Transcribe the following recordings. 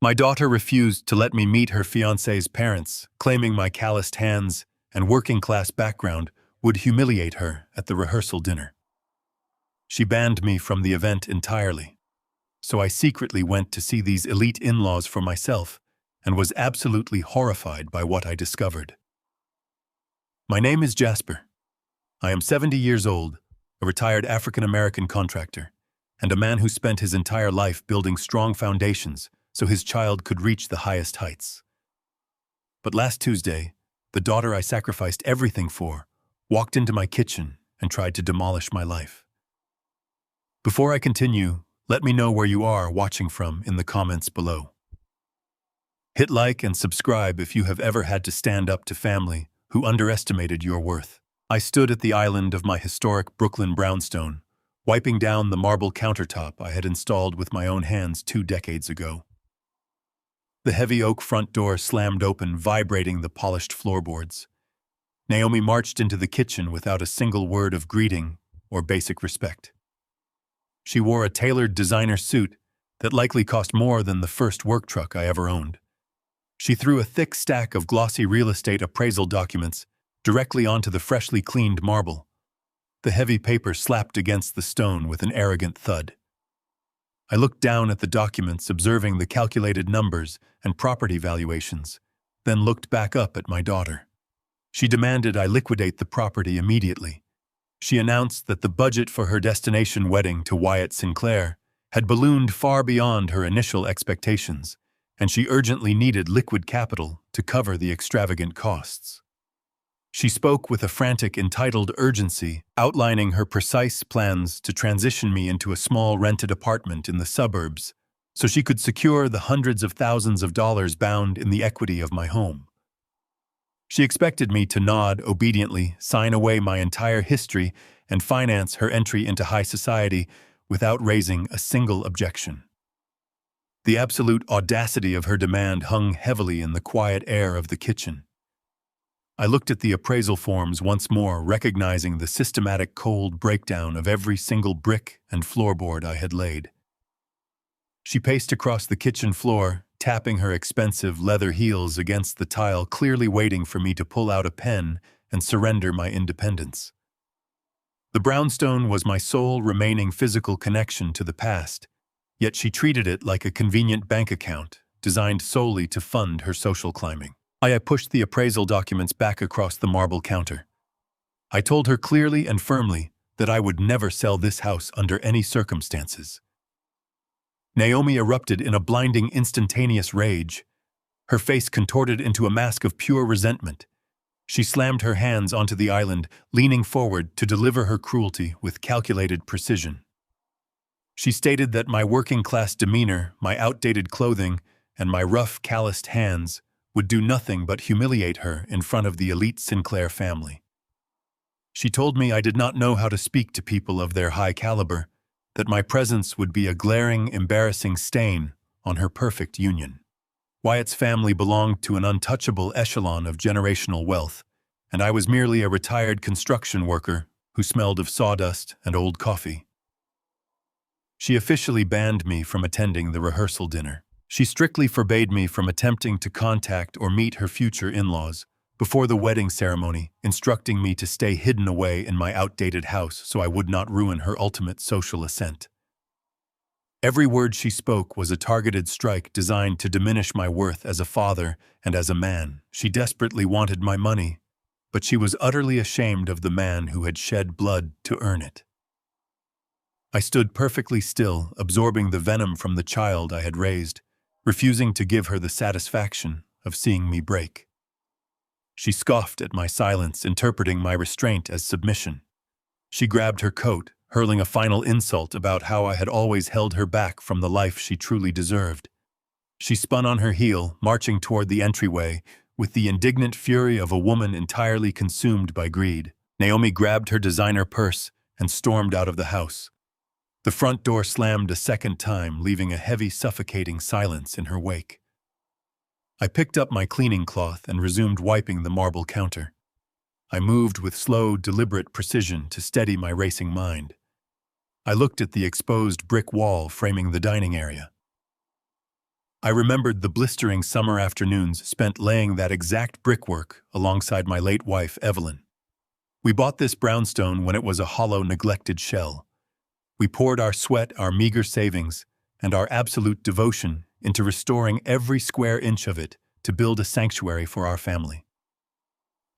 My daughter refused to let me meet her fiance's parents, claiming my calloused hands and working-class background would humiliate her at the rehearsal dinner. She banned me from the event entirely, so I secretly went to see these elite in-laws for myself and was absolutely horrified by what I discovered. My name is Jasper. I am 70 years old, a retired African-American contractor, and a man who spent his entire life building strong foundations so his child could reach the highest heights. But last Tuesday, the daughter I sacrificed everything for walked into my kitchen and tried to demolish my life. Before I continue, let me know where you are watching from in the comments below. Hit like and subscribe if you have ever had to stand up to family who underestimated your worth. I stood at the island of my historic Brooklyn brownstone, wiping down the marble countertop I had installed with my own hands 2 decades ago. The heavy oak front door slammed open, vibrating the polished floorboards. Naomi marched into the kitchen without a single word of greeting or basic respect. She wore a tailored designer suit that likely cost more than the first work truck I ever owned. She threw a thick stack of glossy real estate appraisal documents directly onto the freshly cleaned marble. The heavy paper slapped against the stone with an arrogant thud. I looked down at the documents, observing the calculated numbers and property valuations, then looked back up at my daughter. She demanded I liquidate the property immediately. She announced that the budget for her destination wedding to Wyatt Sinclair had ballooned far beyond her initial expectations, and she urgently needed liquid capital to cover the extravagant costs. She spoke with a frantic, entitled urgency, outlining her precise plans to transition me into a small rented apartment in the suburbs so she could secure the hundreds of thousands of dollars bound in the equity of my home. She expected me to nod obediently, sign away my entire history, and finance her entry into high society without raising a single objection. The absolute audacity of her demand hung heavily in the quiet air of the kitchen. I looked at the appraisal forms once more, recognizing the systematic cold breakdown of every single brick and floorboard I had laid. She paced across the kitchen floor, tapping her expensive leather heels against the tile, clearly waiting for me to pull out a pen and surrender my independence. The brownstone was my sole remaining physical connection to the past, yet she treated it like a convenient bank account designed solely to fund her social climbing. I pushed the appraisal documents back across the marble counter. I told her clearly and firmly that I would never sell this house under any circumstances. Naomi erupted in a blinding, instantaneous rage. Her face contorted into a mask of pure resentment. She slammed her hands onto the island, leaning forward to deliver her cruelty with calculated precision. She stated that my working-class demeanor, my outdated clothing, and my rough, calloused hands would do nothing but humiliate her in front of the elite Sinclair family. She told me I did not know how to speak to people of their high caliber, that my presence would be a glaring, embarrassing stain on her perfect union. Wyatt's family belonged to an untouchable echelon of generational wealth, and I was merely a retired construction worker who smelled of sawdust and old coffee. She officially banned me from attending the rehearsal dinner. She strictly forbade me from attempting to contact or meet her future in-laws before the wedding ceremony, instructing me to stay hidden away in my outdated house so I would not ruin her ultimate social ascent. Every word she spoke was a targeted strike designed to diminish my worth as a father and as a man. She desperately wanted my money, but she was utterly ashamed of the man who had shed blood to earn it. I stood perfectly still, absorbing the venom from the child I had raised, refusing to give her the satisfaction of seeing me break. She scoffed at my silence, interpreting my restraint as submission. She grabbed her coat, hurling a final insult about how I had always held her back from the life she truly deserved. She spun on her heel, marching toward the entryway, with the indignant fury of a woman entirely consumed by greed. Naomi grabbed her designer purse and stormed out of the house. The front door slammed a second time, leaving a heavy, suffocating silence in her wake. I picked up my cleaning cloth and resumed wiping the marble counter. I moved with slow, deliberate precision to steady my racing mind. I looked at the exposed brick wall framing the dining area. I remembered the blistering summer afternoons spent laying that exact brickwork alongside my late wife, Evelyn. We bought this brownstone when it was a hollow, neglected shell. We poured our sweat, our meager savings, and our absolute devotion into restoring every square inch of it to build a sanctuary for our family.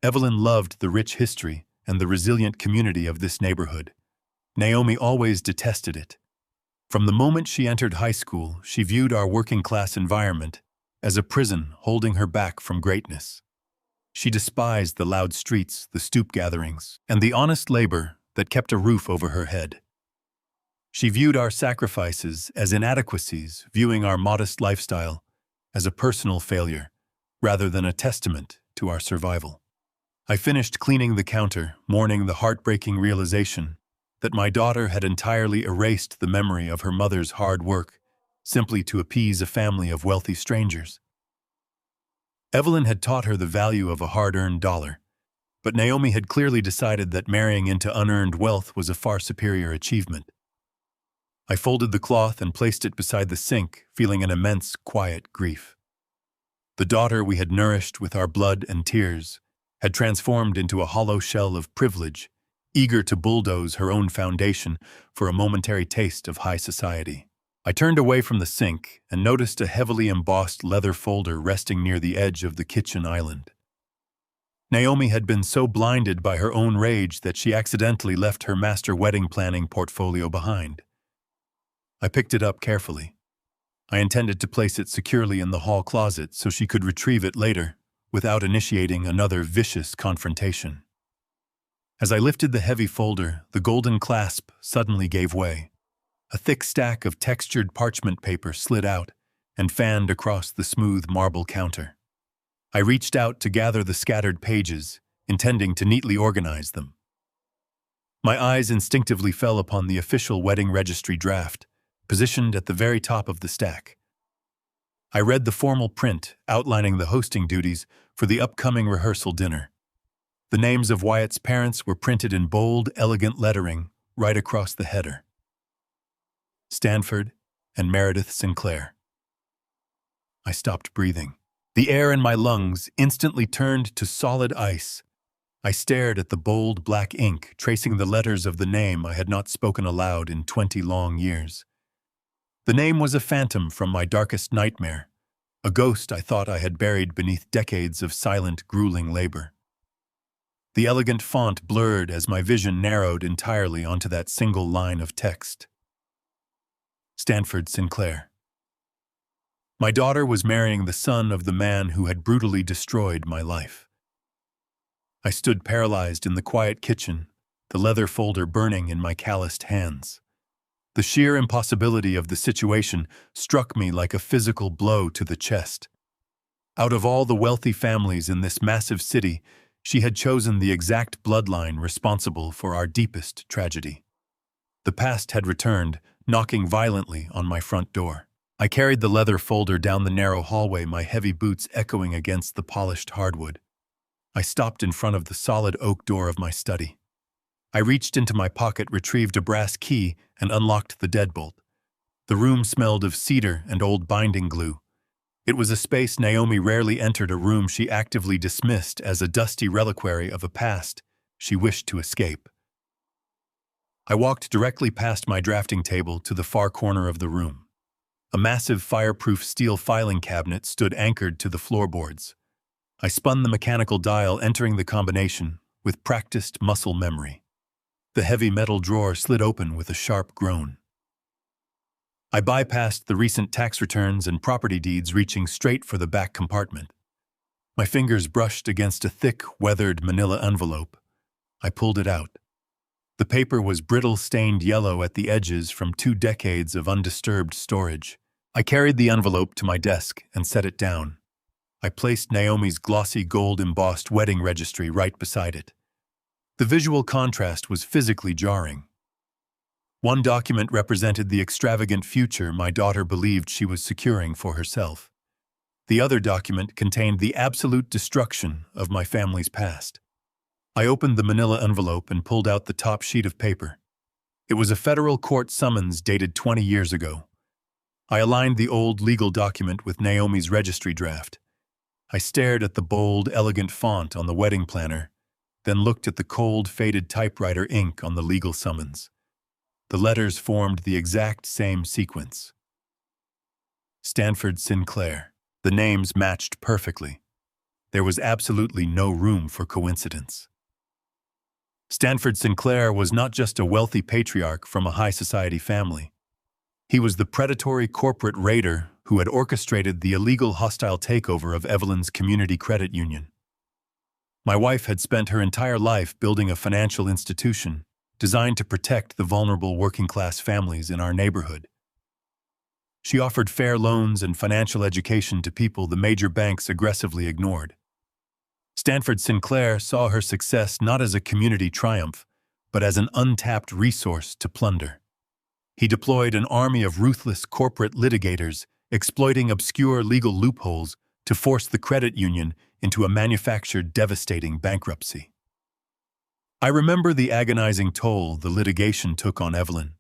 Evelyn loved the rich history and the resilient community of this neighborhood. Naomi always detested it. From the moment she entered high school, she viewed our working-class environment as a prison holding her back from greatness. She despised the loud streets, the stoop gatherings, and the honest labor that kept a roof over her head. She viewed our sacrifices as inadequacies, viewing our modest lifestyle as a personal failure rather than a testament to our survival. I finished cleaning the counter, mourning the heartbreaking realization that my daughter had entirely erased the memory of her mother's hard work simply to appease a family of wealthy strangers. Evelyn had taught her the value of a hard-earned dollar, but Naomi had clearly decided that marrying into unearned wealth was a far superior achievement. I folded the cloth and placed it beside the sink, feeling an immense, quiet grief. The daughter we had nourished with our blood and tears had transformed into a hollow shell of privilege, eager to bulldoze her own foundation for a momentary taste of high society. I turned away from the sink and noticed a heavily embossed leather folder resting near the edge of the kitchen island. Naomi had been so blinded by her own rage that she accidentally left her master wedding planning portfolio behind. I picked it up carefully. I intended to place it securely in the hall closet so she could retrieve it later without initiating another vicious confrontation. As I lifted the heavy folder, the golden clasp suddenly gave way. A thick stack of textured parchment paper slid out and fanned across the smooth marble counter. I reached out to gather the scattered pages, intending to neatly organize them. My eyes instinctively fell upon the official wedding registry draft, positioned at the very top of the stack. I read the formal print outlining the hosting duties for the upcoming rehearsal dinner. The names of Wyatt's parents were printed in bold, elegant lettering right across the header. Stanford and Meredith Sinclair. I stopped breathing. The air in my lungs instantly turned to solid ice. I stared at the bold black ink tracing the letters of the name I had not spoken aloud in 20 long years. The name was a phantom from my darkest nightmare, a ghost I thought I had buried beneath decades of silent, grueling labor. The elegant font blurred as my vision narrowed entirely onto that single line of text. Stanford Sinclair. My daughter was marrying the son of the man who had brutally destroyed my life. I stood paralyzed in the quiet kitchen, the leather folder burning in my calloused hands. The sheer impossibility of the situation struck me like a physical blow to the chest. Out of all the wealthy families in this massive city, she had chosen the exact bloodline responsible for our deepest tragedy. The past had returned, knocking violently on my front door. I carried the leather folder down the narrow hallway, my heavy boots echoing against the polished hardwood. I stopped in front of the solid oak door of my study. I reached into my pocket, retrieved a brass key, and unlocked the deadbolt. The room smelled of cedar and old binding glue. It was a space Naomi rarely entered, a room she actively dismissed as a dusty reliquary of a past she wished to escape. I walked directly past my drafting table to the far corner of the room. A massive fireproof steel filing cabinet stood anchored to the floorboards. I spun the mechanical dial, entering the combination with practiced muscle memory. The heavy metal drawer slid open with a sharp groan. I bypassed the recent tax returns and property deeds, reaching straight for the back compartment. My fingers brushed against a thick, weathered manila envelope. I pulled it out. The paper was brittle, stained yellow at the edges from 2 decades of undisturbed storage. I carried the envelope to my desk and set it down. I placed Naomi's glossy gold-embossed wedding registry right beside it. The visual contrast was physically jarring. One document represented the extravagant future my daughter believed she was securing for herself. The other document contained the absolute destruction of my family's past. I opened the manila envelope and pulled out the top sheet of paper. It was a federal court summons dated 20 years ago. I aligned the old legal document with Naomi's registry draft. I stared at the bold, elegant font on the wedding planner, then looked at the cold, faded typewriter ink on the legal summons. The letters formed the exact same sequence. Stanford Sinclair. The names matched perfectly. There was absolutely no room for coincidence. Stanford Sinclair was not just a wealthy patriarch from a high society family. He was the predatory corporate raider who had orchestrated the illegal hostile takeover of Evelyn's community credit union. My wife had spent her entire life building a financial institution designed to protect the vulnerable working-class families in our neighborhood. She offered fair loans and financial education to people the major banks aggressively ignored. Stanford Sinclair saw her success not as a community triumph, but as an untapped resource to plunder. He deployed an army of ruthless corporate litigators, exploiting obscure legal loopholes to force the credit union into a manufactured, devastating bankruptcy. I remember the agonizing toll the litigation took on Evelyn.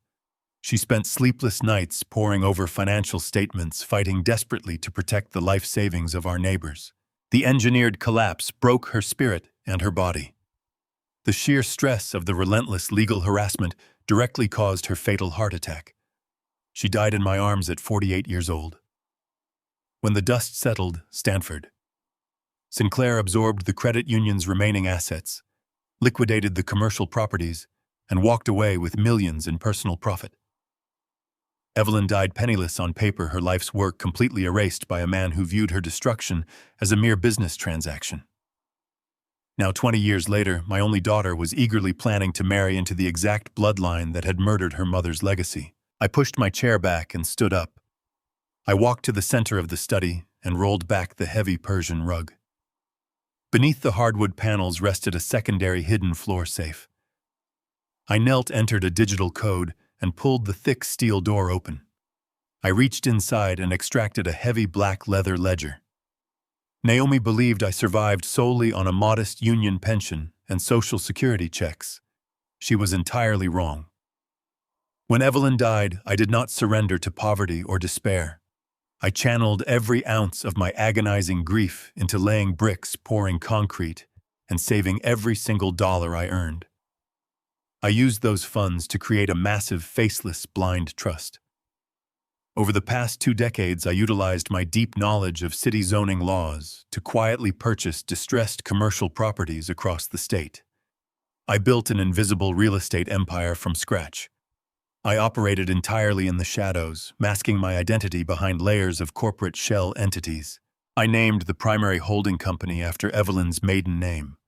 She spent sleepless nights poring over financial statements, fighting desperately to protect the life savings of our neighbors. The engineered collapse broke her spirit and her body. The sheer stress of the relentless legal harassment directly caused her fatal heart attack. She died in my arms at 48 years old. When the dust settled, Stanford Sinclair absorbed the credit union's remaining assets, liquidated the commercial properties, and walked away with millions in personal profit. Evelyn died penniless on paper, her life's work completely erased by a man who viewed her destruction as a mere business transaction. Now, 20 years later, my only daughter was eagerly planning to marry into the exact bloodline that had murdered her mother's legacy. I pushed my chair back and stood up. I walked to the center of the study and rolled back the heavy Persian rug. Beneath the hardwood panels rested a secondary hidden floor safe. I knelt, entered a digital code, and pulled the thick steel door open. I reached inside and extracted a heavy black leather ledger. Naomi believed I survived solely on a modest union pension and Social Security checks. She was entirely wrong. When Evelyn died, I did not surrender to poverty or despair. I channeled every ounce of my agonizing grief into laying bricks, pouring concrete, and saving every single dollar I earned. I used those funds to create a massive, faceless, blind trust. Over the past 2 decades, I utilized my deep knowledge of city zoning laws to quietly purchase distressed commercial properties across the state. I built an invisible real estate empire from scratch. I operated entirely in the shadows, masking my identity behind layers of corporate shell entities. I named the primary holding company after Evelyn's maiden name.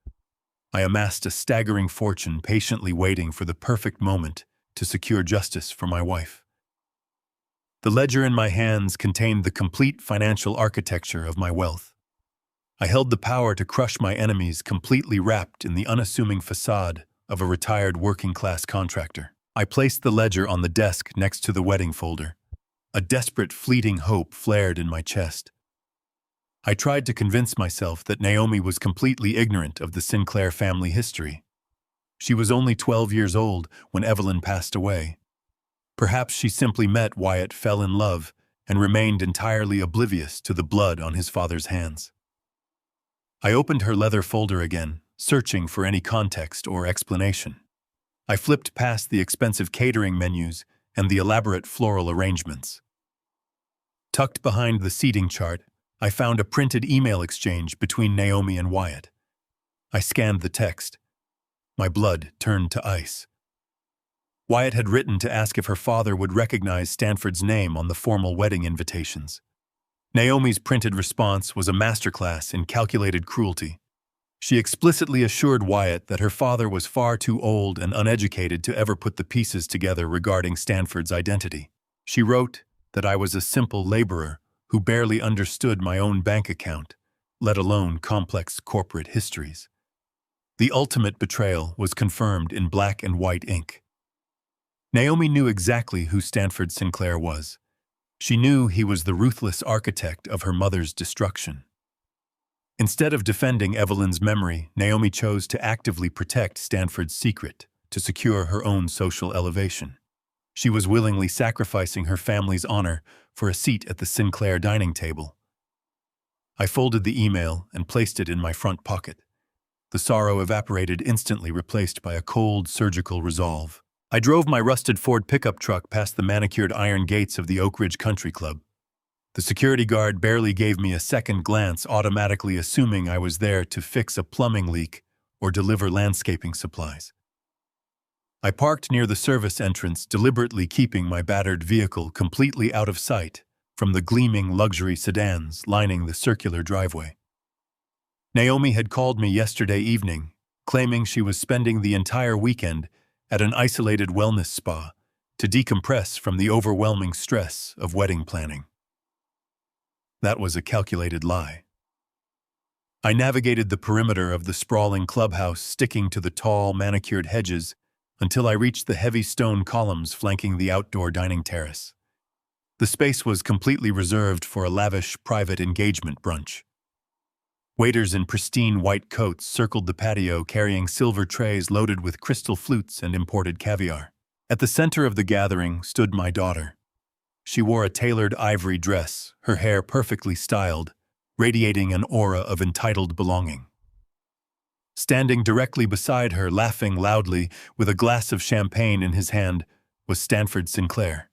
I amassed a staggering fortune, patiently waiting for the perfect moment to secure justice for my wife. The ledger in my hands contained the complete financial architecture of my wealth. I held the power to crush my enemies, completely wrapped in the unassuming facade of a retired working-class contractor. I placed the ledger on the desk next to the wedding folder. A desperate, fleeting hope flared in my chest. I tried to convince myself that Naomi was completely ignorant of the Sinclair family history. She was only 12 years old when Evelyn passed away. Perhaps she simply met Wyatt, fell in love, and remained entirely oblivious to the blood on his father's hands. I opened her leather folder again, searching for any context or explanation. I flipped past the expensive catering menus and the elaborate floral arrangements. Tucked behind the seating chart, I found a printed email exchange between Naomi and Wyatt. I scanned the text. My blood turned to ice. Wyatt had written to ask if her father would recognize Stanford's name on the formal wedding invitations. Naomi's printed response was a masterclass in calculated cruelty. She explicitly assured Wyatt that her father was far too old and uneducated to ever put the pieces together regarding Stanford's identity. She wrote that I was a simple laborer who barely understood my own bank account, let alone complex corporate histories. The ultimate betrayal was confirmed in black and white ink. Naomi knew exactly who Stanford Sinclair was. She knew he was the ruthless architect of her mother's destruction. Instead of defending Evelyn's memory, Naomi chose to actively protect Stanford's secret to secure her own social elevation. She was willingly sacrificing her family's honor for a seat at the Sinclair dining table. I folded the email and placed it in my front pocket. The sorrow evaporated instantly, replaced by a cold, surgical resolve. I drove my rusted Ford pickup truck past the manicured iron gates of the Oak Ridge Country Club. The security guard barely gave me a second glance, automatically assuming I was there to fix a plumbing leak or deliver landscaping supplies. I parked near the service entrance, deliberately keeping my battered vehicle completely out of sight from the gleaming luxury sedans lining the circular driveway. Naomi had called me yesterday evening, claiming she was spending the entire weekend at an isolated wellness spa to decompress from the overwhelming stress of wedding planning. That was a calculated lie. I navigated the perimeter of the sprawling clubhouse, sticking to the tall, manicured hedges until I reached the heavy stone columns flanking the outdoor dining terrace. The space was completely reserved for a lavish private engagement brunch. Waiters in pristine white coats circled the patio, carrying silver trays loaded with crystal flutes and imported caviar. At the center of the gathering stood my daughter. She wore a tailored ivory dress, her hair perfectly styled, radiating an aura of entitled belonging. Standing directly beside her, laughing loudly, with a glass of champagne in his hand, was Stanford Sinclair.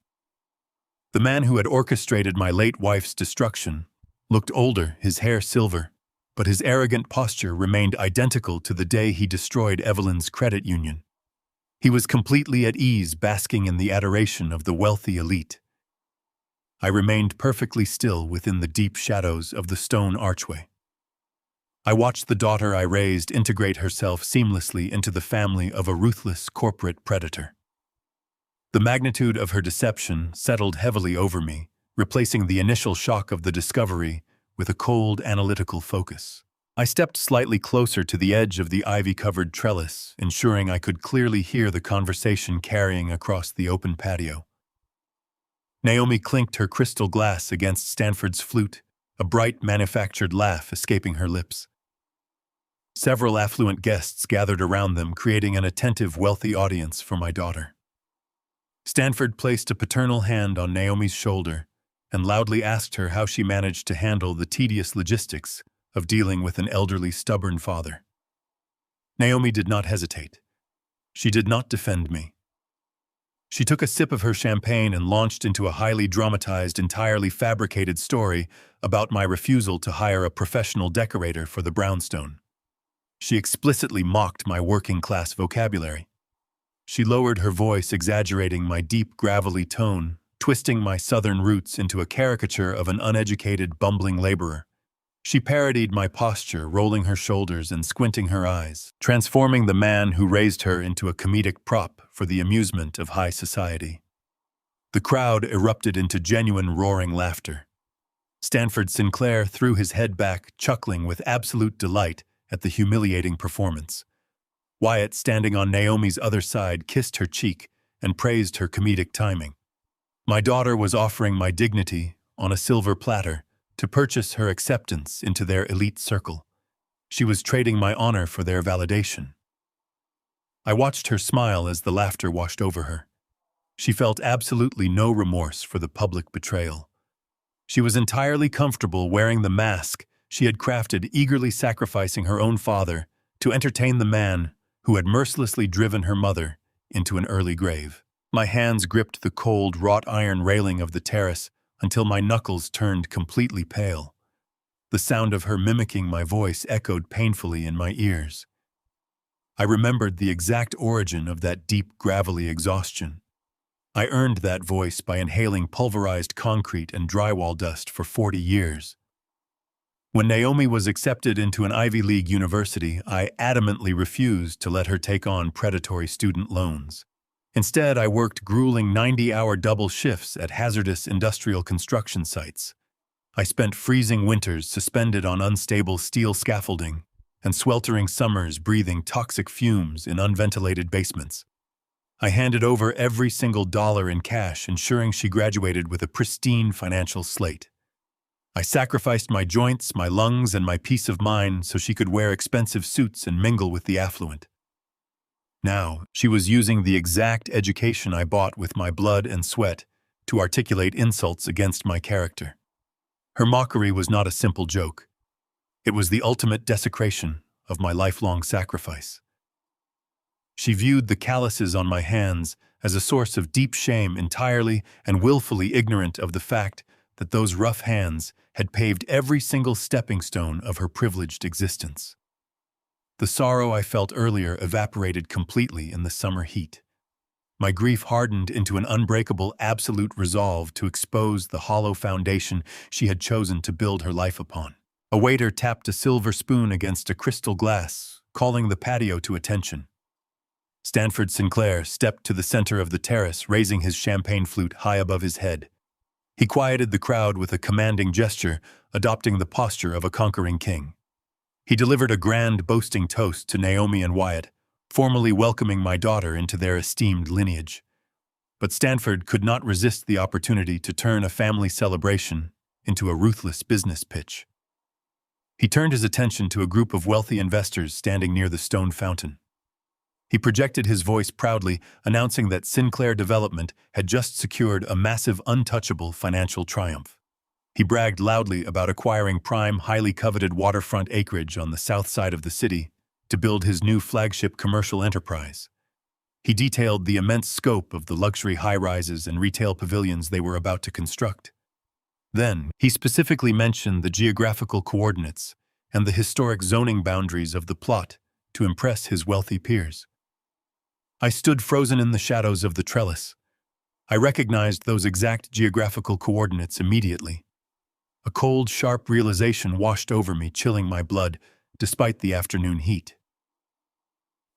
The man who had orchestrated my late wife's destruction looked older, his hair silver, but his arrogant posture remained identical to the day he destroyed Evelyn's credit union. He was completely at ease, basking in the adoration of the wealthy elite. I remained perfectly still within the deep shadows of the stone archway. I watched the daughter I raised integrate herself seamlessly into the family of a ruthless corporate predator. The magnitude of her deception settled heavily over me, replacing the initial shock of the discovery with a cold, analytical focus. I stepped slightly closer to the edge of the ivy-covered trellis, ensuring I could clearly hear the conversation carrying across the open patio. Naomi clinked her crystal glass against Stanford's flute, a bright, manufactured laugh escaping her lips. Several affluent guests gathered around them, creating an attentive, wealthy audience for my daughter. Stanford placed a paternal hand on Naomi's shoulder and loudly asked her how she managed to handle the tedious logistics of dealing with an elderly, stubborn father. Naomi did not hesitate. She did not defend me. She took a sip of her champagne and launched into a highly dramatized, entirely fabricated story about my refusal to hire a professional decorator for the brownstone. She explicitly mocked my working-class vocabulary. She lowered her voice, exaggerating my deep, gravelly tone, twisting my southern roots into a caricature of an uneducated, bumbling laborer. She parodied my posture, rolling her shoulders and squinting her eyes, transforming the man who raised her into a comedic prop for the amusement of high society. The crowd erupted into genuine roaring laughter. Stanford Sinclair threw his head back, chuckling with absolute delight at the humiliating performance. Wyatt, standing on Naomi's other side, kissed her cheek and praised her comedic timing. My daughter was offering my dignity on a silver platter to purchase her acceptance into their elite circle. She was trading my honor for their validation. I watched her smile as the laughter washed over her. She felt absolutely no remorse for the public betrayal. She was entirely comfortable wearing the mask she had crafted, eagerly sacrificing her own father to entertain the man who had mercilessly driven her mother into an early grave. My hands gripped the cold, wrought iron railing of the terrace until my knuckles turned completely pale. The sound of her mimicking my voice echoed painfully in my ears. I remembered the exact origin of that deep, gravelly exhaustion. I earned that voice by inhaling pulverized concrete and drywall dust for 40 years. When Naomi was accepted into an Ivy League university, I adamantly refused to let her take on predatory student loans. Instead, I worked grueling 90-hour double shifts at hazardous industrial construction sites. I spent freezing winters suspended on unstable steel scaffolding and sweltering summers breathing toxic fumes in unventilated basements. I handed over every single dollar in cash, ensuring she graduated with a pristine financial slate. I sacrificed my joints, my lungs, and my peace of mind so she could wear expensive suits and mingle with the affluent. Now, she was using the exact education I bought with my blood and sweat to articulate insults against my character. Her mockery was not a simple joke. It was the ultimate desecration of my lifelong sacrifice. She viewed the calluses on my hands as a source of deep shame, entirely and willfully ignorant of the fact that those rough hands had paved every single stepping stone of her privileged existence. The sorrow I felt earlier evaporated completely in the summer heat. My grief hardened into an unbreakable, absolute resolve to expose the hollow foundation she had chosen to build her life upon. A waiter tapped a silver spoon against a crystal glass, calling the patio to attention. Stanford Sinclair stepped to the center of the terrace, raising his champagne flute high above his head. He quieted the crowd with a commanding gesture, adopting the posture of a conquering king. He delivered a grand, boasting toast to Naomi and Wyatt, formally welcoming my daughter into their esteemed lineage. But Stanford could not resist the opportunity to turn a family celebration into a ruthless business pitch. He turned his attention to a group of wealthy investors standing near the stone fountain. He projected his voice proudly, announcing that Sinclair Development had just secured a massive, untouchable financial triumph. He bragged loudly about acquiring prime, highly coveted waterfront acreage on the south side of the city to build his new flagship commercial enterprise. He detailed the immense scope of the luxury high-rises and retail pavilions they were about to construct. Then, he specifically mentioned the geographical coordinates and the historic zoning boundaries of the plot to impress his wealthy peers. I stood frozen in the shadows of the trellis. I recognized those exact geographical coordinates immediately. A cold, sharp realization washed over me, chilling my blood, despite the afternoon heat.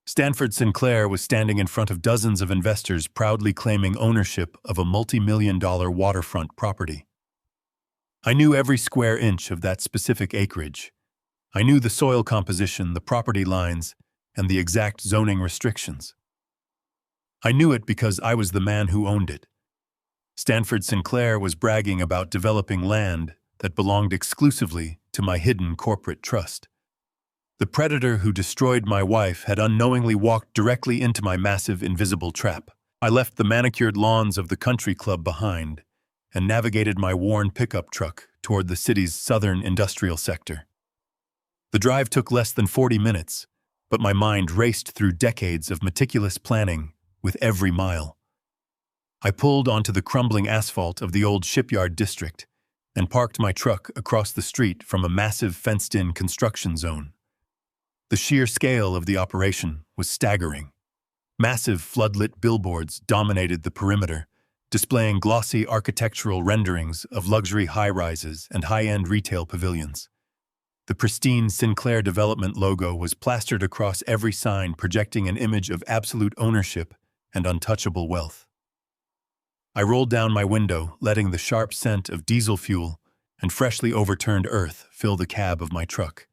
Stanford Sinclair was standing in front of dozens of investors proudly claiming ownership of a multi-million-dollar waterfront property. I knew every square inch of that specific acreage. I knew the soil composition, the property lines, and the exact zoning restrictions. I knew it because I was the man who owned it. Stanford Sinclair was bragging about developing land that belonged exclusively to my hidden corporate trust. The predator who destroyed my wife had unknowingly walked directly into my massive invisible trap. I left the manicured lawns of the country club behind and navigated my worn pickup truck toward the city's southern industrial sector. The drive took less than 40 minutes, but my mind raced through decades of meticulous planning with every mile. I pulled onto the crumbling asphalt of the old shipyard district and parked my truck across the street from a massive fenced-in construction zone. The sheer scale of the operation was staggering. Massive floodlit billboards dominated the perimeter, displaying glossy architectural renderings of luxury high-rises and high-end retail pavilions. The pristine Sinclair Development logo was plastered across every sign, projecting an image of absolute ownership and untouchable wealth. I rolled down my window, letting the sharp scent of diesel fuel and freshly overturned earth fill the cab of my truck.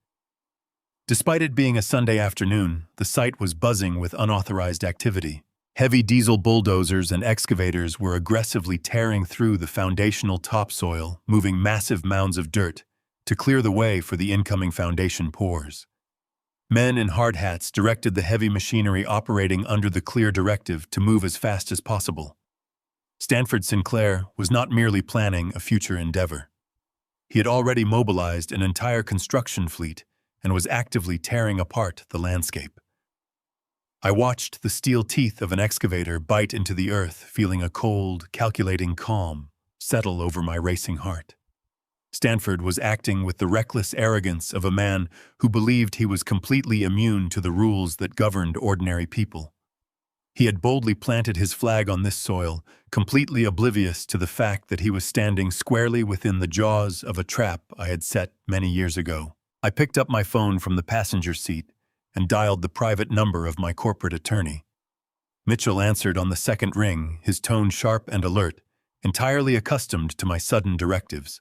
Despite it being a Sunday afternoon, the site was buzzing with unauthorized activity. Heavy diesel bulldozers and excavators were aggressively tearing through the foundational topsoil, moving massive mounds of dirt to clear the way for the incoming foundation pours. Men in hard hats directed the heavy machinery operating under the clear directive to move as fast as possible. Stanford Sinclair was not merely planning a future endeavor. He had already mobilized an entire construction fleet and was actively tearing apart the landscape. I watched the steel teeth of an excavator bite into the earth, feeling a cold, calculating calm settle over my racing heart. Stanford was acting with the reckless arrogance of a man who believed he was completely immune to the rules that governed ordinary people. He had boldly planted his flag on this soil, completely oblivious to the fact that he was standing squarely within the jaws of a trap I had set many years ago. I picked up my phone from the passenger seat and dialed the private number of my corporate attorney. Mitchell answered on the second ring, his tone sharp and alert, entirely accustomed to my sudden directives.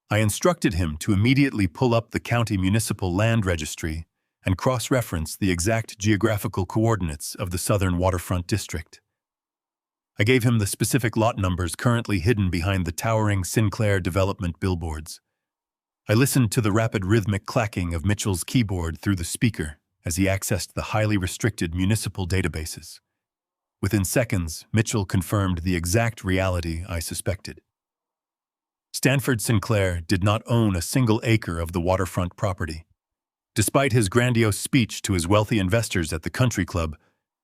I instructed him to immediately pull up the county municipal land registry and cross-reference the exact geographical coordinates of the southern waterfront district. I gave him the specific lot numbers currently hidden behind the towering Sinclair Development billboards. I listened to the rapid rhythmic clacking of Mitchell's keyboard through the speaker as he accessed the highly restricted municipal databases. Within seconds, Mitchell confirmed the exact reality I suspected. Stanford Sinclair did not own a single acre of the waterfront property. Despite his grandiose speech to his wealthy investors at the country club,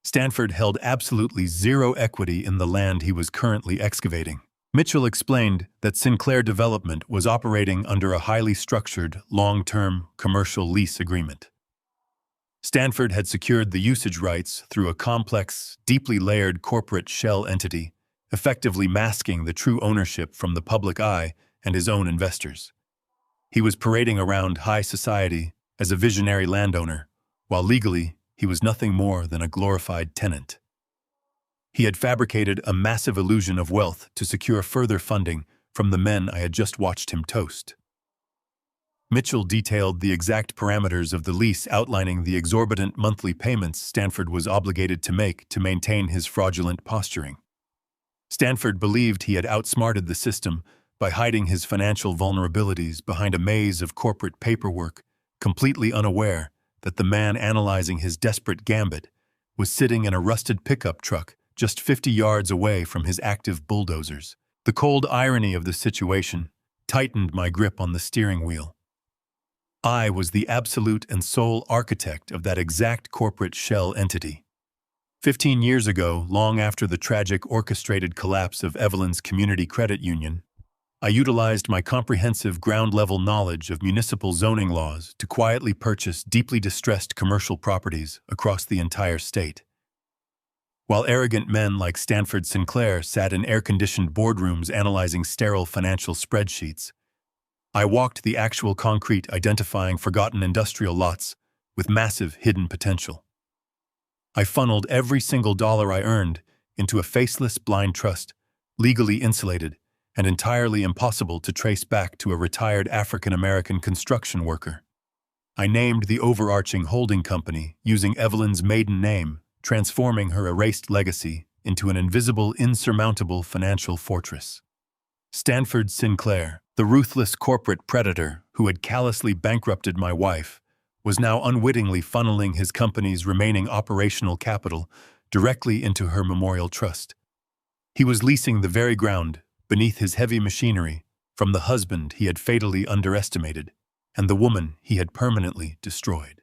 Stanford held absolutely zero equity in the land he was currently excavating. Mitchell explained that Sinclair Development was operating under a highly structured, long-term commercial lease agreement. Stanford had secured the usage rights through a complex, deeply layered corporate shell entity, effectively masking the true ownership from the public eye and his own investors. He was parading around high society as a visionary landowner, while legally he was nothing more than a glorified tenant. He had fabricated a massive illusion of wealth to secure further funding from the men I had just watched him toast. Mitchell detailed the exact parameters of the lease, outlining the exorbitant monthly payments Stanford was obligated to make to maintain his fraudulent posturing. Stanford believed he had outsmarted the system by hiding his financial vulnerabilities behind a maze of corporate paperwork, completely unaware that the man analyzing his desperate gambit was sitting in a rusted pickup truck just 50 yards away from his active bulldozers. The cold irony of the situation tightened my grip on the steering wheel. I was the absolute and sole architect of that exact corporate shell entity. 15 years ago, long after the tragic orchestrated collapse of Evelyn's Community Credit Union, I utilized my comprehensive ground-level knowledge of municipal zoning laws to quietly purchase deeply distressed commercial properties across the entire state. While arrogant men like Stanford Sinclair sat in air-conditioned boardrooms analyzing sterile financial spreadsheets, I walked the actual concrete identifying forgotten industrial lots with massive hidden potential. I funneled every single dollar I earned into a faceless blind trust, legally insulated and entirely impossible to trace back to a retired African-American construction worker. I named the overarching holding company using Evelyn's maiden name, transforming her erased legacy into an invisible, insurmountable financial fortress. Stanford Sinclair, the ruthless corporate predator who had callously bankrupted my wife, was now unwittingly funneling his company's remaining operational capital directly into her memorial trust. He was leasing the very ground beneath his heavy machinery from the husband he had fatally underestimated and the woman he had permanently destroyed.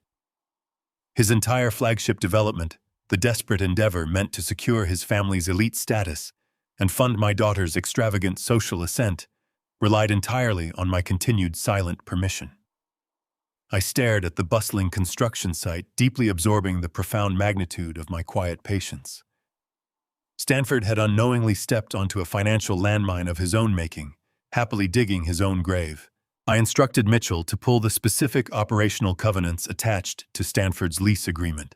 His entire flagship development, the desperate endeavor meant to secure his family's elite status and fund my daughter's extravagant social ascent, relied entirely on my continued silent permission. I stared at the bustling construction site, deeply absorbing the profound magnitude of my quiet patience. Stanford had unknowingly stepped onto a financial landmine of his own making, happily digging his own grave. I instructed Mitchell to pull the specific operational covenants attached to Stanford's lease agreement.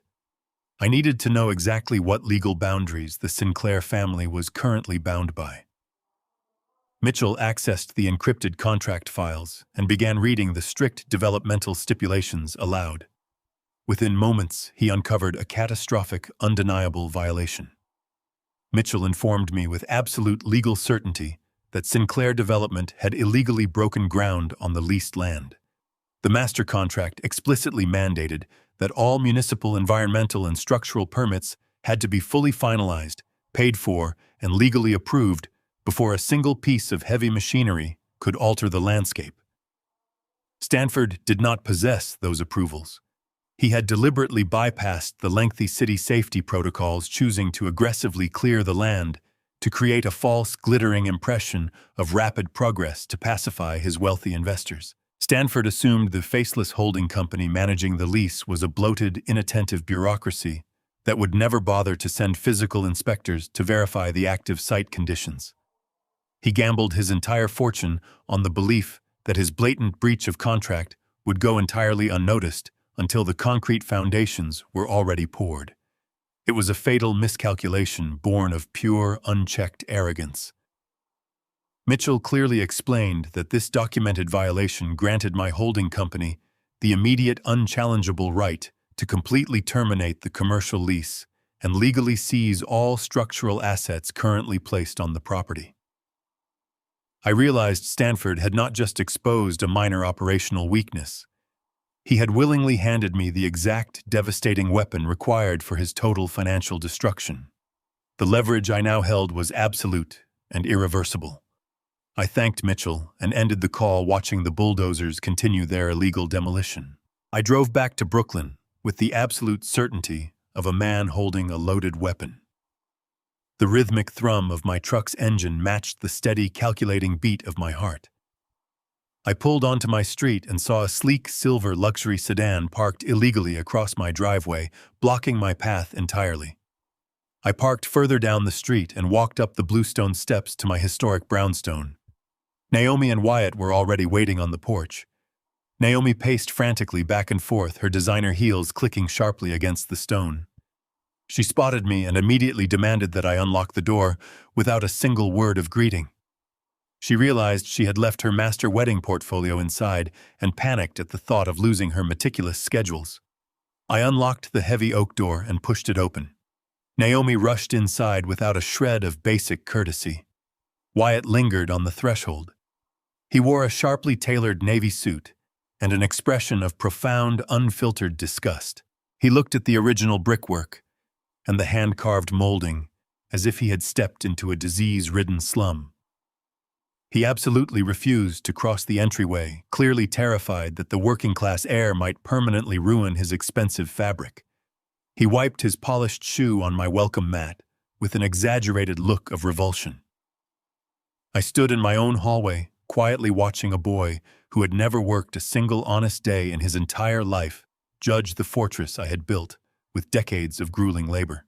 I needed to know exactly what legal boundaries the Sinclair family was currently bound by. Mitchell accessed the encrypted contract files and began reading the strict developmental stipulations aloud. Within moments, he uncovered a catastrophic, undeniable violation. Mitchell informed me with absolute legal certainty that Sinclair Development had illegally broken ground on the leased land. The master contract explicitly mandated that all municipal environmental and structural permits had to be fully finalized, paid for, and legally approved before a single piece of heavy machinery could alter the landscape. Stanford did not possess those approvals. He had deliberately bypassed the lengthy city safety protocols, choosing to aggressively clear the land to create a false, glittering impression of rapid progress to pacify his wealthy investors. Stanford assumed the faceless holding company managing the lease was a bloated, inattentive bureaucracy that would never bother to send physical inspectors to verify the active site conditions. He gambled his entire fortune on the belief that his blatant breach of contract would go entirely unnoticed until the concrete foundations were already poured. It was a fatal miscalculation born of pure, unchecked arrogance. Mitchell clearly explained that this documented violation granted my holding company the immediate, unchallengeable right to completely terminate the commercial lease and legally seize all structural assets currently placed on the property. I realized Stanford had not just exposed a minor operational weakness. He had willingly handed me the exact devastating weapon required for his total financial destruction. The leverage I now held was absolute and irreversible. I thanked Mitchell and ended the call watching the bulldozers continue their illegal demolition. I drove back to Brooklyn with the absolute certainty of a man holding a loaded weapon. The rhythmic thrum of my truck's engine matched the steady, calculating beat of my heart. I pulled onto my street and saw a sleek silver luxury sedan parked illegally across my driveway, blocking my path entirely. I parked further down the street and walked up the bluestone steps to my historic brownstone. Naomi and Wyatt were already waiting on the porch. Naomi paced frantically back and forth, her designer heels clicking sharply against the stone. She spotted me and immediately demanded that I unlock the door without a single word of greeting. She realized she had left her master wedding portfolio inside and panicked at the thought of losing her meticulous schedules. I unlocked the heavy oak door and pushed it open. Naomi rushed inside without a shred of basic courtesy. Wyatt lingered on the threshold. He wore a sharply tailored navy suit and an expression of profound, unfiltered disgust. He looked at the original brickwork and the hand-carved molding as if he had stepped into a disease-ridden slum. He absolutely refused to cross the entryway, clearly terrified that the working-class air might permanently ruin his expensive fabric. He wiped his polished shoe on my welcome mat with an exaggerated look of revulsion. I stood in my own hallway, quietly watching a boy who had never worked a single honest day in his entire life judge the fortress I had built with decades of grueling labor.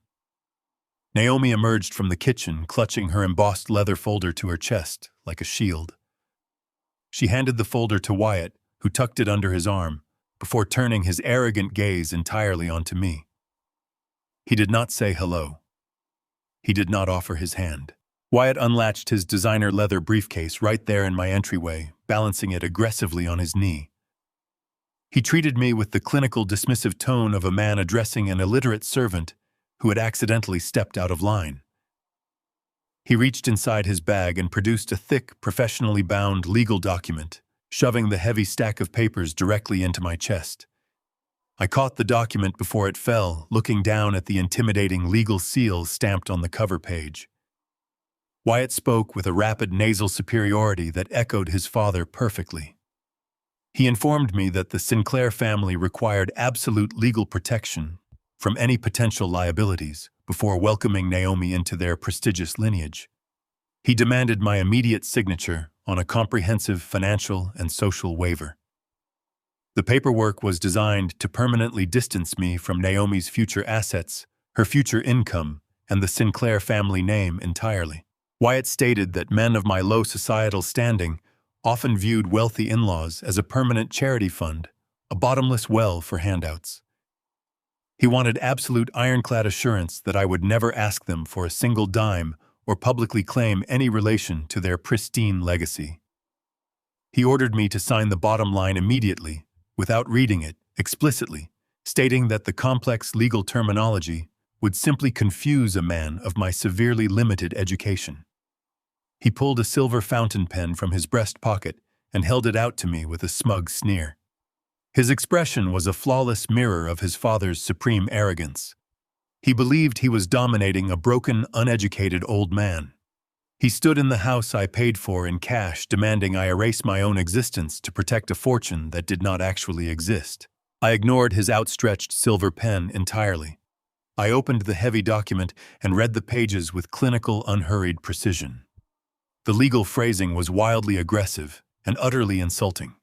Naomi emerged from the kitchen, clutching her embossed leather folder to her chest like a shield. She handed the folder to Wyatt, who tucked it under his arm, before turning his arrogant gaze entirely onto me. He did not say hello. He did not offer his hand. Wyatt unlatched his designer leather briefcase right there in my entryway, balancing it aggressively on his knee. He treated me with the clinical dismissive tone of a man addressing an illiterate servant who had accidentally stepped out of line. He reached inside his bag and produced a thick, professionally bound legal document, shoving the heavy stack of papers directly into my chest. I caught the document before it fell, looking down at the intimidating legal seal stamped on the cover page. Wyatt spoke with a rapid nasal superiority that echoed his father perfectly. He informed me that the Sinclair family required absolute legal protection from any potential liabilities before welcoming Naomi into their prestigious lineage. He demanded my immediate signature on a comprehensive financial and social waiver. The paperwork was designed to permanently distance me from Naomi's future assets, her future income, and the Sinclair family name entirely. Wyatt stated that men of my low societal standing often viewed wealthy in-laws as a permanent charity fund, a bottomless well for handouts. He wanted absolute ironclad assurance that I would never ask them for a single dime or publicly claim any relation to their pristine legacy. He ordered me to sign the bottom line immediately, without reading it explicitly, stating that the complex legal terminology would simply confuse a man of my severely limited education. He pulled a silver fountain pen from his breast pocket and held it out to me with a smug sneer. His expression was a flawless mirror of his father's supreme arrogance. He believed he was dominating a broken, uneducated old man. He stood in the house I paid for in cash, demanding I erase my own existence to protect a fortune that did not actually exist. I ignored his outstretched silver pen entirely. I opened the heavy document and read the pages with clinical, unhurried precision. The legal phrasing was wildly aggressive and utterly insulting.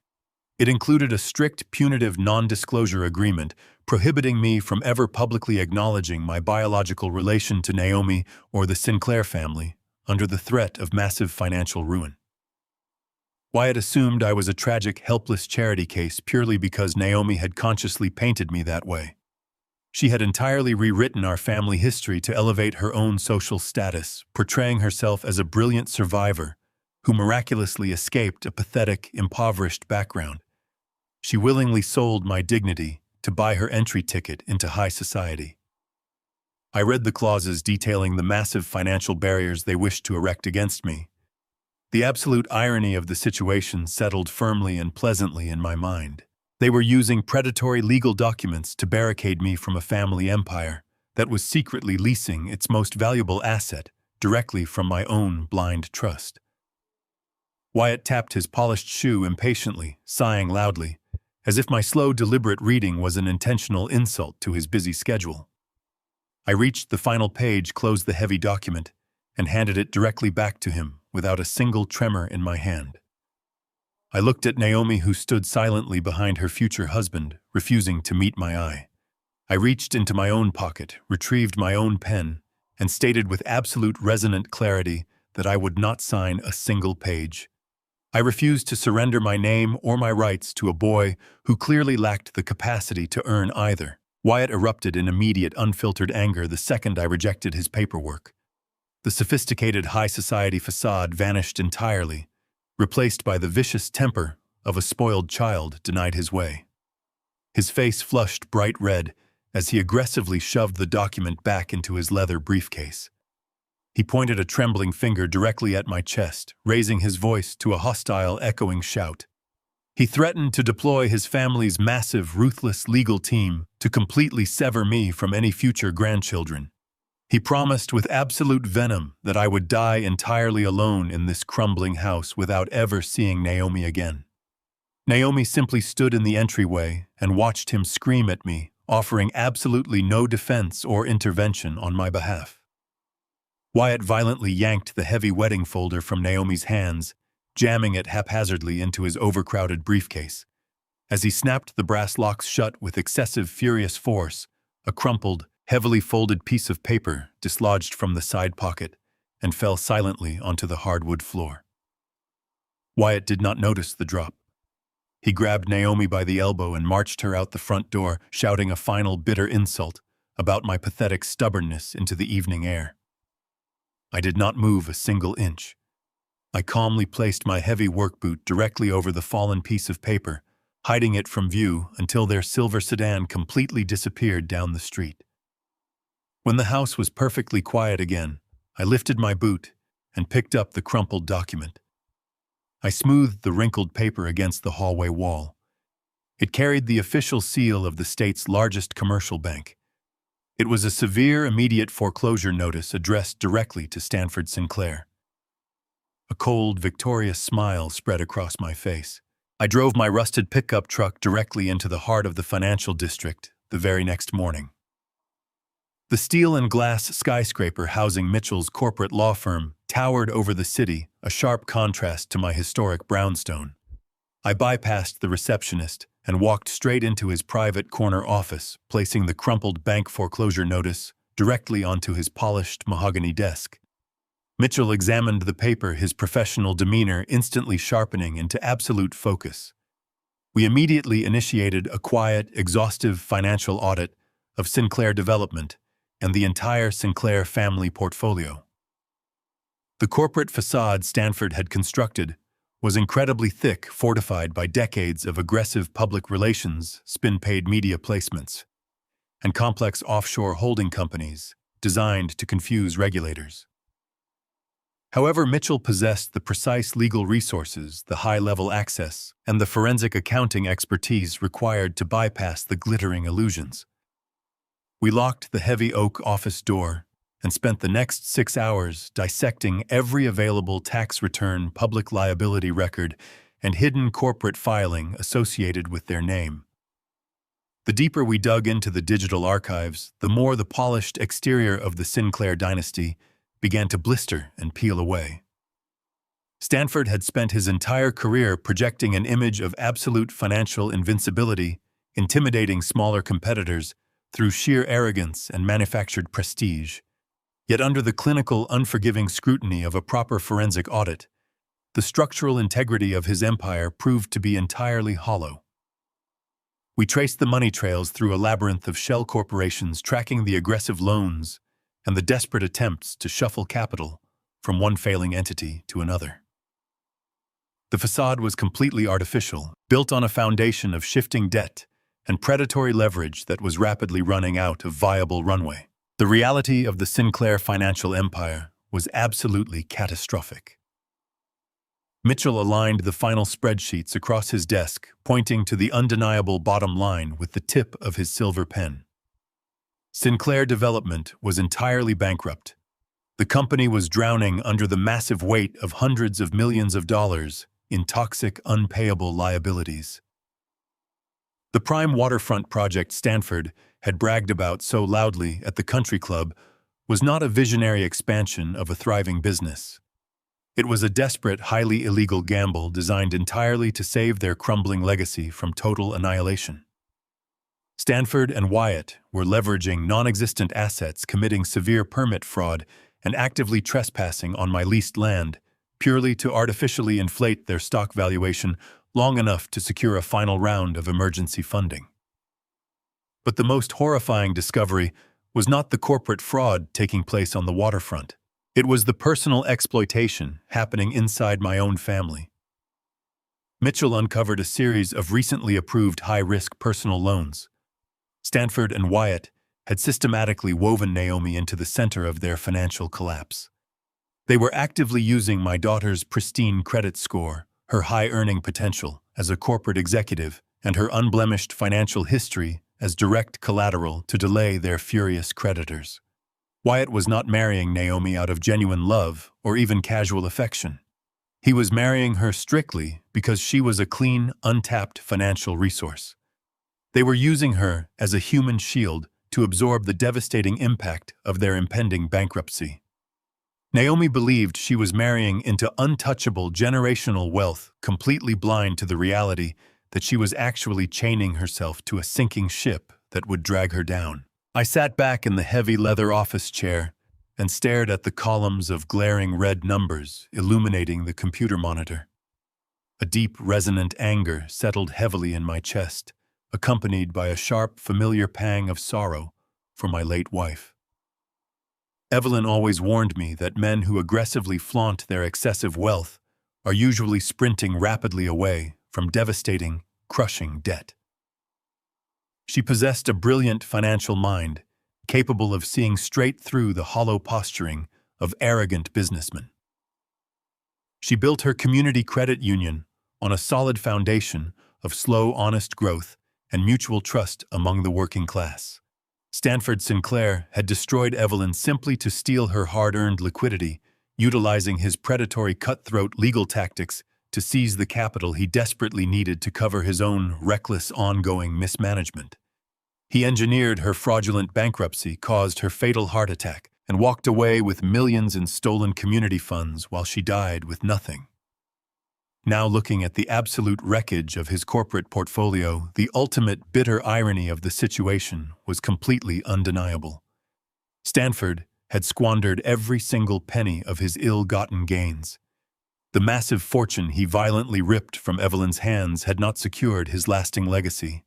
It included a strict, punitive non-disclosure agreement prohibiting me from ever publicly acknowledging my biological relation to Naomi or the Sinclair family under the threat of massive financial ruin. Wyatt assumed I was a tragic, helpless charity case purely because Naomi had consciously painted me that way. She had entirely rewritten our family history to elevate her own social status, portraying herself as a brilliant survivor who miraculously escaped a pathetic, impoverished background. She willingly sold my dignity to buy her entry ticket into high society. I read the clauses detailing the massive financial barriers they wished to erect against me. The absolute irony of the situation settled firmly and pleasantly in my mind. They were using predatory legal documents to barricade me from a family empire that was secretly leasing its most valuable asset directly from my own blind trust. Wyatt tapped his polished shoe impatiently, sighing loudly, as if my slow, deliberate reading was an intentional insult to his busy schedule. I reached the final page, closed the heavy document, and handed it directly back to him without a single tremor in my hand. I looked at Naomi, who stood silently behind her future husband, refusing to meet my eye. I reached into my own pocket, retrieved my own pen, and stated with absolute resonant clarity that I would not sign a single page. I refused to surrender my name or my rights to a boy who clearly lacked the capacity to earn either. Wyatt erupted in immediate, unfiltered anger the second I rejected his paperwork. The sophisticated high society facade vanished entirely, replaced by the vicious temper of a spoiled child denied his way. His face flushed bright red as he aggressively shoved the document back into his leather briefcase. He pointed a trembling finger directly at my chest, raising his voice to a hostile, echoing shout. He threatened to deploy his family's massive, ruthless legal team to completely sever me from any future grandchildren. He promised with absolute venom that I would die entirely alone in this crumbling house without ever seeing Naomi again. Naomi simply stood in the entryway and watched him scream at me, offering absolutely no defense or intervention on my behalf. Wyatt violently yanked the heavy wedding folder from Naomi's hands, jamming it haphazardly into his overcrowded briefcase. As he snapped the brass locks shut with excessive, furious force, a crumpled, heavily folded piece of paper dislodged from the side pocket and fell silently onto the hardwood floor. Wyatt did not notice the drop. He grabbed Naomi by the elbow and marched her out the front door, shouting a final bitter insult about my pathetic stubbornness into the evening air. I did not move a single inch. I calmly placed my heavy work boot directly over the fallen piece of paper, hiding it from view until their silver sedan completely disappeared down the street. When the house was perfectly quiet again, I lifted my boot and picked up the crumpled document. I smoothed the wrinkled paper against the hallway wall. It carried the official seal of the state's largest commercial bank. It was a severe, immediate foreclosure notice addressed directly to Stanford Sinclair. A cold, victorious smile spread across my face. I drove my rusted pickup truck directly into the heart of the financial district the very next morning. The steel and glass skyscraper housing Mitchell's corporate law firm towered over the city, a sharp contrast to my historic brownstone. I bypassed the receptionist and walked straight into his private corner office, placing the crumpled bank foreclosure notice directly onto his polished mahogany desk. Mitchell examined the paper, his professional demeanor instantly sharpening into absolute focus. We immediately initiated a quiet, exhaustive financial audit of Sinclair Development and the entire Sinclair family portfolio. The corporate facade Stanford had constructed was incredibly thick, fortified by decades of aggressive public relations, spin-paid media placements, and complex offshore holding companies designed to confuse regulators. However, Mitchell possessed the precise legal resources, the high-level access, and the forensic accounting expertise required to bypass the glittering illusions. We locked the heavy oak office door and spent the next 6 hours dissecting every available tax return, public liability record, and hidden corporate filing associated with their name. The deeper we dug into the digital archives, the more the polished exterior of the Sinclair dynasty began to blister and peel away. Stanford had spent his entire career projecting an image of absolute financial invincibility, intimidating smaller competitors through sheer arrogance and manufactured prestige. Yet under the clinical, unforgiving scrutiny of a proper forensic audit, the structural integrity of his empire proved to be entirely hollow. We traced the money trails through a labyrinth of shell corporations, tracking the aggressive loans and the desperate attempts to shuffle capital from one failing entity to another. The facade was completely artificial, built on a foundation of shifting debt and predatory leverage that was rapidly running out of viable runway. The reality of the Sinclair financial empire was absolutely catastrophic. Mitchell aligned the final spreadsheets across his desk, pointing to the undeniable bottom line with the tip of his silver pen. Sinclair Development was entirely bankrupt. The company was drowning under the massive weight of hundreds of millions of dollars in toxic, unpayable liabilities. The prime waterfront project Stanford had bragged about so loudly at the country club was not a visionary expansion of a thriving business. It was a desperate, highly illegal gamble designed entirely to save their crumbling legacy from total annihilation. Stanford and Wyatt were leveraging non-existent assets, committing severe permit fraud, and actively trespassing on my leased land, purely to artificially inflate their stock valuation long enough to secure a final round of emergency funding. But the most horrifying discovery was not the corporate fraud taking place on the waterfront. It was the personal exploitation happening inside my own family. Mitchell uncovered a series of recently approved high-risk personal loans. Stanford and Wyatt had systematically woven Naomi into the center of their financial collapse. They were actively using my daughter's pristine credit score, her high earning potential as a corporate executive, and her unblemished financial history as direct collateral to delay their furious creditors. Wyatt was not marrying Naomi out of genuine love or even casual affection. He was marrying her strictly because she was a clean, untapped financial resource. They were using her as a human shield to absorb the devastating impact of their impending bankruptcy. Naomi believed she was marrying into untouchable generational wealth, completely blind to the reality that she was actually chaining herself to a sinking ship that would drag her down. I sat back in the heavy leather office chair and stared at the columns of glaring red numbers illuminating the computer monitor. A deep, resonant anger settled heavily in my chest, accompanied by a sharp, familiar pang of sorrow for my late wife. Evelyn always warned me that men who aggressively flaunt their excessive wealth are usually sprinting rapidly away from devastating, crushing debt. She possessed a brilliant financial mind, capable of seeing straight through the hollow posturing of arrogant businessmen. She built her community credit union on a solid foundation of slow, honest growth and mutual trust among the working class. Stanford Sinclair had destroyed Evelyn simply to steal her hard-earned liquidity, utilizing his predatory cutthroat legal tactics to seize the capital he desperately needed to cover his own reckless ongoing mismanagement. He engineered her fraudulent bankruptcy, caused her fatal heart attack, and walked away with millions in stolen community funds while she died with nothing. Now looking at the absolute wreckage of his corporate portfolio, the ultimate bitter irony of the situation was completely undeniable. Stanford had squandered every single penny of his ill-gotten gains. The massive fortune he violently ripped from Evelyn's hands had not secured his lasting legacy.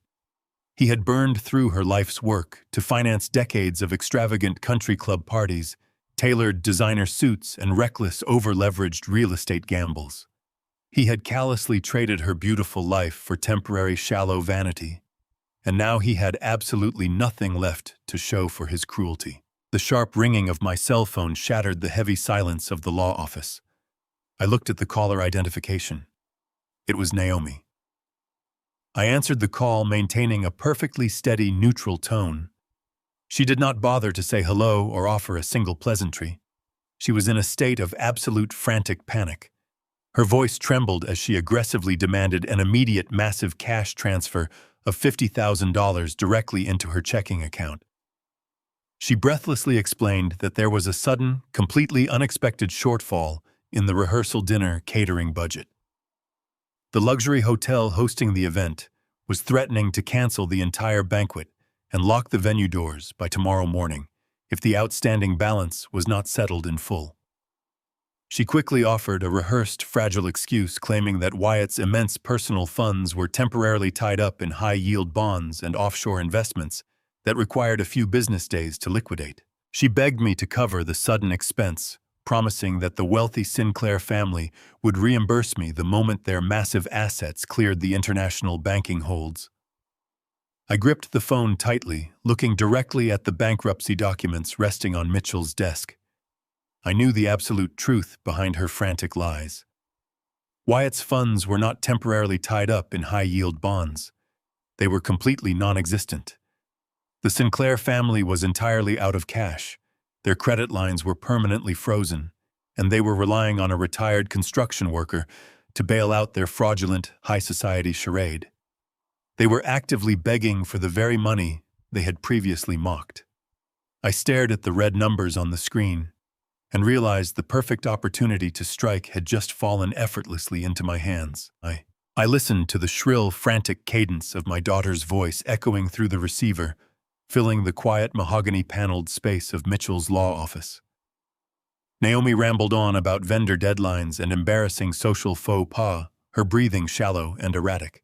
He had burned through her life's work to finance decades of extravagant country club parties, tailored designer suits, and reckless, over-leveraged real estate gambles. He had callously traded her beautiful life for temporary shallow vanity, and now he had absolutely nothing left to show for his cruelty. The sharp ringing of my cell phone shattered the heavy silence of the law office. I looked at the caller identification. It was Naomi. I answered the call, maintaining a perfectly steady, neutral tone. She did not bother to say hello or offer a single pleasantry. She was in a state of absolute frantic panic. Her voice trembled as she aggressively demanded an immediate massive cash transfer of $50,000 directly into her checking account. She breathlessly explained that there was a sudden, completely unexpected shortfall in the rehearsal dinner catering budget. The luxury hotel hosting the event was threatening to cancel the entire banquet and lock the venue doors by tomorrow morning if the outstanding balance was not settled in full. She quickly offered a rehearsed, fragile excuse, claiming that Wyatt's immense personal funds were temporarily tied up in high-yield bonds and offshore investments that required a few business days to liquidate. She begged me to cover the sudden expense, promising that the wealthy Sinclair family would reimburse me the moment their massive assets cleared the international banking holds. I gripped the phone tightly, looking directly at the bankruptcy documents resting on Mitchell's desk. I knew the absolute truth behind her frantic lies. Wyatt's funds were not temporarily tied up in high-yield bonds. They were completely non-existent. The Sinclair family was entirely out of cash. Their credit lines were permanently frozen, and they were relying on a retired construction worker to bail out their fraudulent high society charade. They were actively begging for the very money they had previously mocked. I stared at the red numbers on the screen and realized the perfect opportunity to strike had just fallen effortlessly into my hands. I listened to the shrill, frantic cadence of my daughter's voice echoing through the receiver, filling the quiet mahogany-paneled space of Mitchell's law office. Naomi rambled on about vendor deadlines and embarrassing social faux pas, her breathing shallow and erratic.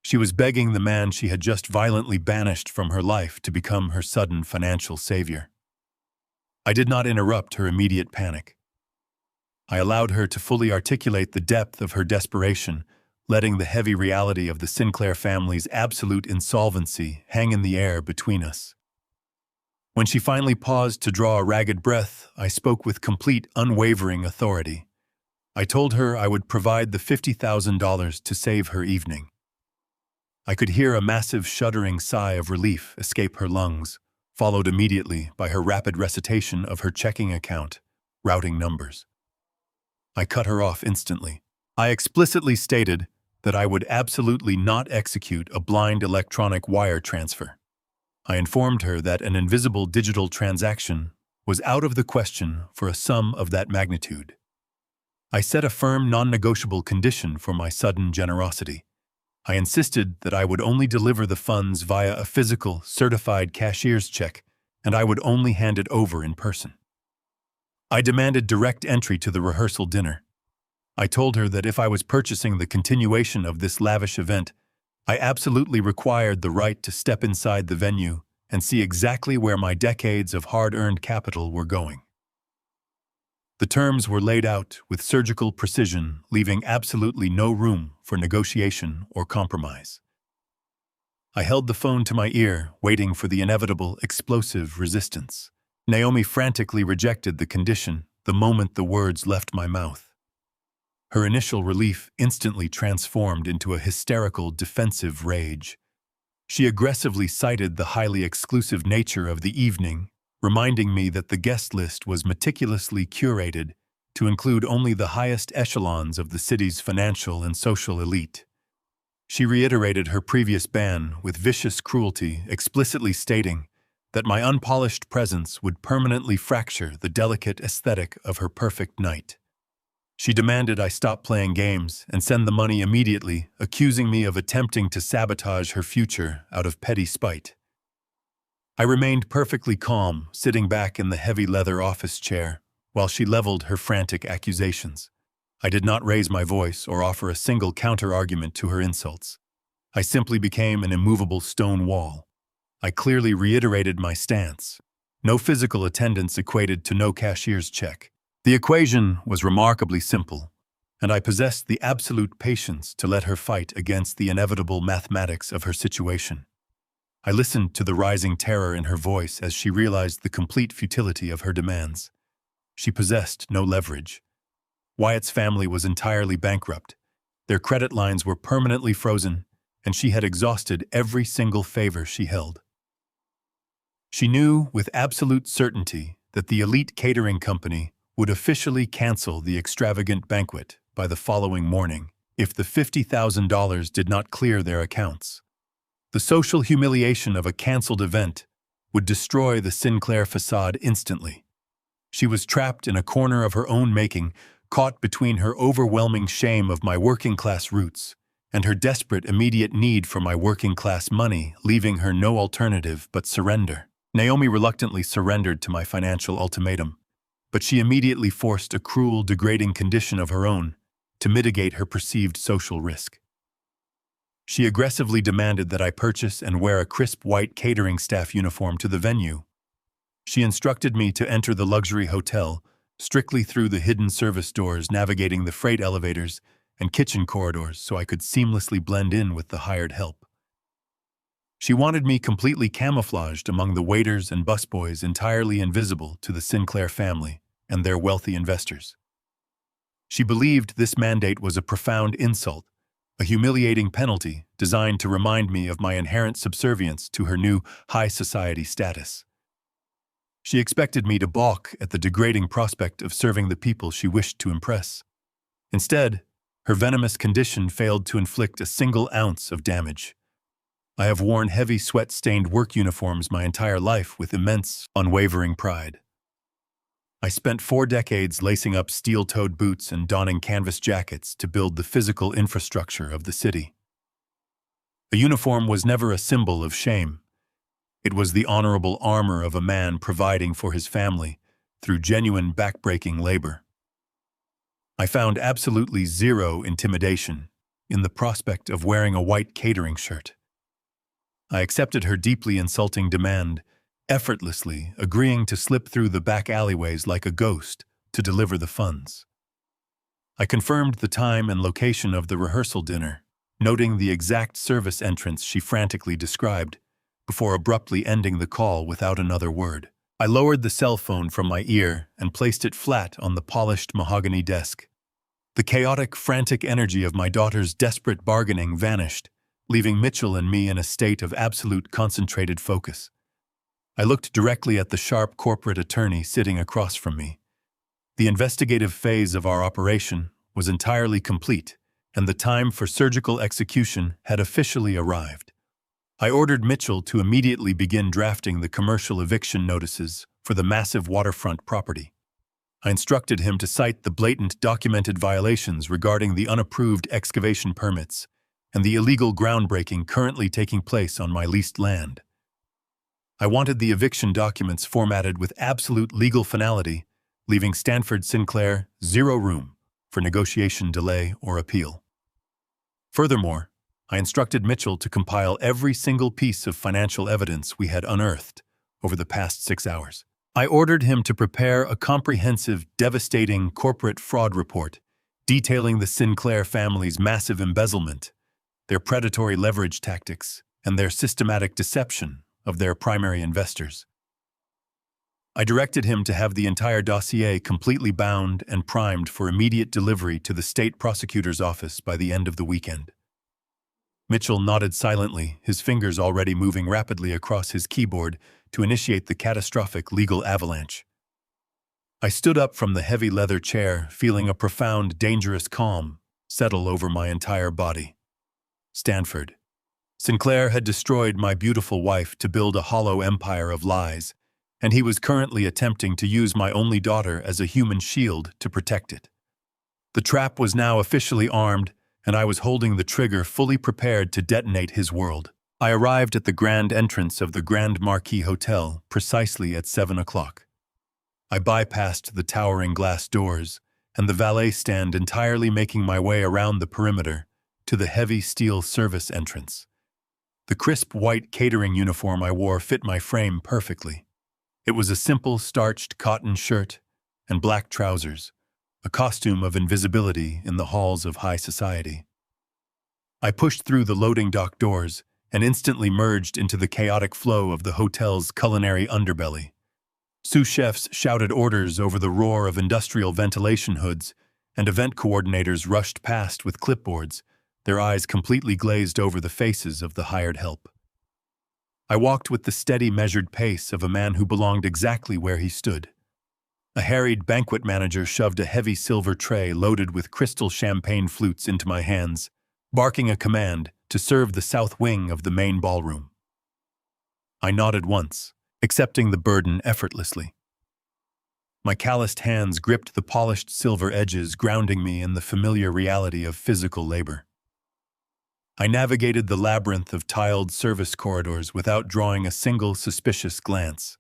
She was begging the man she had just violently banished from her life to become her sudden financial savior. I did not interrupt her immediate panic. I allowed her to fully articulate the depth of her desperation, letting the heavy reality of the Sinclair family's absolute insolvency hang in the air between us. When she finally paused to draw a ragged breath, I spoke with complete, unwavering authority. I told her I would provide the $50,000 to save her evening. I could hear a massive shuddering sigh of relief escape her lungs, followed immediately by her rapid recitation of her checking account, routing numbers. I cut her off instantly. I explicitly stated that I would absolutely not execute a blind electronic wire transfer. I informed her that an invisible digital transaction was out of the question for a sum of that magnitude. I set a firm non-negotiable condition for my sudden generosity. I insisted that I would only deliver the funds via a physical, certified cashier's check, and I would only hand it over in person. I demanded direct entry to the rehearsal dinner. I told her that if I was purchasing the continuation of this lavish event, I absolutely required the right to step inside the venue and see exactly where my decades of hard-earned capital were going. The terms were laid out with surgical precision, leaving absolutely no room for negotiation or compromise. I held the phone to my ear, waiting for the inevitable explosive resistance. Naomi frantically rejected the condition the moment the words left my mouth. Her initial relief instantly transformed into a hysterical, defensive rage. She aggressively cited the highly exclusive nature of the evening, reminding me that the guest list was meticulously curated to include only the highest echelons of the city's financial and social elite. She reiterated her previous ban with vicious cruelty, explicitly stating that my unpolished presence would permanently fracture the delicate aesthetic of her perfect night. She demanded I stop playing games and send the money immediately, accusing me of attempting to sabotage her future out of petty spite. I remained perfectly calm, sitting back in the heavy leather office chair, while she leveled her frantic accusations. I did not raise my voice or offer a single counter-argument to her insults. I simply became an immovable stone wall. I clearly reiterated my stance. No physical attendance equated to no cashier's check. The equation was remarkably simple, and I possessed the absolute patience to let her fight against the inevitable mathematics of her situation. I listened to the rising terror in her voice as she realized the complete futility of her demands. She possessed no leverage. Wyatt's family was entirely bankrupt. Their credit lines were permanently frozen, and she had exhausted every single favor she held. She knew with absolute certainty that the elite catering company would officially cancel the extravagant banquet by the following morning if the $50,000 did not clear their accounts. The social humiliation of a canceled event would destroy the Sinclair facade instantly. She was trapped in a corner of her own making, caught between her overwhelming shame of my working-class roots and her desperate immediate need for my working-class money, leaving her no alternative but surrender. Naomi reluctantly surrendered to my financial ultimatum, but she immediately forced a cruel, degrading condition of her own to mitigate her perceived social risk. She aggressively demanded that I purchase and wear a crisp white catering staff uniform to the venue. She instructed me to enter the luxury hotel strictly through the hidden service doors, navigating the freight elevators and kitchen corridors so I could seamlessly blend in with the hired help. She wanted me completely camouflaged among the waiters and busboys, entirely invisible to the Sinclair family and their wealthy investors. She believed this mandate was a profound insult, a humiliating penalty designed to remind me of my inherent subservience to her new high society status. She expected me to balk at the degrading prospect of serving the people she wished to impress. Instead, her venomous condition failed to inflict a single ounce of damage. I have worn heavy sweat-stained work uniforms my entire life with immense, unwavering pride. I spent 4 decades lacing up steel-toed boots and donning canvas jackets to build the physical infrastructure of the city. A uniform was never a symbol of shame. It was the honorable armor of a man providing for his family through genuine back-breaking labor. I found absolutely zero intimidation in the prospect of wearing a white catering shirt. I accepted her deeply insulting demand, effortlessly agreeing to slip through the back alleyways like a ghost to deliver the funds. I confirmed the time and location of the rehearsal dinner, noting the exact service entrance she frantically described, before abruptly ending the call without another word. I lowered the cell phone from my ear and placed it flat on the polished mahogany desk. The chaotic, frantic energy of my daughter's desperate bargaining vanished, leaving Mitchell and me in a state of absolute concentrated focus. I looked directly at the sharp corporate attorney sitting across from me. The investigative phase of our operation was entirely complete, and the time for surgical execution had officially arrived. I ordered Mitchell to immediately begin drafting the commercial eviction notices for the massive waterfront property. I instructed him to cite the blatant documented violations regarding the unapproved excavation permits and the illegal groundbreaking currently taking place on my leased land. I wanted the eviction documents formatted with absolute legal finality, leaving Stanford Sinclair zero room for negotiation, delay, or appeal. Furthermore, I instructed Mitchell to compile every single piece of financial evidence we had unearthed over the past 6 hours. I ordered him to prepare a comprehensive, devastating corporate fraud report detailing the Sinclair family's massive embezzlement, their predatory leverage tactics, and their systematic deception of their primary investors. I directed him to have the entire dossier completely bound and primed for immediate delivery to the state prosecutor's office by the end of the weekend. Mitchell nodded silently, his fingers already moving rapidly across his keyboard to initiate the catastrophic legal avalanche. I stood up from the heavy leather chair, feeling a profound, dangerous calm settle over my entire body. Stanford. Sinclair had destroyed my beautiful wife to build a hollow empire of lies, and he was currently attempting to use my only daughter as a human shield to protect it. The trap was now officially armed, and I was holding the trigger fully prepared to detonate his world. I arrived at the grand entrance of the Grand Marquis Hotel precisely at 7 o'clock. I bypassed the towering glass doors and the valet stand, entirely making my way around the perimeter to the heavy steel service entrance. The crisp white catering uniform I wore fit my frame perfectly. It was a simple starched cotton shirt and black trousers, a costume of invisibility in the halls of high society. I pushed through the loading dock doors and instantly merged into the chaotic flow of the hotel's culinary underbelly. Sous chefs shouted orders over the roar of industrial ventilation hoods, and event coordinators rushed past with clipboards, their eyes completely glazed over the faces of the hired help. I walked with the steady, measured pace of a man who belonged exactly where he stood. A harried banquet manager shoved a heavy silver tray loaded with crystal champagne flutes into my hands, barking a command to serve the south wing of the main ballroom. I nodded once, accepting the burden effortlessly. My calloused hands gripped the polished silver edges, grounding me in the familiar reality of physical labor. I navigated the labyrinth of tiled service corridors without drawing a single suspicious glance.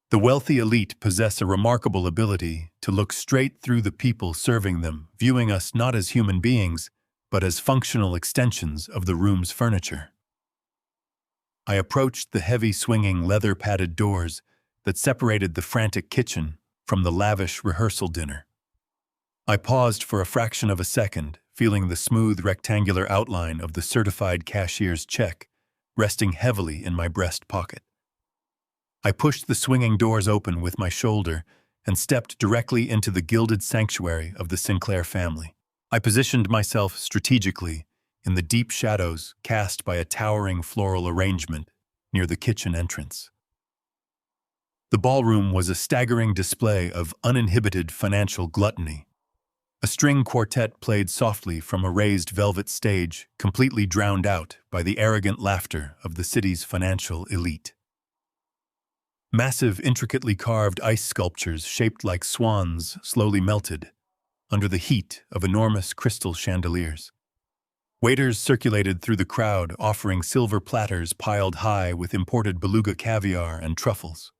The wealthy elite possess a remarkable ability to look straight through the people serving them, viewing us not as human beings, but as functional extensions of the room's furniture. I approached the heavy swinging leather-padded doors that separated the frantic kitchen from the lavish rehearsal dinner. I paused for a fraction of a second, feeling the smooth rectangular outline of the certified cashier's check resting heavily in my breast pocket. I pushed the swinging doors open with my shoulder and stepped directly into the gilded sanctuary of the Sinclair family. I positioned myself strategically in the deep shadows cast by a towering floral arrangement near the kitchen entrance. The ballroom was a staggering display of uninhibited financial gluttony. A string quartet played softly from a raised velvet stage, completely drowned out by the arrogant laughter of the city's financial elite. Massive, intricately carved ice sculptures shaped like swans slowly melted under the heat of enormous crystal chandeliers. Waiters circulated through the crowd, offering silver platters piled high with imported beluga caviar and truffles.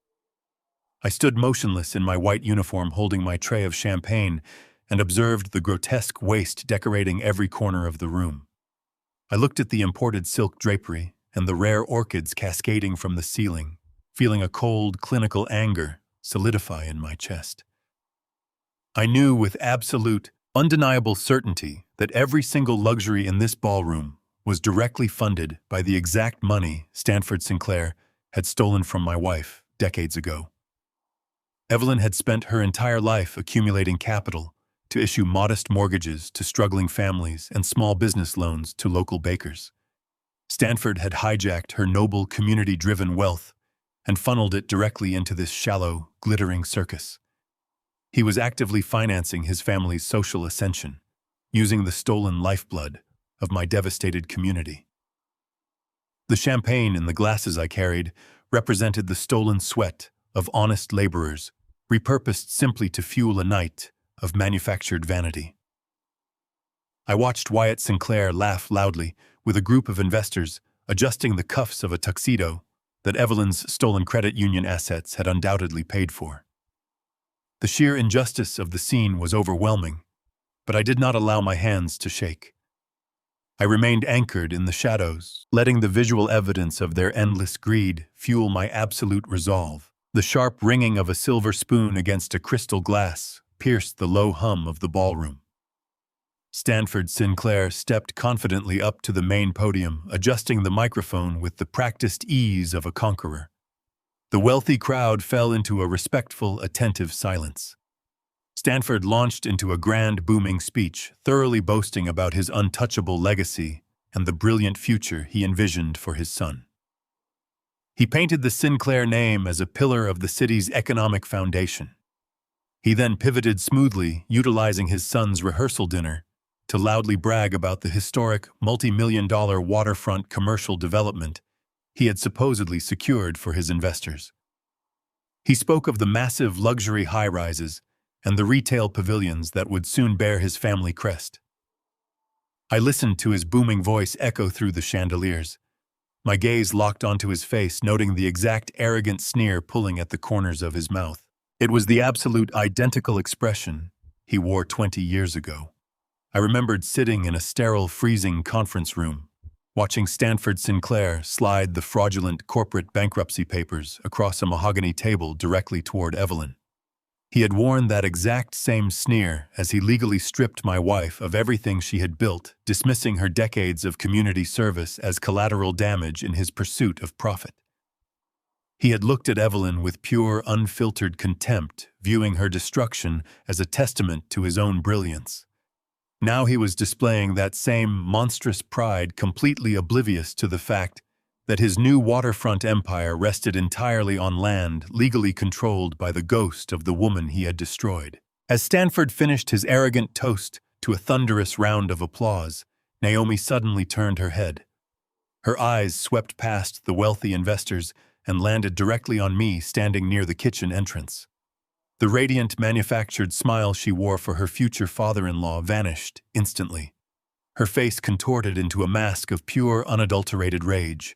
I stood motionless in my white uniform, holding my tray of champagne, and observed the grotesque waste decorating every corner of the room. I looked at the imported silk drapery and the rare orchids cascading from the ceiling, feeling a cold, clinical anger solidify in my chest. I knew with absolute, undeniable certainty that every single luxury in this ballroom was directly funded by the exact money Stanford Sinclair had stolen from my wife decades ago. Evelyn had spent her entire life accumulating capital to issue modest mortgages to struggling families and small business loans to local bakers. Stanford had hijacked her noble, community-driven wealth and funneled it directly into this shallow, glittering circus. He was actively financing his family's social ascension, using the stolen lifeblood of my devastated community. The champagne in the glasses I carried represented the stolen sweat of honest laborers, repurposed simply to fuel a night of manufactured vanity. I watched Wyatt Sinclair laugh loudly with a group of investors adjusting the cuffs of a tuxedo that Evelyn's stolen credit union assets had undoubtedly paid for. The sheer injustice of the scene was overwhelming, but I did not allow my hands to shake. I remained anchored in the shadows, letting the visual evidence of their endless greed fuel my absolute resolve. The sharp ringing of a silver spoon against a crystal glass pierced the low hum of the ballroom. Stanford Sinclair stepped confidently up to the main podium, adjusting the microphone with the practiced ease of a conqueror. The wealthy crowd fell into a respectful, attentive silence. Stanford launched into a grand, booming speech, thoroughly boasting about his untouchable legacy and the brilliant future he envisioned for his son. He painted the Sinclair name as a pillar of the city's economic foundation. He then pivoted smoothly, utilizing his son's rehearsal dinner to loudly brag about the historic, multi-million-dollar waterfront commercial development he had supposedly secured for his investors. He spoke of the massive luxury high-rises and the retail pavilions that would soon bear his family crest. I listened to his booming voice echo through the chandeliers, my gaze locked onto his face, noting the exact arrogant sneer pulling at the corners of his mouth. It was the absolute identical expression he wore 20 years ago. I remembered sitting in a sterile, freezing conference room, watching Stanford Sinclair slide the fraudulent corporate bankruptcy papers across a mahogany table directly toward Evelyn. He had worn that exact same sneer as he legally stripped my wife of everything she had built, dismissing her decades of community service as collateral damage in his pursuit of profit. He had looked at Evelyn with pure, unfiltered contempt, viewing her destruction as a testament to his own brilliance. Now he was displaying that same monstrous pride, completely oblivious to the fact that his new waterfront empire rested entirely on land legally controlled by the ghost of the woman he had destroyed. As Stanford finished his arrogant toast to a thunderous round of applause, Naomi suddenly turned her head. Her eyes swept past the wealthy investors and landed directly on me standing near the kitchen entrance. The radiant, manufactured smile she wore for her future father-in-law vanished instantly. Her face contorted into a mask of pure, unadulterated rage.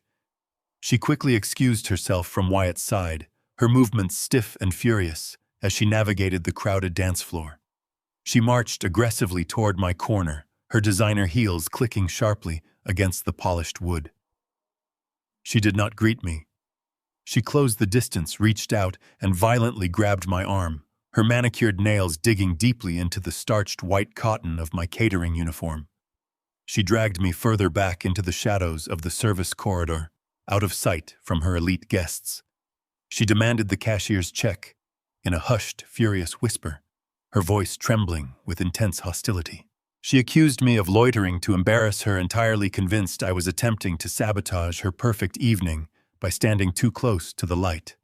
She quickly excused herself from Wyatt's side, her movements stiff and furious as she navigated the crowded dance floor. She marched aggressively toward my corner, her designer heels clicking sharply against the polished wood. She did not greet me. She closed the distance, reached out, and violently grabbed my arm, her manicured nails digging deeply into the starched white cotton of my catering uniform. She dragged me further back into the shadows of the service corridor, out of sight from her elite guests. She demanded the cashier's check, in a hushed, furious whisper, her voice trembling with intense hostility. She accused me of loitering to embarrass her, entirely convinced I was attempting to sabotage her perfect evening by standing too close to the light.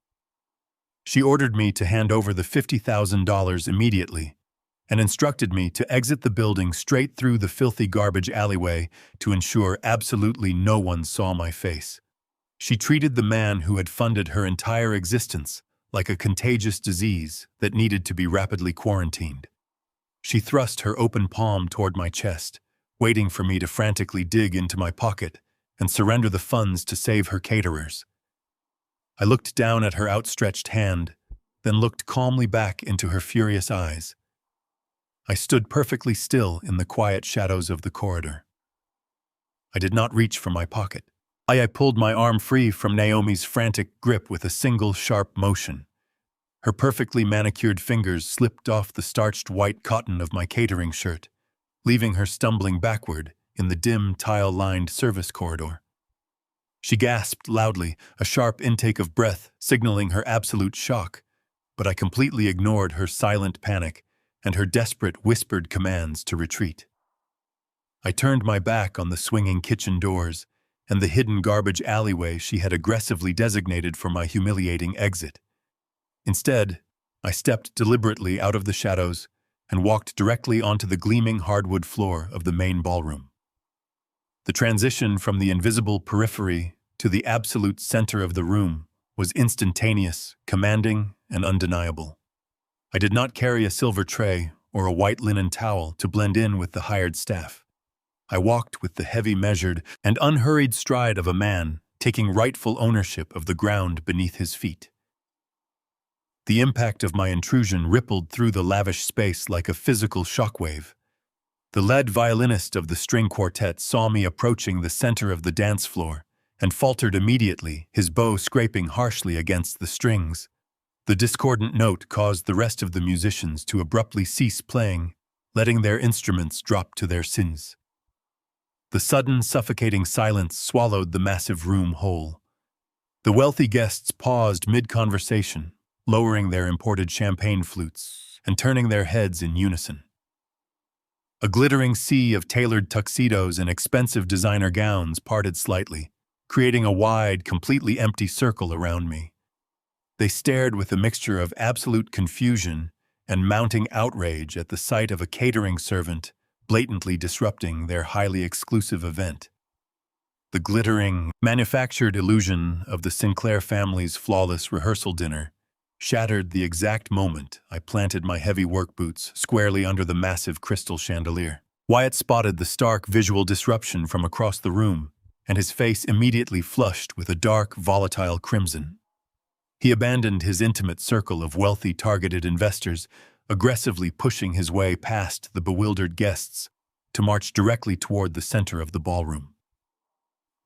She ordered me to hand over the $50,000 immediately and instructed me to exit the building straight through the filthy garbage alleyway to ensure absolutely no one saw my face. She treated the man who had funded her entire existence like a contagious disease that needed to be rapidly quarantined. She thrust her open palm toward my chest, waiting for me to frantically dig into my pocket and surrender the funds to save her caterers. I looked down at her outstretched hand, then looked calmly back into her furious eyes. I stood perfectly still in the quiet shadows of the corridor. I did not reach for my pocket. I pulled my arm free from Naomi's frantic grip with a single sharp motion. Her perfectly manicured fingers slipped off the starched white cotton of my catering shirt, leaving her stumbling backward in the dim, tile-lined service corridor. She gasped loudly, a sharp intake of breath signaling her absolute shock, but I completely ignored her silent panic and her desperate whispered commands to retreat. I turned my back on the swinging kitchen doors and the hidden garbage alleyway she had aggressively designated for my humiliating exit. Instead, I stepped deliberately out of the shadows and walked directly onto the gleaming hardwood floor of the main ballroom. The transition from the invisible periphery to the absolute center of the room was instantaneous, commanding, and undeniable. I did not carry a silver tray or a white linen towel to blend in with the hired staff. I walked with the heavy, measured, and unhurried stride of a man taking rightful ownership of the ground beneath his feet. The impact of my intrusion rippled through the lavish space like a physical shockwave. The lead violinist of the string quartet saw me approaching the center of the dance floor and faltered immediately, his bow scraping harshly against the strings. The discordant note caused the rest of the musicians to abruptly cease playing, letting their instruments drop to their sins. The sudden, suffocating silence swallowed the massive room whole. The wealthy guests paused mid-conversation, lowering their imported champagne flutes and turning their heads in unison. A glittering sea of tailored tuxedos and expensive designer gowns parted slightly, creating a wide, completely empty circle around me. They stared with a mixture of absolute confusion and mounting outrage at the sight of a catering servant blatantly disrupting their highly exclusive event. The glittering, manufactured illusion of the Sinclair family's flawless rehearsal dinner shattered the exact moment I planted my heavy work boots squarely under the massive crystal chandelier. Wyatt spotted the stark visual disruption from across the room, and his face immediately flushed with a dark, volatile crimson. He abandoned his intimate circle of wealthy targeted investors, aggressively pushing his way past the bewildered guests to march directly toward the center of the ballroom.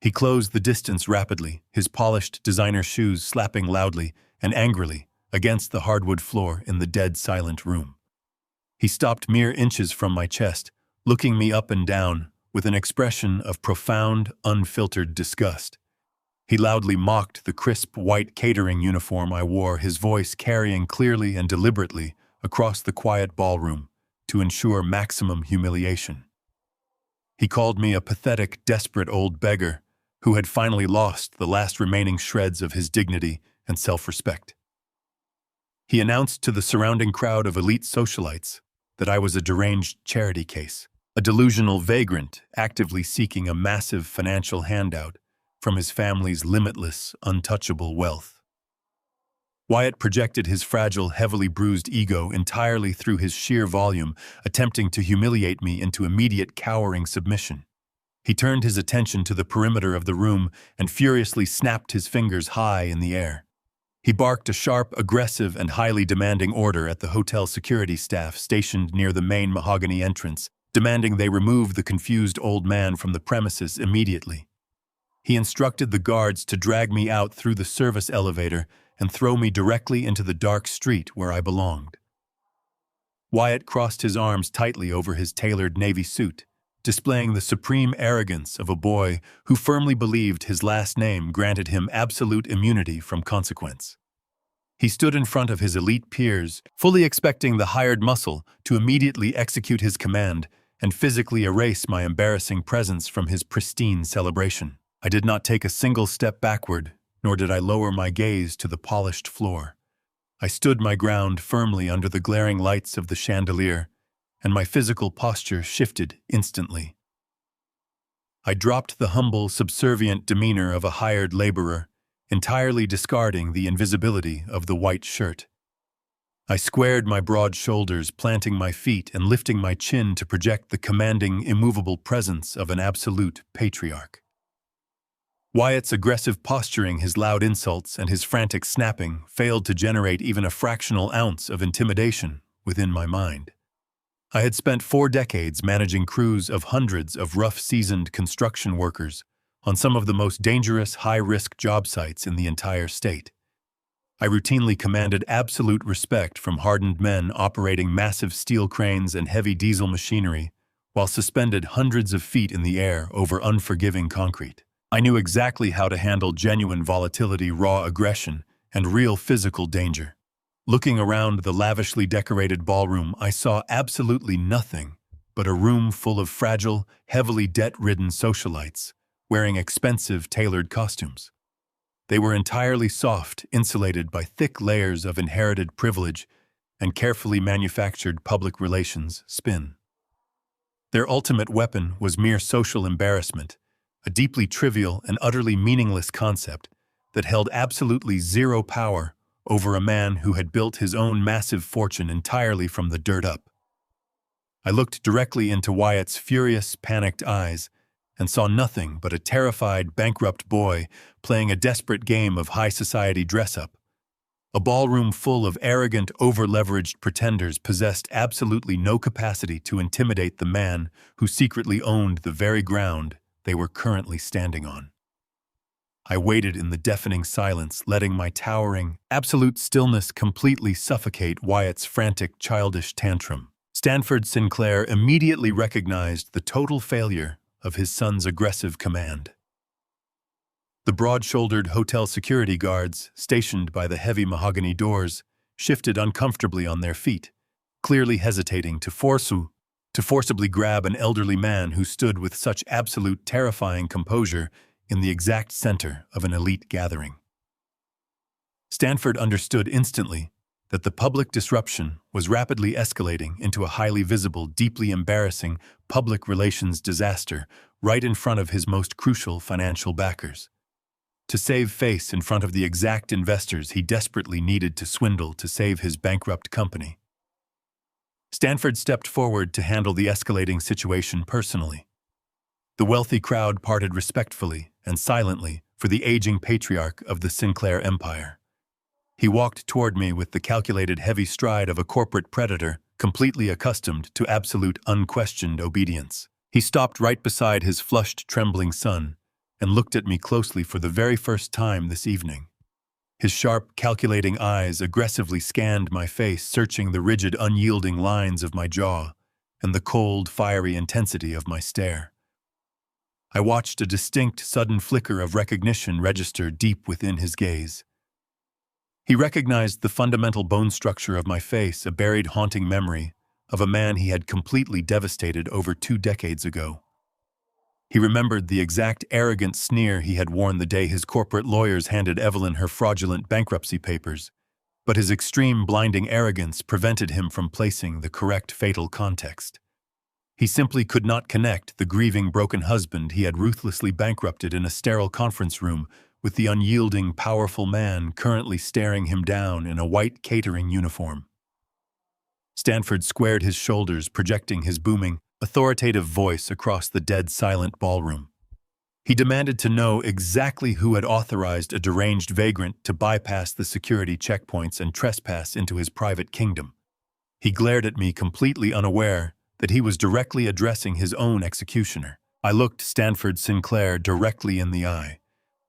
He closed the distance rapidly, his polished designer shoes slapping loudly and angrily against the hardwood floor in the dead silent room. He stopped mere inches from my chest, looking me up and down with an expression of profound, unfiltered disgust. He loudly mocked the crisp white catering uniform I wore, his voice carrying clearly and deliberately across the quiet ballroom to ensure maximum humiliation. He called me a pathetic, desperate old beggar who had finally lost the last remaining shreds of his dignity and self-respect. He announced to the surrounding crowd of elite socialites that I was a deranged charity case, a delusional vagrant actively seeking a massive financial handout from his family's limitless, untouchable wealth. Wyatt projected his fragile, heavily bruised ego entirely through his sheer volume, attempting to humiliate me into immediate cowering submission. He turned his attention to the perimeter of the room and furiously snapped his fingers high in the air. He barked a sharp, aggressive, and highly demanding order at the hotel security staff stationed near the main mahogany entrance, demanding they remove the confused old man from the premises immediately. He instructed the guards to drag me out through the service elevator and throw me directly into the dark street where I belonged. Wyatt crossed his arms tightly over his tailored navy suit, displaying the supreme arrogance of a boy who firmly believed his last name granted him absolute immunity from consequence. He stood in front of his elite peers, fully expecting the hired muscle to immediately execute his command and physically erase my embarrassing presence from his pristine celebration. I did not take a single step backward, nor did I lower my gaze to the polished floor. I stood my ground firmly under the glaring lights of the chandelier, and my physical posture shifted instantly. I dropped the humble, subservient demeanor of a hired laborer, entirely discarding the invisibility of the white shirt. I squared my broad shoulders, planting my feet and lifting my chin to project the commanding, immovable presence of an absolute patriarch. Wyatt's aggressive posturing, his loud insults, and his frantic snapping failed to generate even a fractional ounce of intimidation within my mind. I had spent 4 decades managing crews of hundreds of rough-seasoned construction workers on some of the most dangerous, high-risk job sites in the entire state. I routinely commanded absolute respect from hardened men operating massive steel cranes and heavy diesel machinery while suspended hundreds of feet in the air over unforgiving concrete. I knew exactly how to handle genuine volatility, raw aggression, and real physical danger. Looking around the lavishly decorated ballroom, I saw absolutely nothing but a room full of fragile, heavily debt-ridden socialites wearing expensive, tailored costumes. They were entirely soft, insulated by thick layers of inherited privilege and carefully manufactured public relations spin. Their ultimate weapon was mere social embarrassment, a deeply trivial and utterly meaningless concept that held absolutely zero power over a man who had built his own massive fortune entirely from the dirt up. I looked directly into Wyatt's furious, panicked eyes and saw nothing but a terrified, bankrupt boy playing a desperate game of high society dress-up. A ballroom full of arrogant, over-leveraged pretenders possessed absolutely no capacity to intimidate the man who secretly owned the very ground they were currently standing on. I waited in the deafening silence, letting my towering, absolute stillness completely suffocate Wyatt's frantic, childish tantrum. Stanford Sinclair immediately recognized the total failure of his son's aggressive command. The broad-shouldered hotel security guards, stationed by the heavy mahogany doors, shifted uncomfortably on their feet, clearly hesitating to forcibly grab an elderly man who stood with such absolute terrifying composure in the exact center of an elite gathering. Stanford understood instantly that the public disruption was rapidly escalating into a highly visible, deeply embarrassing public relations disaster right in front of his most crucial financial backers. To save face in front of the exact investors he desperately needed to swindle to save his bankrupt company, Stanford stepped forward to handle the escalating situation personally. The wealthy crowd parted respectfully and silently for the aging patriarch of the Sinclair empire. He walked toward me with the calculated heavy stride of a corporate predator, completely accustomed to absolute unquestioned obedience. He stopped right beside his flushed, trembling son and looked at me closely for the very first time this evening. His sharp, calculating eyes aggressively scanned my face, searching the rigid, unyielding lines of my jaw and the cold, fiery intensity of my stare. I watched a distinct, sudden flicker of recognition register deep within his gaze. He recognized the fundamental bone structure of my face, a buried, haunting memory of a man he had completely devastated over 2 decades ago. He remembered the exact arrogant sneer he had worn the day his corporate lawyers handed Evelyn her fraudulent bankruptcy papers, but his extreme, blinding arrogance prevented him from placing the correct fatal context. He simply could not connect the grieving, broken husband he had ruthlessly bankrupted in a sterile conference room with the unyielding, powerful man currently staring him down in a white catering uniform. Stanford squared his shoulders, projecting his booming, authoritative voice across the dead silent ballroom. He demanded to know exactly who had authorized a deranged vagrant to bypass the security checkpoints and trespass into his private kingdom. He glared at me, completely unaware that he was directly addressing his own executioner. I looked Stanford Sinclair directly in the eye,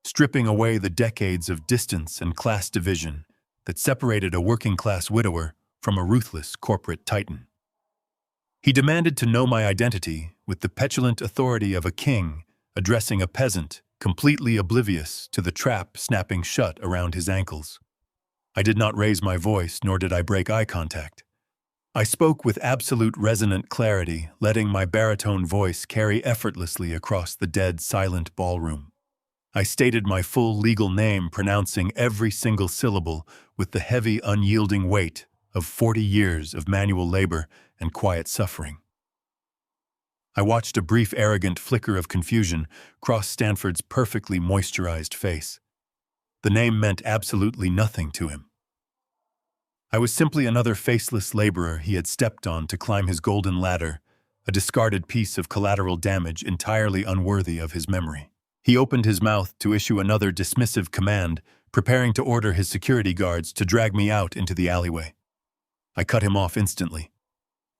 stripping away the decades of distance and class division that separated a working-class widower from a ruthless corporate titan. He demanded to know my identity with the petulant authority of a king addressing a peasant completely oblivious to the trap snapping shut around his ankles. I did not raise my voice, nor did I break eye contact. I spoke with absolute resonant clarity, letting my baritone voice carry effortlessly across the dead, silent ballroom. I stated my full legal name, pronouncing every single syllable with the heavy, unyielding weight of 40 years of manual labor and quiet suffering. I watched a brief, arrogant flicker of confusion cross Stanford's perfectly moisturized face. The name meant absolutely nothing to him. I was simply another faceless laborer he had stepped on to climb his golden ladder, a discarded piece of collateral damage entirely unworthy of his memory. He opened his mouth to issue another dismissive command, preparing to order his security guards to drag me out into the alleyway. I cut him off instantly.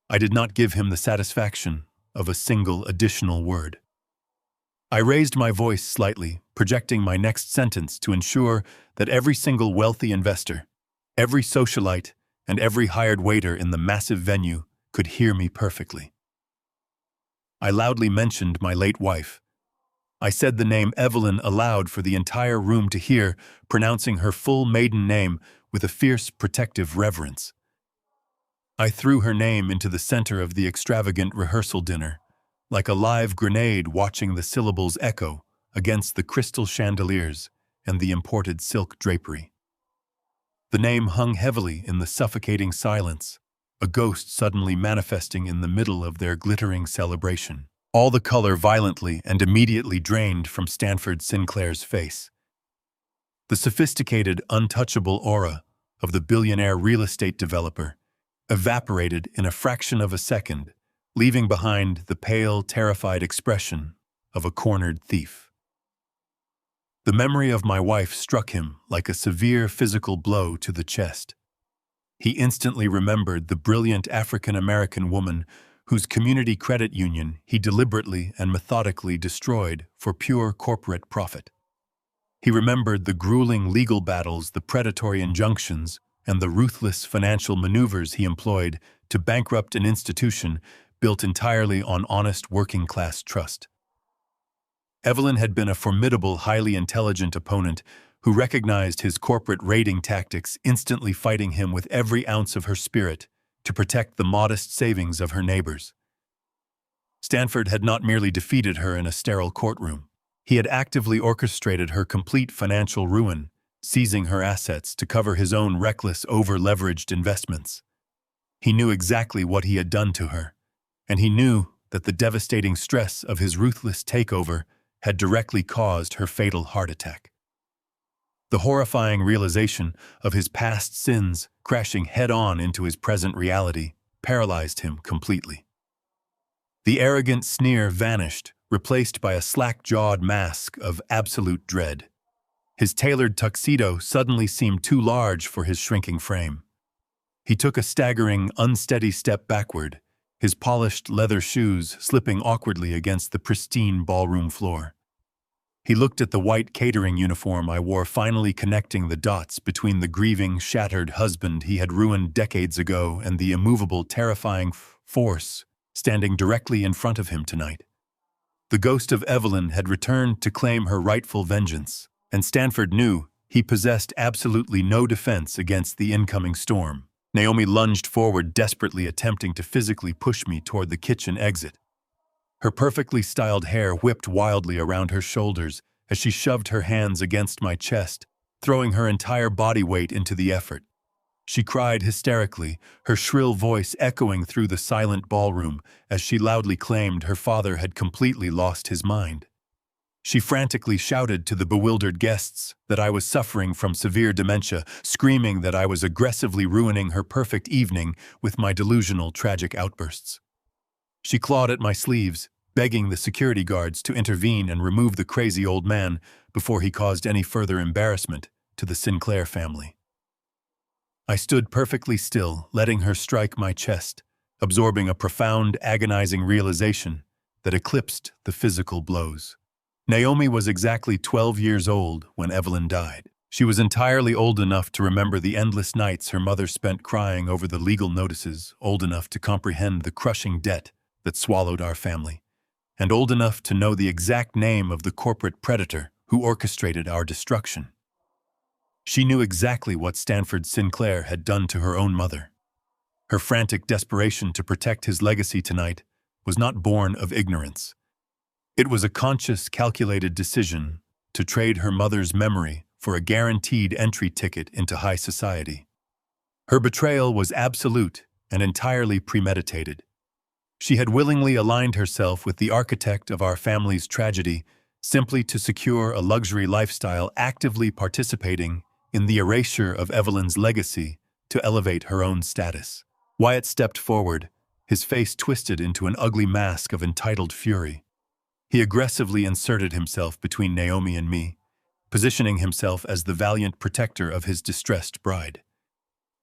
I did not give him the satisfaction of a single additional word. I raised my voice slightly, projecting my next sentence to ensure that every single wealthy investor, every socialite, and every hired waiter in the massive venue could hear me perfectly. I loudly mentioned my late wife. I said the name Evelyn aloud for the entire room to hear, pronouncing her full maiden name with a fierce, protective reverence. I threw her name into the center of the extravagant rehearsal dinner, like a live grenade watching the syllables echo against the crystal chandeliers and the imported silk drapery. The name hung heavily in the suffocating silence, a ghost suddenly manifesting in the middle of their glittering celebration. All the color violently and immediately drained from Stanford Sinclair's face. The sophisticated, untouchable aura of the billionaire real estate developer evaporated in a fraction of a second, leaving behind the pale, terrified expression of a cornered thief. The memory of my wife struck him like a severe physical blow to the chest. He instantly remembered the brilliant African-American woman whose community credit union he deliberately and methodically destroyed for pure corporate profit. He remembered the grueling legal battles, the predatory injunctions, and the ruthless financial maneuvers he employed to bankrupt an institution built entirely on honest working-class trust. Evelyn had been a formidable, highly intelligent opponent who recognized his corporate raiding tactics, instantly fighting him with every ounce of her spirit to protect the modest savings of her neighbors. Stanford had not merely defeated her in a sterile courtroom. He had actively orchestrated her complete financial ruin, seizing her assets to cover his own reckless, over-leveraged investments. He knew exactly what he had done to her, and he knew that the devastating stress of his ruthless takeover had directly caused her fatal heart attack. The horrifying realization of his past sins crashing head-on into his present reality paralyzed him completely. The arrogant sneer vanished, replaced by a slack-jawed mask of absolute dread. His tailored tuxedo suddenly seemed too large for his shrinking frame. He took a staggering, unsteady step backward, his polished leather shoes slipping awkwardly against the pristine ballroom floor. He looked at the white catering uniform I wore, finally connecting the dots between the grieving, shattered husband he had ruined decades ago and the immovable, terrifying force standing directly in front of him tonight. The ghost of Evelyn had returned to claim her rightful vengeance, and Stanford knew he possessed absolutely no defense against the incoming storm. Naomi lunged forward, desperately attempting to physically push me toward the kitchen exit. Her perfectly styled hair whipped wildly around her shoulders as she shoved her hands against my chest, throwing her entire body weight into the effort. She cried hysterically, her shrill voice echoing through the silent ballroom as she loudly claimed her father had completely lost his mind. She frantically shouted to the bewildered guests that I was suffering from severe dementia, screaming that I was aggressively ruining her perfect evening with my delusional, tragic outbursts. She clawed at my sleeves, begging the security guards to intervene and remove the crazy old man before he caused any further embarrassment to the Sinclair family. I stood perfectly still, letting her strike my chest, absorbing a profound, agonizing realization that eclipsed the physical blows. Naomi was exactly 12 years old when Evelyn died. She was entirely old enough to remember the endless nights her mother spent crying over the legal notices, old enough to comprehend the crushing debt that swallowed our family, and old enough to know the exact name of the corporate predator who orchestrated our destruction. She knew exactly what Stanford Sinclair had done to her own mother. Her frantic desperation to protect his legacy tonight was not born of ignorance. It was a conscious, calculated decision to trade her mother's memory for a guaranteed entry ticket into high society. Her betrayal was absolute and entirely premeditated. She had willingly aligned herself with the architect of our family's tragedy simply to secure a luxury lifestyle, actively participating in the erasure of Evelyn's legacy to elevate her own status. Wyatt stepped forward, his face twisted into an ugly mask of entitled fury. He aggressively inserted himself between Naomi and me, positioning himself as the valiant protector of his distressed bride.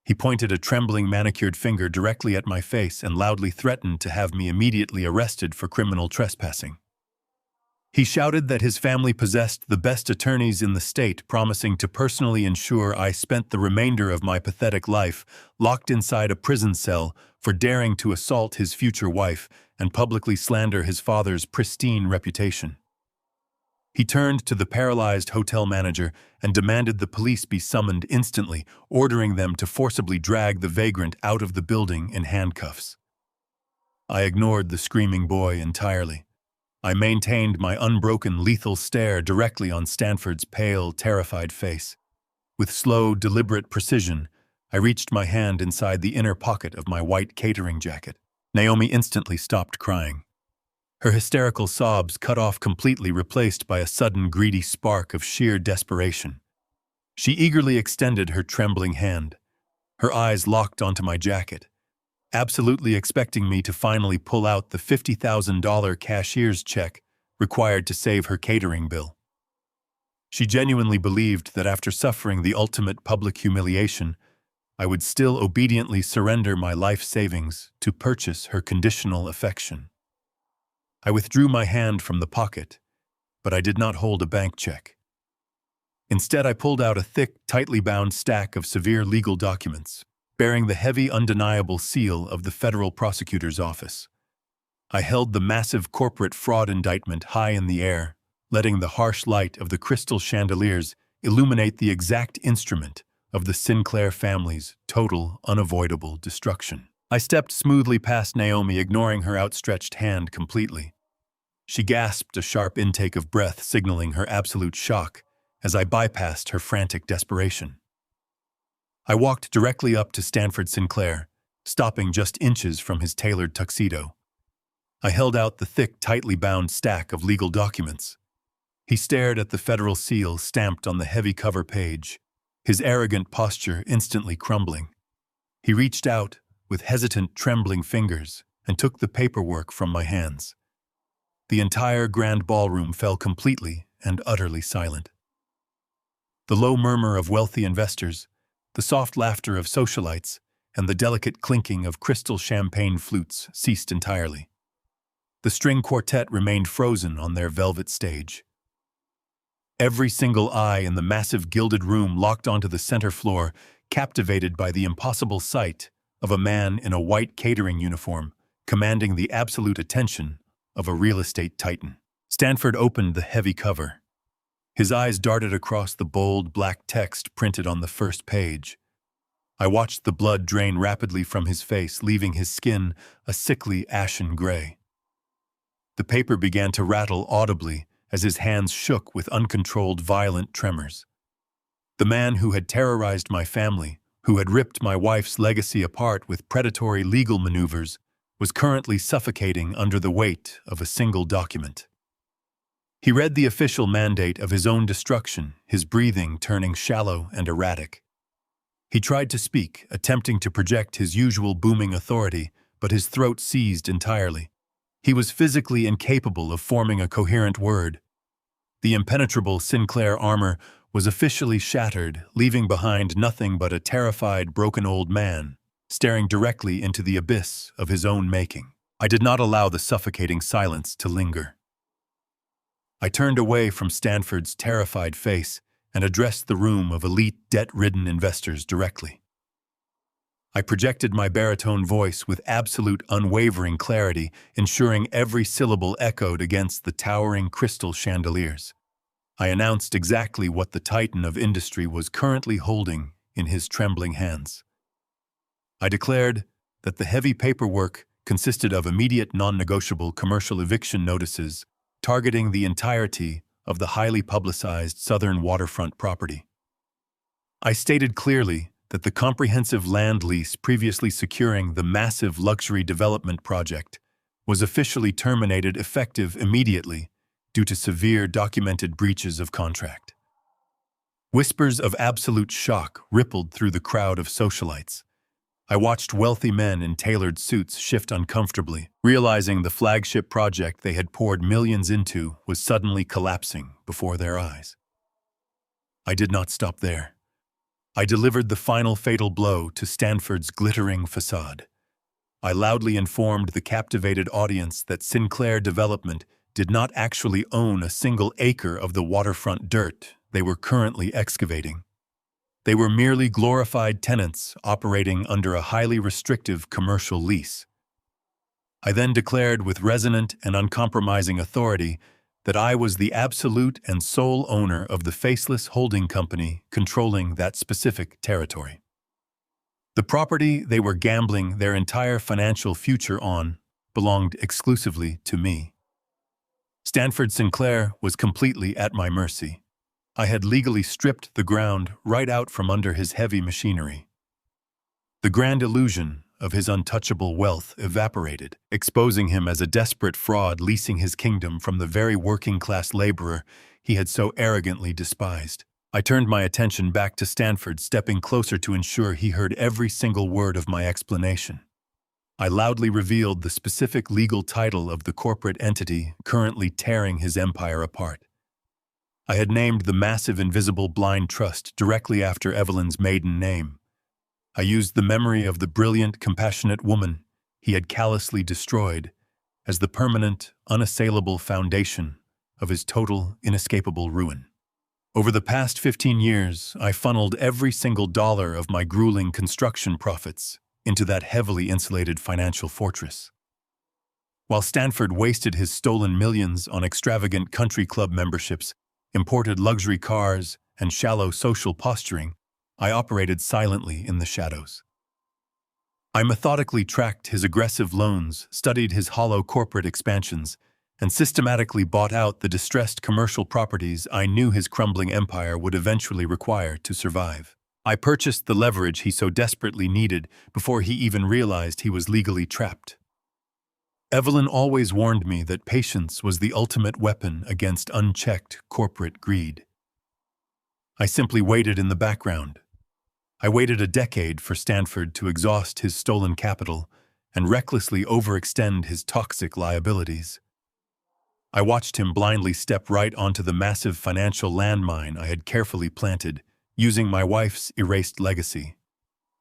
He pointed a trembling manicured finger directly at my face and loudly threatened to have me immediately arrested for criminal trespassing. He shouted that his family possessed the best attorneys in the state, promising to personally ensure I spent the remainder of my pathetic life locked inside a prison cell for daring to assault his future wife and publicly slander his father's pristine reputation. He turned to the paralyzed hotel manager and demanded the police be summoned instantly, ordering them to forcibly drag the vagrant out of the building in handcuffs. I ignored the screaming boy entirely. I maintained my unbroken lethal stare directly on Stanford's pale, terrified face. With slow, deliberate precision, I reached my hand inside the inner pocket of my white catering jacket. Naomi instantly stopped crying. Her hysterical sobs cut off completely, replaced by a sudden greedy spark of sheer desperation. She eagerly extended her trembling hand. Her eyes locked onto my jacket, absolutely expecting me to finally pull out the $50,000 cashier's check required to save her catering bill. She genuinely believed that after suffering the ultimate public humiliation, I would still obediently surrender my life savings to purchase her conditional affection. I withdrew my hand from the pocket, but I did not hold a bank check. Instead, I pulled out a thick, tightly bound stack of severe legal documents, bearing the heavy, undeniable seal of the federal prosecutor's office. I held the massive corporate fraud indictment high in the air, letting the harsh light of the crystal chandeliers illuminate the exact instrument of the Sinclair family's total, unavoidable destruction. I stepped smoothly past Naomi, ignoring her outstretched hand completely. She gasped a sharp intake of breath, signaling her absolute shock as I bypassed her frantic desperation. I walked directly up to Stanford Sinclair, stopping just inches from his tailored tuxedo. I held out the thick, tightly bound stack of legal documents. He stared at the federal seal stamped on the heavy cover page, his arrogant posture instantly crumbling. He reached out with hesitant, trembling fingers and took the paperwork from my hands. The entire grand ballroom fell completely and utterly silent. The low murmur of wealthy investors, the soft laughter of socialites, and the delicate clinking of crystal champagne flutes ceased entirely. The string quartet remained frozen on their velvet stage. Every single eye in the massive gilded room locked onto the center floor, captivated by the impossible sight of a man in a white catering uniform, commanding the absolute attention of a real estate titan. Stanford opened the heavy cover. His eyes darted across the bold black text printed on the first page. I watched the blood drain rapidly from his face, leaving his skin a sickly ashen gray. The paper began to rattle audibly as his hands shook with uncontrolled, violent tremors. The man who had terrorized my family, who had ripped my wife's legacy apart with predatory legal maneuvers, was currently suffocating under the weight of a single document. He read the official mandate of his own destruction, his breathing turning shallow and erratic. He tried to speak, attempting to project his usual booming authority, but his throat seized entirely. He was physically incapable of forming a coherent word. The impenetrable Sinclair armor was officially shattered, leaving behind nothing but a terrified, broken old man, staring directly into the abyss of his own making. I did not allow the suffocating silence to linger. I turned away from Stanford's terrified face and addressed the room of elite, debt-ridden investors directly. I projected my baritone voice with absolute unwavering clarity, ensuring every syllable echoed against the towering crystal chandeliers. I announced exactly what the titan of industry was currently holding in his trembling hands. I declared that the heavy paperwork consisted of immediate non-negotiable commercial eviction notices targeting the entirety of the highly publicized southern waterfront property. I stated clearly that the comprehensive land lease previously securing the massive luxury development project was officially terminated effective immediately due to severe documented breaches of contract. Whispers of absolute shock rippled through the crowd of socialites. I watched wealthy men in tailored suits shift uncomfortably, realizing the flagship project they had poured millions into was suddenly collapsing before their eyes. I did not stop there. I delivered the final fatal blow to Stanford's glittering facade. I loudly informed the captivated audience that Sinclair Development did not actually own a single acre of the waterfront dirt they were currently excavating. They were merely glorified tenants operating under a highly restrictive commercial lease. I then declared with resonant and uncompromising authority that I was the absolute and sole owner of the faceless holding company controlling that specific territory. The property they were gambling their entire financial future on belonged exclusively to me. Stanford Sinclair was completely at my mercy. I had legally stripped the ground right out from under his heavy machinery. The grand illusion of his untouchable wealth evaporated, exposing him as a desperate fraud leasing his kingdom from the very working-class laborer he had so arrogantly despised. I turned my attention back to Stanford, stepping closer to ensure he heard every single word of my explanation. I loudly revealed the specific legal title of the corporate entity currently tearing his empire apart. I had named the massive invisible blind trust directly after Evelyn's maiden name. I used the memory of the brilliant, compassionate woman he had callously destroyed as the permanent, unassailable foundation of his total, inescapable ruin. Over the past 15 years, I funneled every single dollar of my grueling construction profits into that heavily insulated financial fortress. While Stanford wasted his stolen millions on extravagant country club memberships, imported luxury cars, and shallow social posturing, I operated silently in the shadows. I methodically tracked his aggressive loans, studied his hollow corporate expansions, and systematically bought out the distressed commercial properties I knew his crumbling empire would eventually require to survive. I purchased the leverage he so desperately needed before he even realized he was legally trapped. Evelyn always warned me that patience was the ultimate weapon against unchecked corporate greed. I simply waited in the background. I waited a decade for Stanford to exhaust his stolen capital and recklessly overextend his toxic liabilities. I watched him blindly step right onto the massive financial landmine I had carefully planted, using my wife's erased legacy.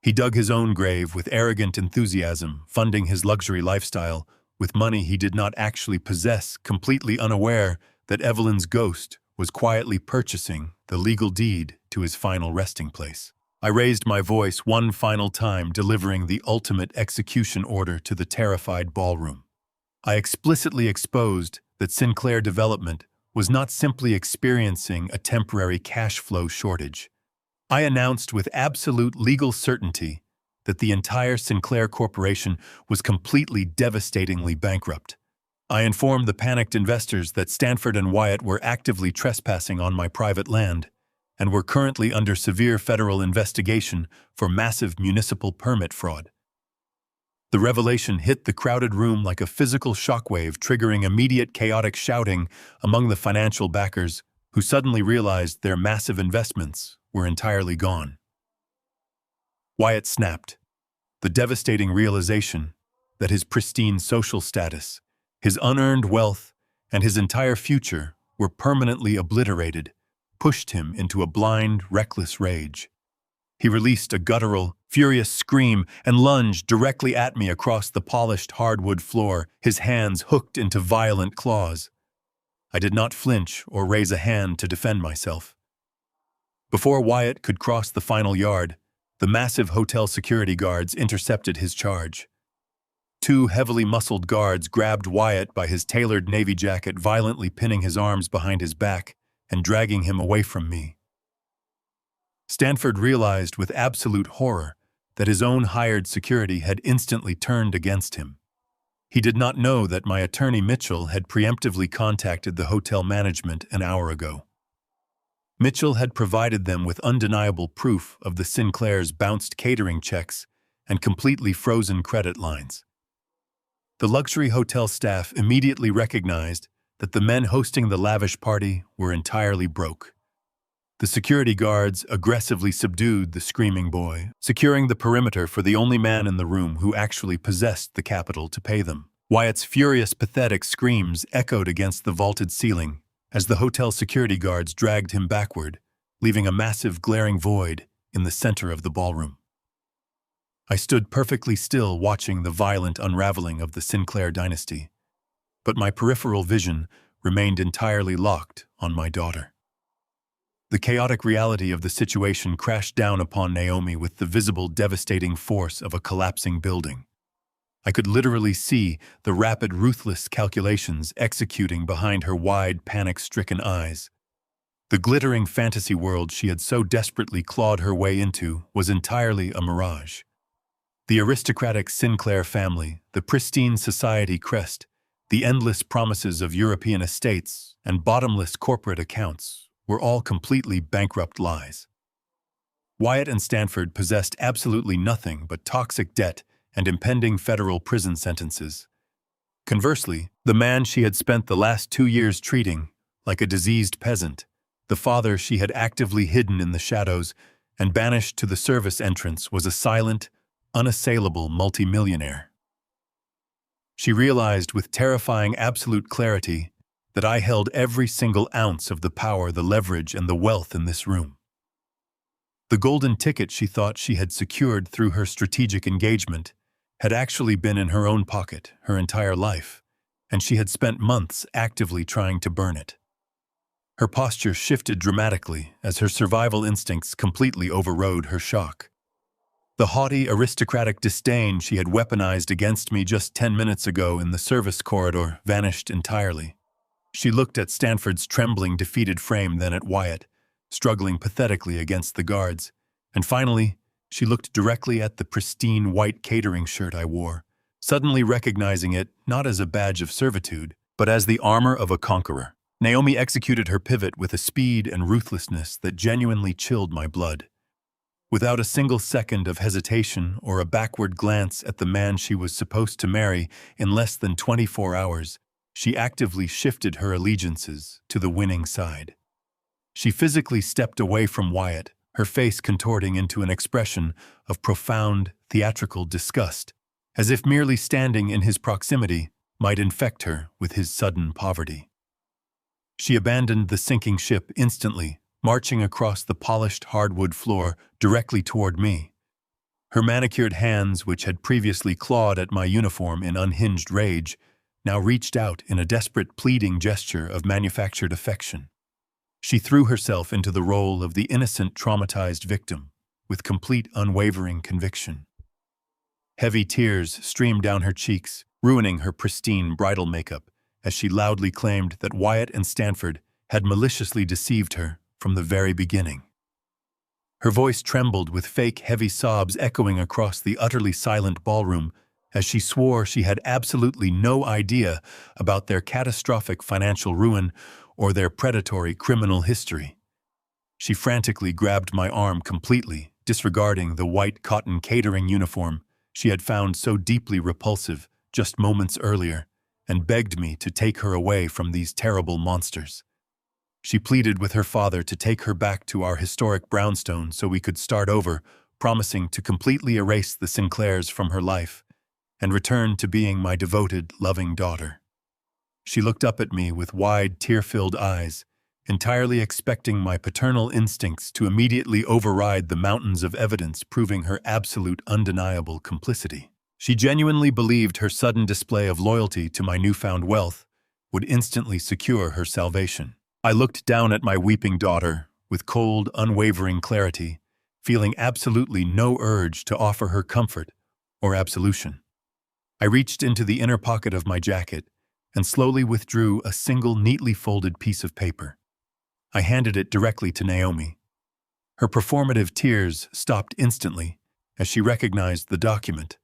He dug his own grave with arrogant enthusiasm, funding his luxury lifestyle with money he did not actually possess, completely unaware that Evelyn's ghost was quietly purchasing the legal deed to his final resting place. I raised my voice one final time, delivering the ultimate execution order to the terrified ballroom. I explicitly exposed that Sinclair Development was not simply experiencing a temporary cash flow shortage. I announced with absolute legal certainty that the entire Sinclair Corporation was completely devastatingly bankrupt. I informed the panicked investors that Stanford and Wyatt were actively trespassing on my private land and were currently under severe federal investigation for massive municipal permit fraud. The revelation hit the crowded room like a physical shockwave, triggering immediate chaotic shouting among the financial backers who suddenly realized their massive investments were entirely gone. Wyatt snapped, the devastating realization that his pristine social status, his unearned wealth, and his entire future were permanently obliterated, pushed him into a blind, reckless rage. He released a guttural, furious scream and lunged directly at me across the polished hardwood floor, his hands hooked into violent claws. I did not flinch or raise a hand to defend myself. Before Wyatt could cross the final yard, the massive hotel security guards intercepted his charge. Two heavily muscled guards grabbed Wyatt by his tailored navy jacket, violently pinning his arms behind his back and dragging him away from me. Stanford realized with absolute horror that his own hired security had instantly turned against him. He did not know that my attorney Mitchell had preemptively contacted the hotel management an hour ago. Mitchell had provided them with undeniable proof of the Sinclairs' bounced catering checks and completely frozen credit lines. The luxury hotel staff immediately recognized that the men hosting the lavish party were entirely broke. The security guards aggressively subdued the screaming boy, securing the perimeter for the only man in the room who actually possessed the capital to pay them. Wyatt's furious, pathetic screams echoed against the vaulted ceiling as the hotel security guards dragged him backward, leaving a massive, glaring void in the center of the ballroom. I stood perfectly still watching the violent unraveling of the Sinclair dynasty, but my peripheral vision remained entirely locked on my daughter. The chaotic reality of the situation crashed down upon Naomi with the visible, devastating force of a collapsing building. I could literally see the rapid, ruthless calculations executing behind her wide, panic-stricken eyes. The glittering fantasy world she had so desperately clawed her way into was entirely a mirage. The aristocratic Sinclair family, the pristine society crest, the endless promises of European estates, and bottomless corporate accounts were all completely bankrupt lies. Wyatt and Stanford possessed absolutely nothing but toxic debt and impending federal prison sentences. Conversely, the man she had spent the last 2 years treating like a diseased peasant, the father she had actively hidden in the shadows and banished to the service entrance, was a silent, unassailable multimillionaire. She realized with terrifying absolute clarity that I held every single ounce of the power, the leverage, and the wealth in this room. The golden ticket she thought she had secured through her strategic engagement had actually been in her own pocket her entire life, and she had spent months actively trying to burn it. Her posture shifted dramatically as her survival instincts completely overrode her shock. The haughty, aristocratic disdain she had weaponized against me just 10 minutes ago in the service corridor vanished entirely. She looked at Stanford's trembling, defeated frame, then at Wyatt, struggling pathetically against the guards, and finally, she looked directly at the pristine white catering shirt I wore, suddenly recognizing it not as a badge of servitude, but as the armor of a conqueror. Naomi executed her pivot with a speed and ruthlessness that genuinely chilled my blood. Without a single second of hesitation or a backward glance at the man she was supposed to marry in less than 24 hours, she actively shifted her allegiances to the winning side. She physically stepped away from Wyatt, her face contorting into an expression of profound, theatrical disgust, as if merely standing in his proximity might infect her with his sudden poverty. She abandoned the sinking ship instantly, marching across the polished hardwood floor directly toward me. Her manicured hands, which had previously clawed at my uniform in unhinged rage, now reached out in a desperate, pleading gesture of manufactured affection. She threw herself into the role of the innocent, traumatized victim, with complete, unwavering conviction. Heavy tears streamed down her cheeks, ruining her pristine bridal makeup, as she loudly claimed that Wyatt and Stanford had maliciously deceived her from the very beginning. Her voice trembled with fake, heavy sobs echoing across the utterly silent ballroom as she swore she had absolutely no idea about their catastrophic financial ruin or their predatory criminal history. She frantically grabbed my arm completely, disregarding the white cotton catering uniform she had found so deeply repulsive just moments earlier, and begged me to take her away from these terrible monsters. She pleaded with her father to take her back to our historic brownstone so we could start over, promising to completely erase the Sinclairs from her life and return to being my devoted, loving daughter. She looked up at me with wide, tear-filled eyes, entirely expecting my paternal instincts to immediately override the mountains of evidence proving her absolute, undeniable complicity. She genuinely believed her sudden display of loyalty to my newfound wealth would instantly secure her salvation. I looked down at my weeping daughter with cold, unwavering clarity, feeling absolutely no urge to offer her comfort or absolution. I reached into the inner pocket of my jacket and slowly withdrew a single neatly folded piece of paper. I handed it directly to Naomi. Her performative tears stopped instantly as she recognized the document.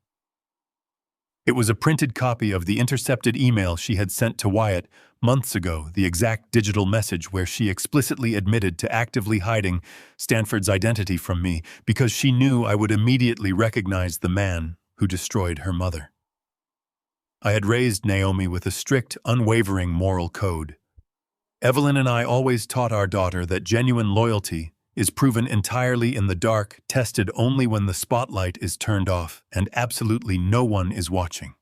It was a printed copy of the intercepted email she had sent to Wyatt months ago, the exact digital message where she explicitly admitted to actively hiding Stanford's identity from me because she knew I would immediately recognize the man who destroyed her mother. I had raised Naomi with a strict, unwavering moral code. Evelyn and I always taught our daughter that genuine loyalty is proven entirely in the dark, tested only when the spotlight is turned off and absolutely no one is watching.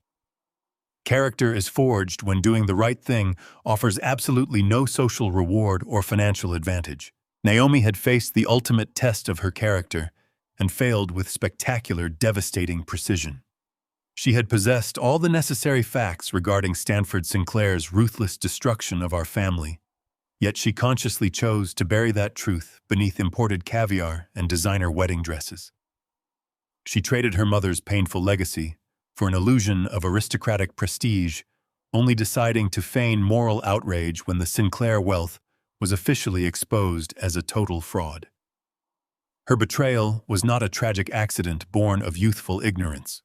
Character is forged when doing the right thing offers absolutely no social reward or financial advantage. Naomi had faced the ultimate test of her character and failed with spectacular, devastating precision. She had possessed all the necessary facts regarding Stanford Sinclair's ruthless destruction of our family, yet she consciously chose to bury that truth beneath imported caviar and designer wedding dresses. She traded her mother's painful legacy for an illusion of aristocratic prestige, only deciding to feign moral outrage when the Sinclair wealth was officially exposed as a total fraud. Her betrayal was not a tragic accident born of youthful ignorance.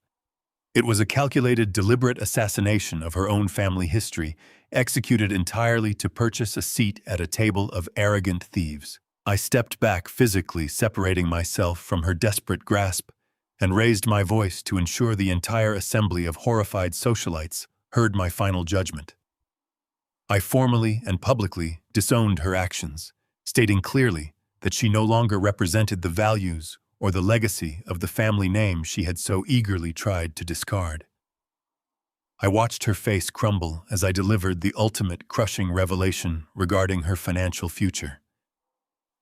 It was a calculated, deliberate assassination of her own family history, executed entirely to purchase a seat at a table of arrogant thieves. I stepped back, physically separating myself from her desperate grasp, and raised my voice to ensure the entire assembly of horrified socialites heard my final judgment. I formally and publicly disowned her actions, stating clearly that she no longer represented the values or the legacy of the family name she had so eagerly tried to discard. I watched her face crumble as I delivered the ultimate crushing revelation regarding her financial future.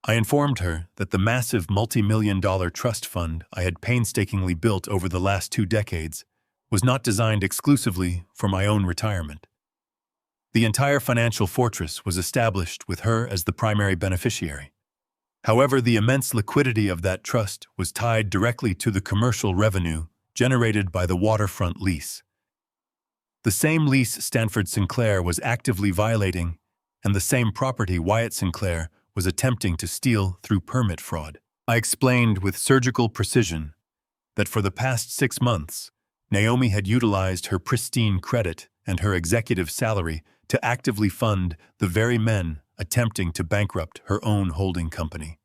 I informed her that the massive multi-million-dollar trust fund I had painstakingly built over the last 2 decades was not designed exclusively for my own retirement. The entire financial fortress was established with her as the primary beneficiary. However, the immense liquidity of that trust was tied directly to the commercial revenue generated by the waterfront lease. The same lease Stanford Sinclair was actively violating, and the same property Wyatt Sinclair was attempting to steal through permit fraud. I explained with surgical precision that for the past 6 months, Naomi had utilized her pristine credit and her executive salary to actively fund the very men attempting to bankrupt her own holding company.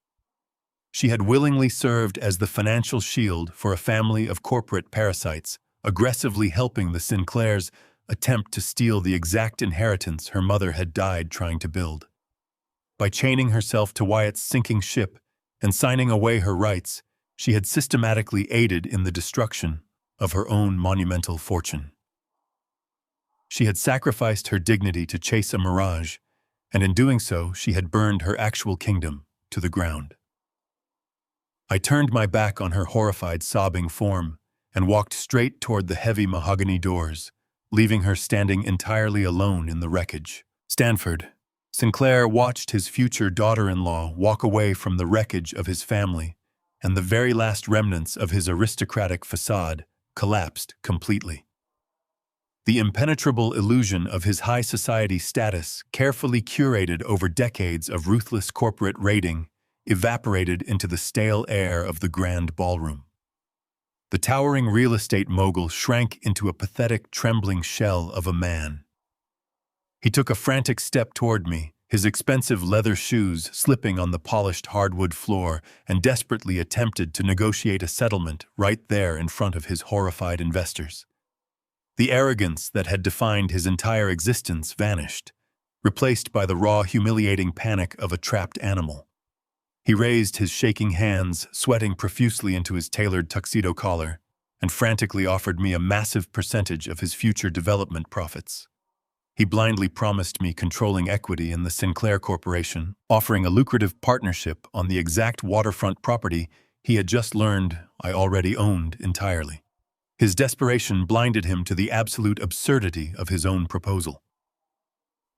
She had willingly served as the financial shield for a family of corporate parasites, aggressively helping the Sinclairs attempt to steal the exact inheritance her mother had died trying to build. By chaining herself to Wyatt's sinking ship and signing away her rights, she had systematically aided in the destruction of her own monumental fortune. She had sacrificed her dignity to chase a mirage, and in doing so, she had burned her actual kingdom to the ground. I turned my back on her horrified, sobbing form and walked straight toward the heavy mahogany doors, leaving her standing entirely alone in the wreckage. Stanford Sinclair watched his future daughter-in-law walk away from the wreckage of his family, and the very last remnants of his aristocratic facade collapsed completely. The impenetrable illusion of his high society status, carefully curated over decades of ruthless corporate raiding, evaporated into the stale air of the grand ballroom. The towering real estate mogul shrank into a pathetic, trembling shell of a man. He took a frantic step toward me, his expensive leather shoes slipping on the polished hardwood floor, and desperately attempted to negotiate a settlement right there in front of his horrified investors. The arrogance that had defined his entire existence vanished, replaced by the raw, humiliating panic of a trapped animal. He raised his shaking hands, sweating profusely into his tailored tuxedo collar, and frantically offered me a massive percentage of his future development profits. He blindly promised me controlling equity in the Sinclair Corporation, offering a lucrative partnership on the exact waterfront property he had just learned I already owned entirely. His desperation blinded him to the absolute absurdity of his own proposal.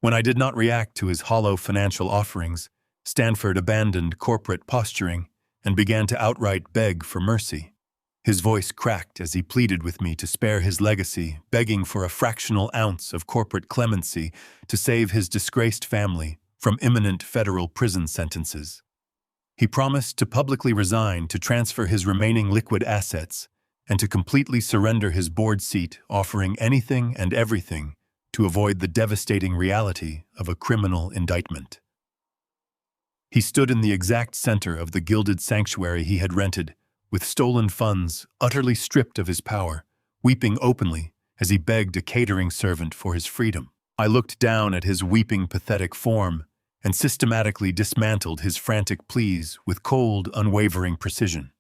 When I did not react to his hollow financial offerings, Stanford abandoned corporate posturing and began to outright beg for mercy. His voice cracked as he pleaded with me to spare his legacy, begging for a fractional ounce of corporate clemency to save his disgraced family from imminent federal prison sentences. He promised to publicly resign to transfer his remaining liquid assets and to completely surrender his board seat, offering anything and everything to avoid the devastating reality of a criminal indictment. He stood in the exact center of the gilded sanctuary he had rented, with stolen funds utterly stripped of his power, weeping openly as he begged a catering servant for his freedom. I looked down at his weeping, pathetic form and systematically dismantled his frantic pleas with cold, unwavering precision.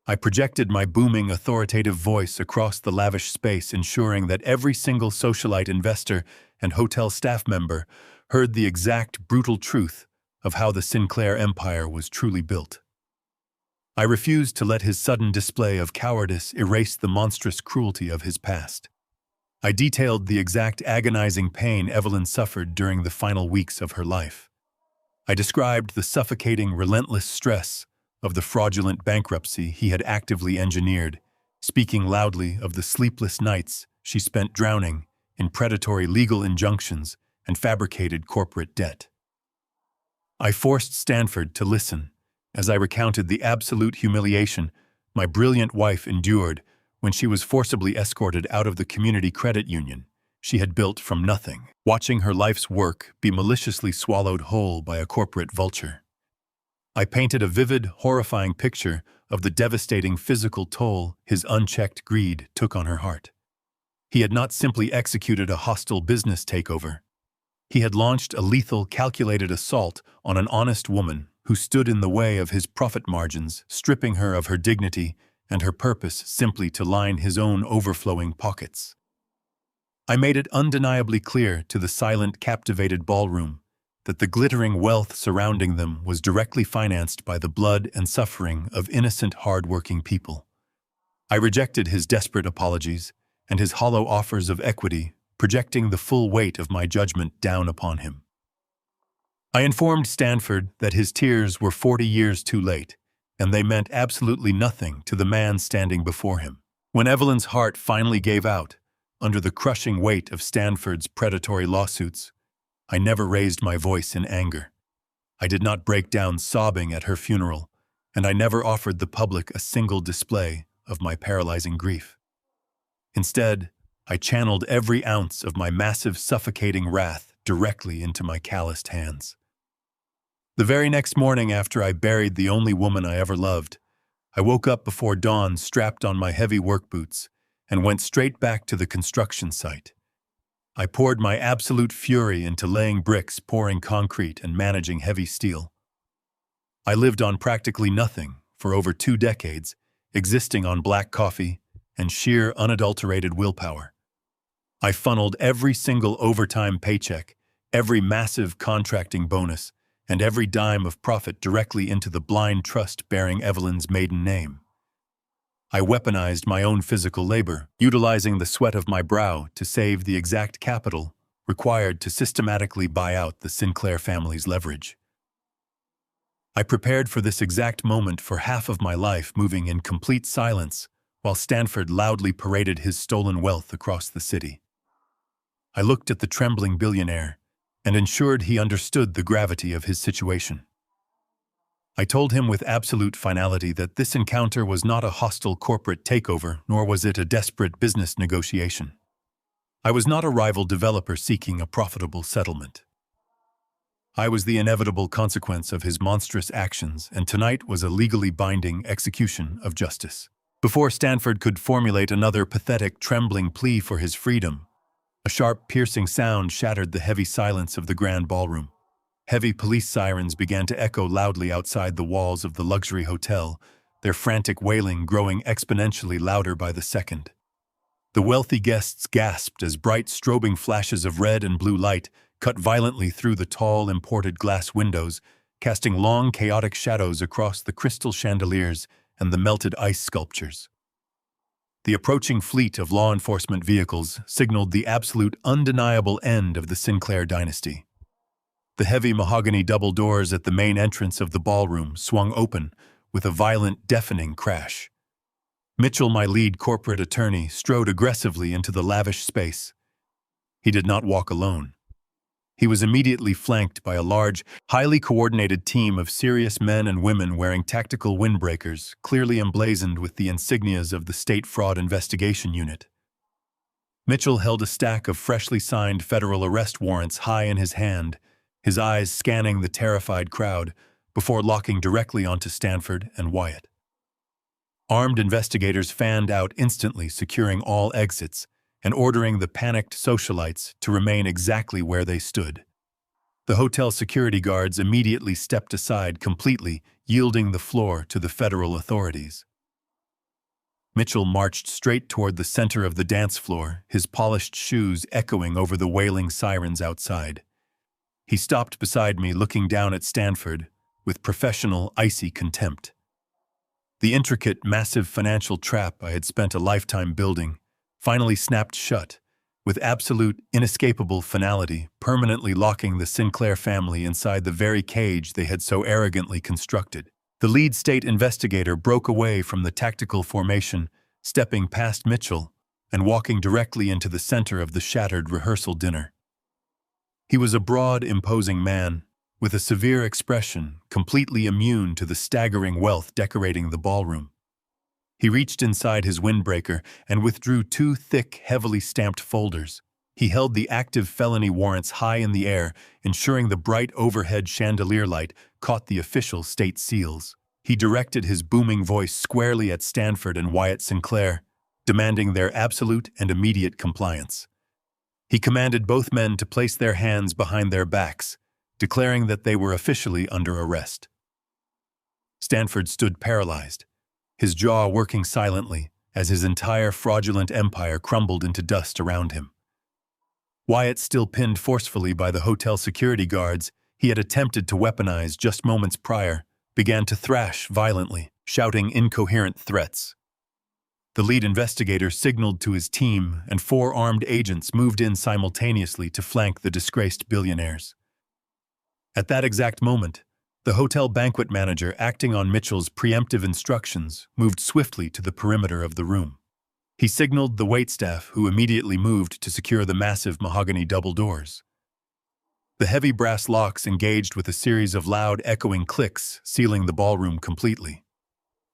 I projected my booming, authoritative voice across the lavish space, ensuring that every single socialite, investor, and hotel staff member heard the exact, brutal truth of how the Sinclair empire was truly built. I refused to let his sudden display of cowardice erase the monstrous cruelty of his past. I detailed the exact agonizing pain Evelyn suffered during the final weeks of her life. I described the suffocating, relentless stress of the fraudulent bankruptcy he had actively engineered, speaking loudly of the sleepless nights she spent drowning in predatory legal injunctions and fabricated corporate debt. I forced Stanford to listen as I recounted the absolute humiliation my brilliant wife endured when she was forcibly escorted out of the community credit union she had built from nothing, watching her life's work be maliciously swallowed whole by a corporate vulture. I painted a vivid, horrifying picture of the devastating physical toll his unchecked greed took on her heart. He had not simply executed a hostile business takeover. He had launched a lethal, calculated assault on an honest woman who stood in the way of his profit margins, stripping her of her dignity and her purpose simply to line his own overflowing pockets. I made it undeniably clear to the silent, captivated ballroom that the glittering wealth surrounding them was directly financed by the blood and suffering of innocent, hard-working people. I rejected his desperate apologies and his hollow offers of equity, projecting the full weight of my judgment down upon him. I informed Stanford that his tears were 40 years too late, and they meant absolutely nothing to the man standing before him. When Evelyn's heart finally gave out under the crushing weight of Stanford's predatory lawsuits, I never raised my voice in anger. I did not break down sobbing at her funeral, and I never offered the public a single display of my paralyzing grief. Instead, I channeled every ounce of my massive, suffocating wrath directly into my calloused hands. The very next morning after I buried the only woman I ever loved, I woke up before dawn, strapped on my heavy work boots, and went straight back to the construction site. I poured my absolute fury into laying bricks, pouring concrete, and managing heavy steel. I lived on practically nothing for over 2 decades, existing on black coffee and sheer unadulterated willpower. I funneled every single overtime paycheck, every massive contracting bonus, and every dime of profit directly into the blind trust bearing Evelyn's maiden name. I weaponized my own physical labor, utilizing the sweat of my brow to save the exact capital required to systematically buy out the Sinclair family's leverage. I prepared for this exact moment for half of my life, moving in complete silence while Stanford loudly paraded his stolen wealth across the city. I looked at the trembling billionaire and ensured he understood the gravity of his situation. I told him with absolute finality that this encounter was not a hostile corporate takeover, nor was it a desperate business negotiation. I was not a rival developer seeking a profitable settlement. I was the inevitable consequence of his monstrous actions, and tonight was a legally binding execution of justice. Before Stanford could formulate another pathetic, trembling plea for his freedom, a sharp, piercing sound shattered the heavy silence of the grand ballroom. Heavy police sirens began to echo loudly outside the walls of the luxury hotel, their frantic wailing growing exponentially louder by the second. The wealthy guests gasped as bright, strobing flashes of red and blue light cut violently through the tall, imported glass windows, casting long, chaotic shadows across the crystal chandeliers and the melted ice sculptures. The approaching fleet of law enforcement vehicles signaled the absolute, undeniable end of the Sinclair dynasty. The heavy mahogany double doors at the main entrance of the ballroom swung open with a violent, deafening crash. Mitchell, my lead corporate attorney, strode aggressively into the lavish space. He did not walk alone. He was immediately flanked by a large, highly coordinated team of serious men and women wearing tactical windbreakers, clearly emblazoned with the insignias of the State Fraud Investigation Unit. Mitchell held a stack of freshly signed federal arrest warrants high in his hand, his eyes scanning the terrified crowd, before locking directly onto Stanford and Wyatt. Armed investigators fanned out instantly, securing all exits and ordering the panicked socialites to remain exactly where they stood. The hotel security guards immediately stepped aside completely, yielding the floor to the federal authorities. Mitchell marched straight toward the center of the dance floor, his polished shoes echoing over the wailing sirens outside. He stopped beside me, looking down at Stanford with professional, icy contempt. The intricate, massive financial trap I had spent a lifetime building finally snapped shut, with absolute, inescapable finality, permanently locking the Sinclair family inside the very cage they had so arrogantly constructed. The lead state investigator broke away from the tactical formation, stepping past Mitchell and walking directly into the center of the shattered rehearsal dinner. He was a broad, imposing man, with a severe expression, completely immune to the staggering wealth decorating the ballroom. He reached inside his windbreaker and withdrew two thick, heavily stamped folders. He held the active felony warrants high in the air, ensuring the bright overhead chandelier light caught the official state seals. He directed his booming voice squarely at Stanford and Wyatt Sinclair, demanding their absolute and immediate compliance. He commanded both men to place their hands behind their backs, declaring that they were officially under arrest. Stanford stood paralyzed, his jaw working silently as his entire fraudulent empire crumbled into dust around him. Wyatt, still pinned forcefully by the hotel security guards he had attempted to weaponize just moments prior, began to thrash violently, shouting incoherent threats. The lead investigator signaled to his team, and 4 armed agents moved in simultaneously to flank the disgraced billionaires. At that exact moment, the hotel banquet manager, acting on Mitchell's preemptive instructions, moved swiftly to the perimeter of the room. He signaled the waitstaff, who immediately moved to secure the massive mahogany double doors. The heavy brass locks engaged with a series of loud, echoing clicks, sealing the ballroom completely.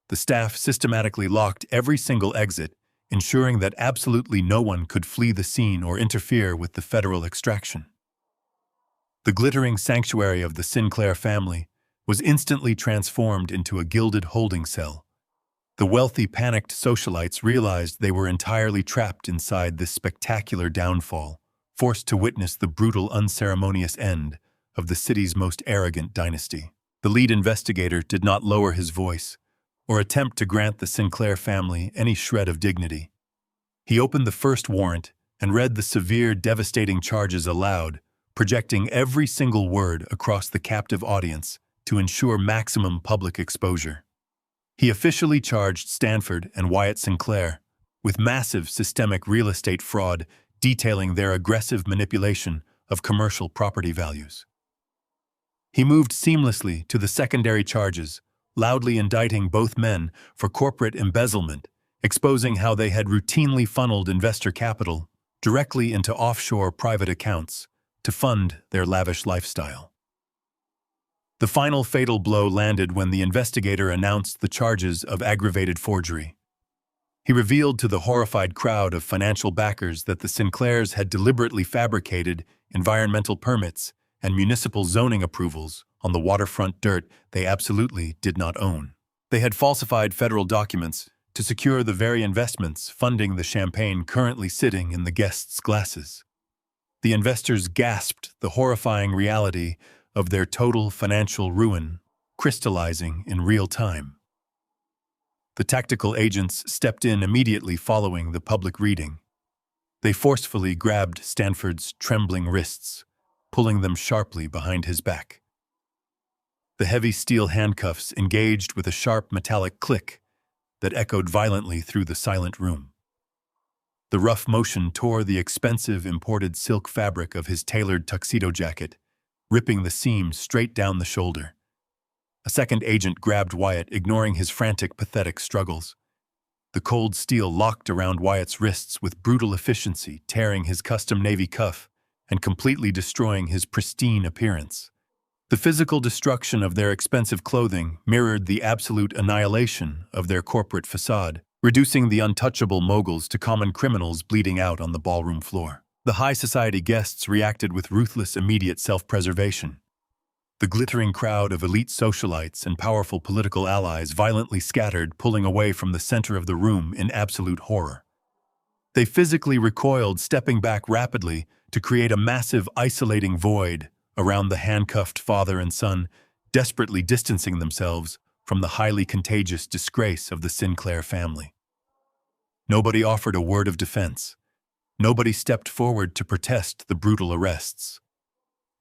The staff systematically locked every single exit, ensuring that absolutely no one could flee the scene or interfere with the federal extraction. The glittering sanctuary of the Sinclair family was instantly transformed into a gilded holding cell. The wealthy, panicked socialites realized they were entirely trapped inside this spectacular downfall, forced to witness the brutal, unceremonious end of the city's most arrogant dynasty. The lead investigator did not lower his voice or attempt to grant the Sinclair family any shred of dignity. He opened the first warrant and read the severe, devastating charges aloud, projecting every single word across the captive audience to ensure maximum public exposure. He officially charged Stanford and Wyatt Sinclair with massive systemic real estate fraud, detailing their aggressive manipulation of commercial property values. He moved seamlessly to the secondary charges, loudly indicting both men for corporate embezzlement, exposing how they had routinely funneled investor capital directly into offshore private accounts to fund their lavish lifestyle. The final fatal blow landed when the investigator announced the charges of aggravated forgery. He revealed to the horrified crowd of financial backers that the Sinclairs had deliberately fabricated environmental permits and municipal zoning approvals on the waterfront dirt they absolutely did not own. They had falsified federal documents to secure the very investments funding the champagne currently sitting in the guests' glasses. The investors gasped the horrifying reality of their total financial ruin, crystallizing in real time. The tactical agents stepped in immediately following the public reading. They forcefully grabbed Stanford's trembling wrists, pulling them sharply behind his back. The heavy steel handcuffs engaged with a sharp metallic click that echoed violently through the silent room. The rough motion tore the expensive imported silk fabric of his tailored tuxedo jacket, ripping the seams straight down the shoulder. A second agent grabbed Wyatt, ignoring his frantic, pathetic struggles. The cold steel locked around Wyatt's wrists with brutal efficiency, tearing his custom navy cuff and completely destroying his pristine appearance. The physical destruction of their expensive clothing mirrored the absolute annihilation of their corporate facade, reducing the untouchable moguls to common criminals bleeding out on the ballroom floor. The high society guests reacted with ruthless, immediate self-preservation. The glittering crowd of elite socialites and powerful political allies violently scattered, pulling away from the center of the room in absolute horror. They physically recoiled, stepping back rapidly to create a massive, isolating void around the handcuffed father and son, desperately distancing themselves from the highly contagious disgrace of the Sinclair family. Nobody offered a word of defense. Nobody stepped forward to protest the brutal arrests.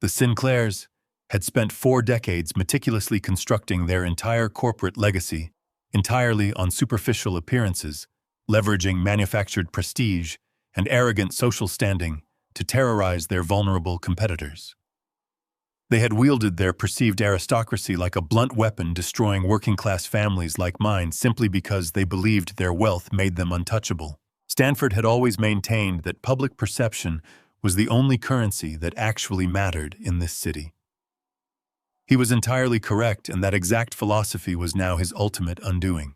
The Sinclairs had spent 4 decades meticulously constructing their entire corporate legacy entirely on superficial appearances, leveraging manufactured prestige and arrogant social standing to terrorize their vulnerable competitors. They had wielded their perceived aristocracy like a blunt weapon, destroying working-class families like mine simply because they believed their wealth made them untouchable. Stanford had always maintained that public perception was the only currency that actually mattered in this city. He was entirely correct, and that exact philosophy was now his ultimate undoing.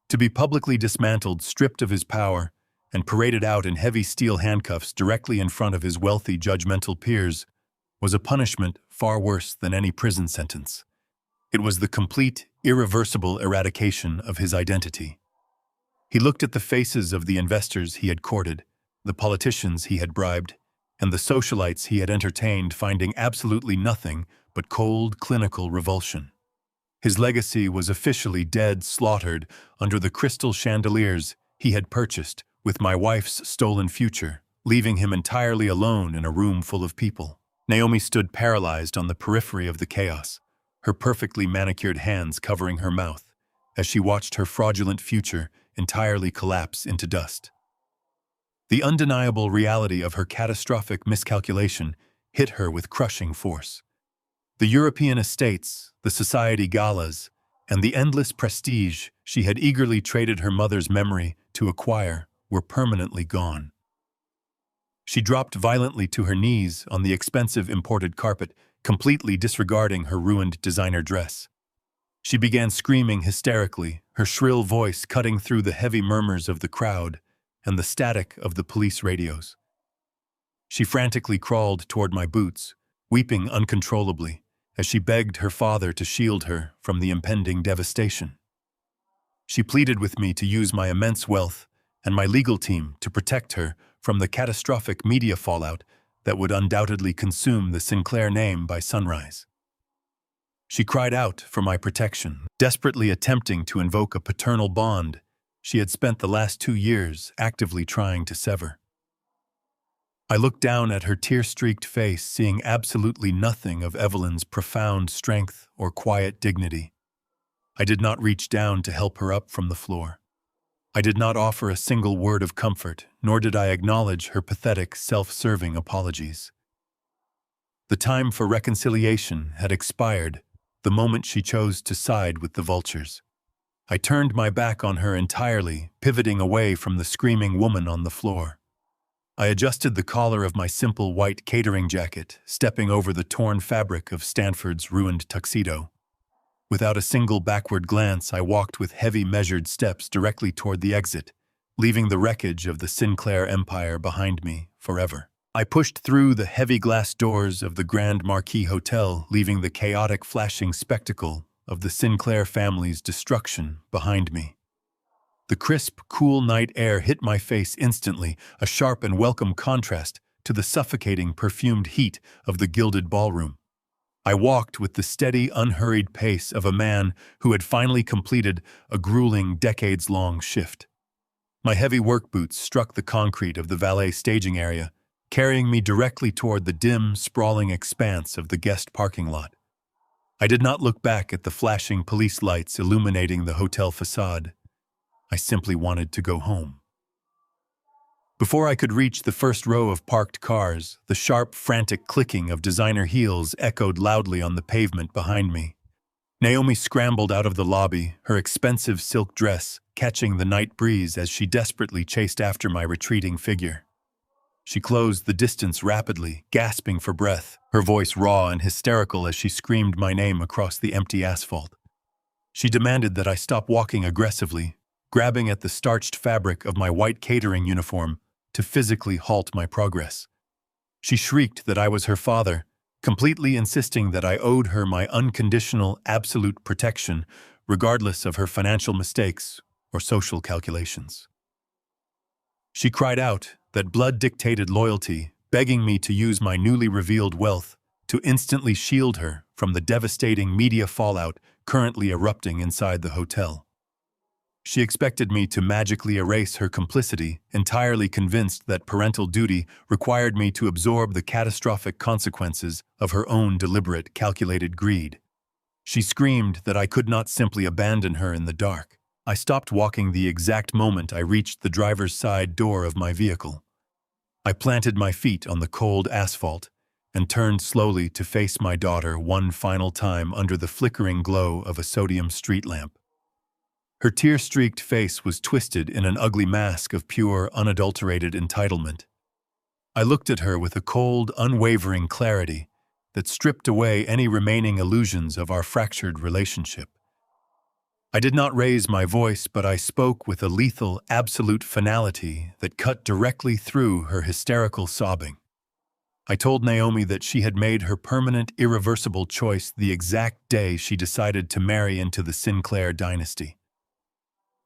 To be publicly dismantled, stripped of his power, and paraded out in heavy steel handcuffs directly in front of his wealthy, judgmental peers was a punishment far worse than any prison sentence. It was the complete, irreversible eradication of his identity. He looked at the faces of the investors he had courted, the politicians he had bribed, and the socialites he had entertained, finding absolutely nothing but cold, clinical revulsion. His legacy was officially dead, slaughtered under the crystal chandeliers he had purchased with my wife's stolen future, leaving him entirely alone in a room full of people. Naomi stood paralyzed on the periphery of the chaos, her perfectly manicured hands covering her mouth, as she watched her fraudulent future entirely collapse into dust. The undeniable reality of her catastrophic miscalculation hit her with crushing force. The European estates, the society galas, and the endless prestige she had eagerly traded her mother's memory to acquire were permanently gone. She dropped violently to her knees on the expensive imported carpet, completely disregarding her ruined designer dress. She began screaming hysterically, her shrill voice cutting through the heavy murmurs of the crowd and the static of the police radios. She frantically crawled toward my boots, weeping uncontrollably, as she begged her father to shield her from the impending devastation. She pleaded with me to use my immense wealth and my legal team to protect her from the catastrophic media fallout that would undoubtedly consume the Sinclair name by sunrise. She cried out for my protection, desperately attempting to invoke a paternal bond she had spent the last 2 years actively trying to sever. I looked down at her tear-streaked face, seeing absolutely nothing of Evelyn's profound strength or quiet dignity. I did not reach down to help her up from the floor. I did not offer a single word of comfort, nor did I acknowledge her pathetic, self-serving apologies. The time for reconciliation had expired the moment she chose to side with the vultures. I turned my back on her entirely, pivoting away from the screaming woman on the floor. I adjusted the collar of my simple white catering jacket, stepping over the torn fabric of Stanford's ruined tuxedo. Without a single backward glance, I walked with heavy, measured steps directly toward the exit, leaving the wreckage of the Sinclair empire behind me forever. I pushed through the heavy glass doors of the Grand Marquis Hotel, leaving the chaotic, flashing spectacle of the Sinclair family's destruction behind me. The crisp, cool night air hit my face instantly, a sharp and welcome contrast to the suffocating, perfumed heat of the gilded ballroom. I walked with the steady, unhurried pace of a man who had finally completed a grueling, decades-long shift. My heavy work boots struck the concrete of the valet staging area, carrying me directly toward the dim, sprawling expanse of the guest parking lot. I did not look back at the flashing police lights illuminating the hotel facade. I simply wanted to go home. Before I could reach the first row of parked cars, the sharp, frantic clicking of designer heels echoed loudly on the pavement behind me. Naomi scrambled out of the lobby, her expensive silk dress catching the night breeze as she desperately chased after my retreating figure. She closed the distance rapidly, gasping for breath, her voice raw and hysterical as she screamed my name across the empty asphalt. She demanded that I stop walking aggressively, grabbing at the starched fabric of my white catering uniform to physically halt my progress. She shrieked that I was her father, completely insisting that I owed her my unconditional, absolute protection, regardless of her financial mistakes or social calculations. She cried out that blood dictated loyalty, begging me to use my newly revealed wealth to instantly shield her from the devastating media fallout currently erupting inside the hotel. She expected me to magically erase her complicity, entirely convinced that parental duty required me to absorb the catastrophic consequences of her own deliberate, calculated greed. She screamed that I could not simply abandon her in the dark. I stopped walking the exact moment I reached the driver's side door of my vehicle. I planted my feet on the cold asphalt and turned slowly to face my daughter one final time under the flickering glow of a sodium street lamp. Her tear-streaked face was twisted in an ugly mask of pure, unadulterated entitlement. I looked at her with a cold, unwavering clarity that stripped away any remaining illusions of our fractured relationship. I did not raise my voice, but I spoke with a lethal, absolute finality that cut directly through her hysterical sobbing. I told Naomi that she had made her permanent, irreversible choice the exact day she decided to marry into the Sinclair dynasty.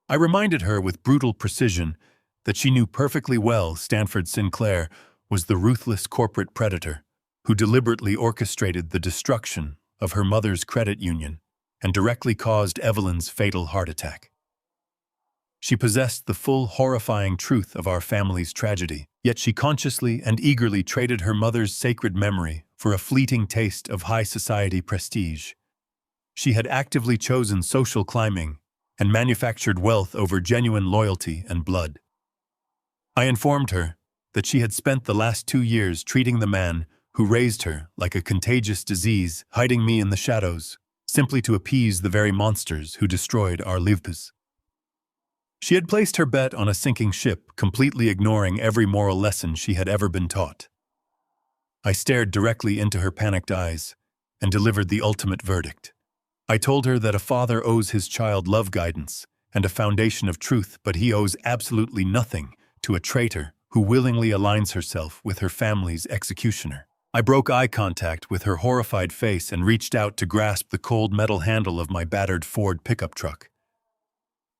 I reminded her with brutal precision that she knew perfectly well Stanford Sinclair was the ruthless corporate predator who deliberately orchestrated the destruction of her mother's credit union and directly caused Evelyn's fatal heart attack. She possessed the full, horrifying truth of our family's tragedy, yet she consciously and eagerly traded her mother's sacred memory for a fleeting taste of high society prestige. She had actively chosen social climbing and manufactured wealth over genuine loyalty and blood. I informed her that she had spent the last 2 years treating the man who raised her like a contagious disease, hiding me in the shadows, simply to appease the very monsters who destroyed our lives. She had placed her bet on a sinking ship, completely ignoring every moral lesson she had ever been taught. I stared directly into her panicked eyes and delivered the ultimate verdict. I told her that a father owes his child love, guidance, and a foundation of truth, but he owes absolutely nothing to a traitor who willingly aligns herself with her family's executioner. I broke eye contact with her horrified face and reached out to grasp the cold metal handle of my battered Ford pickup truck.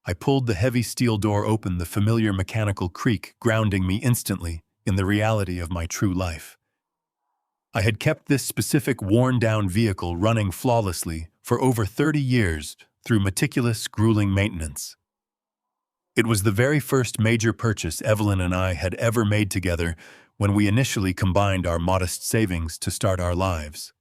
I pulled the heavy steel door open, the familiar mechanical creak grounding me instantly in the reality of my true life. I had kept this specific worn-down vehicle running flawlessly for over 30 years through meticulous, grueling maintenance. It was the very first major purchase Evelyn and I had ever made together when we initially combined our modest savings to start our lives.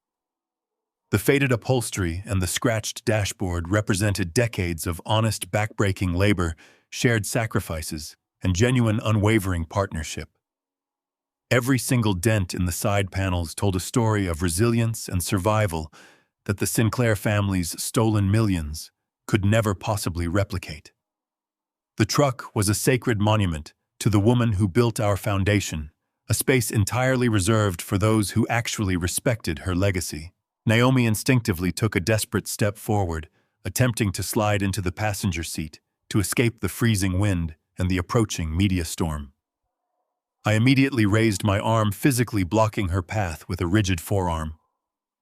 The faded upholstery and the scratched dashboard represented decades of honest, backbreaking labor, shared sacrifices, and genuine, unwavering partnership. Every single dent in the side panels told a story of resilience and survival that the Sinclair family's stolen millions could never possibly replicate. The truck was a sacred monument to the woman who built our foundation, a space entirely reserved for those who actually respected her legacy. Naomi instinctively took a desperate step forward, attempting to slide into the passenger seat to escape the freezing wind and the approaching media storm. I immediately raised my arm, physically blocking her path with a rigid forearm.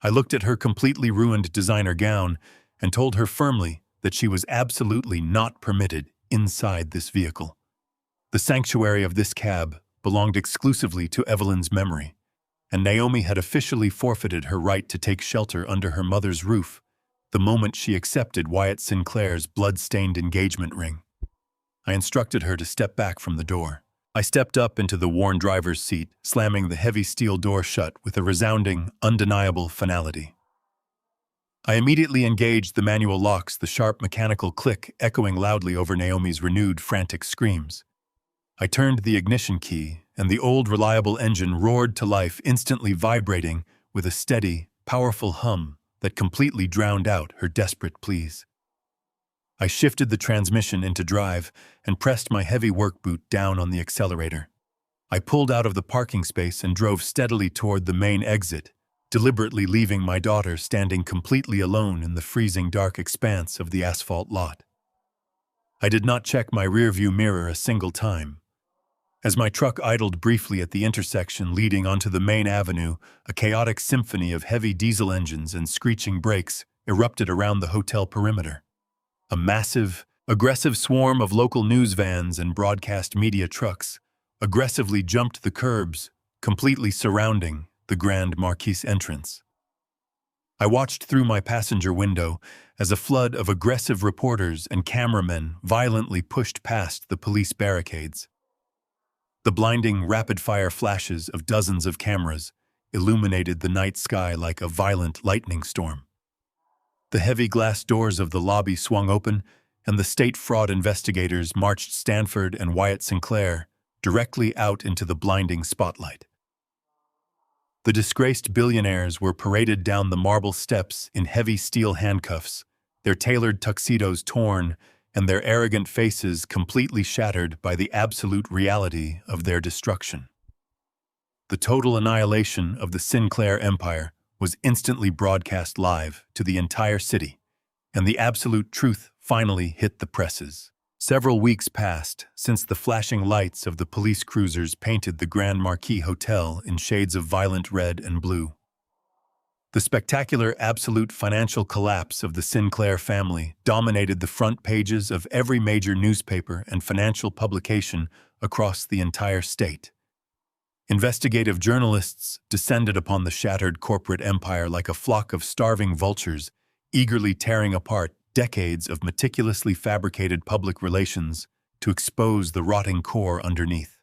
I looked at her completely ruined designer gown and told her firmly that she was absolutely not permitted inside this vehicle. The sanctuary of this cab belonged exclusively to Evelyn's memory, and Naomi had officially forfeited her right to take shelter under her mother's roof the moment she accepted Wyatt Sinclair's blood-stained engagement ring. I instructed her to step back from the door. I stepped up into the worn driver's seat, slamming the heavy steel door shut with a resounding, undeniable finality. I immediately engaged the manual locks, the sharp mechanical click echoing loudly over Naomi's renewed, frantic screams. I turned the ignition key, and the old, reliable engine roared to life, instantly vibrating with a steady, powerful hum that completely drowned out her desperate pleas. I shifted the transmission into drive and pressed my heavy work boot down on the accelerator. I pulled out of the parking space and drove steadily toward the main exit, deliberately leaving my daughter standing completely alone in the freezing dark expanse of the asphalt lot. I did not check my rearview mirror a single time. As my truck idled briefly at the intersection leading onto the main avenue, a chaotic symphony of heavy diesel engines and screeching brakes erupted around the hotel perimeter. A massive, aggressive swarm of local news vans and broadcast media trucks aggressively jumped the curbs, completely surrounding the Grand Marquis entrance. I watched through my passenger window as a flood of aggressive reporters and cameramen violently pushed past the police barricades. The blinding, rapid-fire flashes of dozens of cameras illuminated the night sky like a violent lightning storm. The heavy glass doors of the lobby swung open, and the state fraud investigators marched Stanford and Wyatt Sinclair directly out into the blinding spotlight. The disgraced billionaires were paraded down the marble steps in heavy steel handcuffs, their tailored tuxedos torn and their arrogant faces completely shattered by the absolute reality of their destruction. The total annihilation of the Sinclair empire was instantly broadcast live to the entire city, and the absolute truth finally hit the presses. Several weeks passed since the flashing lights of the police cruisers painted the Grand Marquis Hotel in shades of violent red and blue. The spectacular absolute financial collapse of the Sinclair family dominated the front pages of every major newspaper and financial publication across the entire state. Investigative journalists descended upon the shattered corporate empire like a flock of starving vultures, eagerly tearing apart decades of meticulously fabricated public relations to expose the rotting core underneath.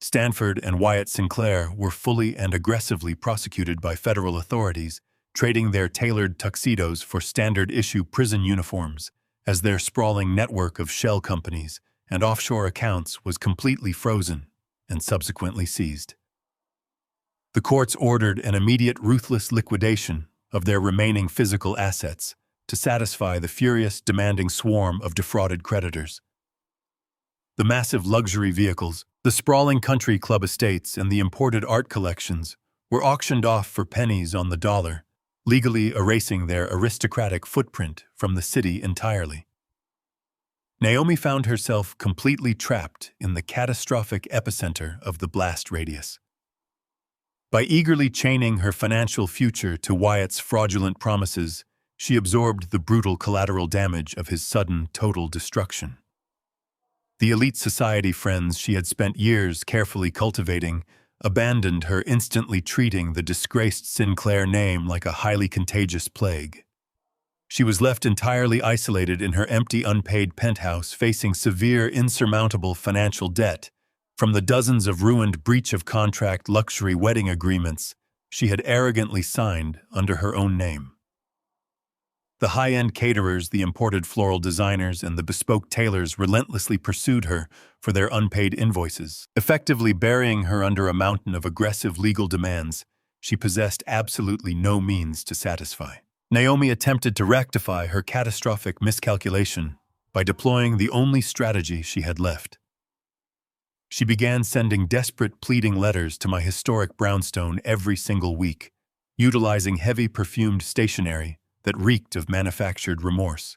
Stanford and Wyatt Sinclair were fully and aggressively prosecuted by federal authorities, trading their tailored tuxedos for standard-issue prison uniforms, as their sprawling network of shell companies and offshore accounts was completely frozen and subsequently seized. The courts ordered an immediate ruthless liquidation of their remaining physical assets to satisfy the furious, demanding swarm of defrauded creditors. The massive luxury vehicles, the sprawling country club estates, and the imported art collections were auctioned off for pennies on the dollar, legally erasing their aristocratic footprint from the city entirely. Naomi found herself completely trapped in the catastrophic epicenter of the blast radius. By eagerly chaining her financial future to Wyatt's fraudulent promises, she absorbed the brutal collateral damage of his sudden, total destruction. The elite society friends she had spent years carefully cultivating abandoned her, instantly treating the disgraced Sinclair name like a highly contagious plague. She was left entirely isolated in her empty, unpaid penthouse, facing severe, insurmountable financial debt from the dozens of ruined breach of contract luxury wedding agreements she had arrogantly signed under her own name. The high-end caterers, the imported floral designers, and the bespoke tailors relentlessly pursued her for their unpaid invoices, effectively burying her under a mountain of aggressive legal demands she possessed absolutely no means to satisfy. Naomi attempted to rectify her catastrophic miscalculation by deploying the only strategy she had left. She began sending desperate, pleading letters to my historic brownstone every single week, utilizing heavy perfumed stationery that reeked of manufactured remorse.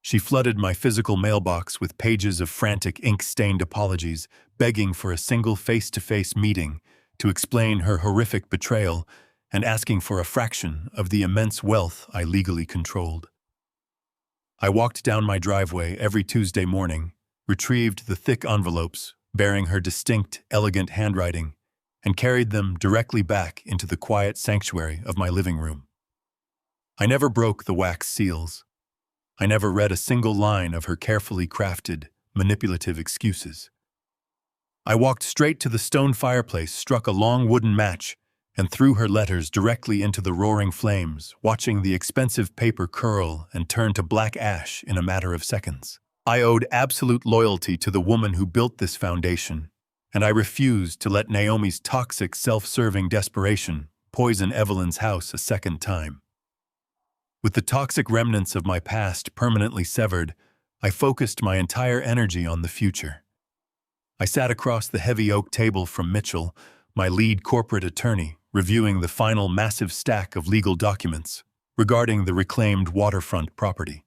She flooded my physical mailbox with pages of frantic, ink-stained apologies, begging for a single face-to-face meeting to explain her horrific betrayal and asking for a fraction of the immense wealth I legally controlled. I walked down my driveway every Tuesday morning, retrieved the thick envelopes bearing her distinct, elegant handwriting, and carried them directly back into the quiet sanctuary of my living room. I never broke the wax seals. I never read a single line of her carefully crafted, manipulative excuses. I walked straight to the stone fireplace, struck a long wooden match, and threw her letters directly into the roaring flames, watching the expensive paper curl and turn to black ash in a matter of seconds. I owed absolute loyalty to the woman who built this foundation, and I refused to let Naomi's toxic, self-serving desperation poison Evelyn's house a second time. With the toxic remnants of my past permanently severed, I focused my entire energy on the future. I sat across the heavy oak table from Mitchell, my lead corporate attorney, reviewing the final massive stack of legal documents regarding the reclaimed waterfront property.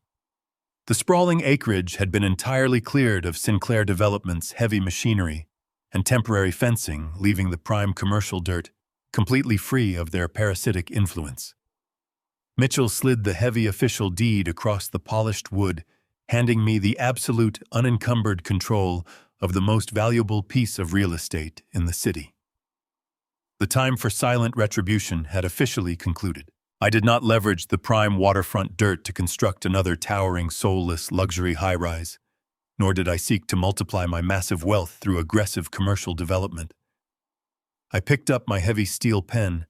The sprawling acreage had been entirely cleared of Sinclair Development's heavy machinery and temporary fencing, leaving the prime commercial dirt completely free of their parasitic influence. Mitchell slid the heavy official deed across the polished wood, handing me the absolute, unencumbered control of the most valuable piece of real estate in the city. The time for silent retribution had officially concluded. I did not leverage the prime waterfront dirt to construct another towering, soulless luxury high-rise, nor did I seek to multiply my massive wealth through aggressive commercial development. I picked up my heavy steel pen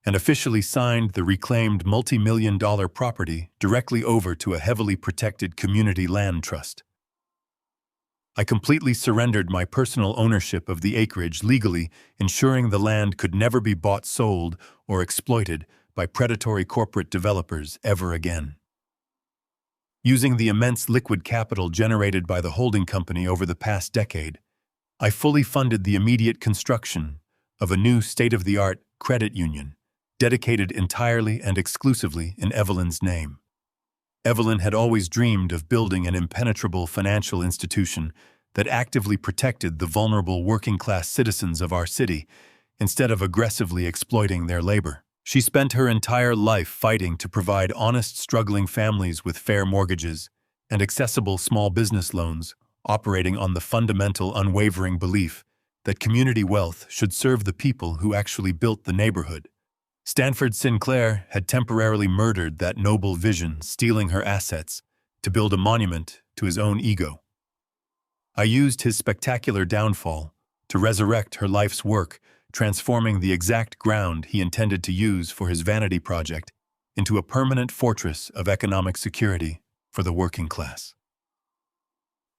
and officially signed the reclaimed multi-million-dollar property directly over to a heavily protected community land trust. I completely surrendered my personal ownership of the acreage legally, ensuring the land could never be bought, sold, or exploited by predatory corporate developers ever again. Using the immense liquid capital generated by the holding company over the past decade, I fully funded the immediate construction of a new state-of-the-art credit union, dedicated entirely and exclusively in Evelyn's name. Evelyn had always dreamed of building an impenetrable financial institution that actively protected the vulnerable working-class citizens of our city instead of aggressively exploiting their labor. She spent her entire life fighting to provide honest, struggling families with fair mortgages and accessible small business loans, operating on the fundamental, unwavering belief that community wealth should serve the people who actually built the neighborhood. Stanford Sinclair had temporarily murdered that noble vision, stealing her assets to build a monument to his own ego. I used his spectacular downfall to resurrect her life's work, transforming the exact ground he intended to use for his vanity project into a permanent fortress of economic security for the working class.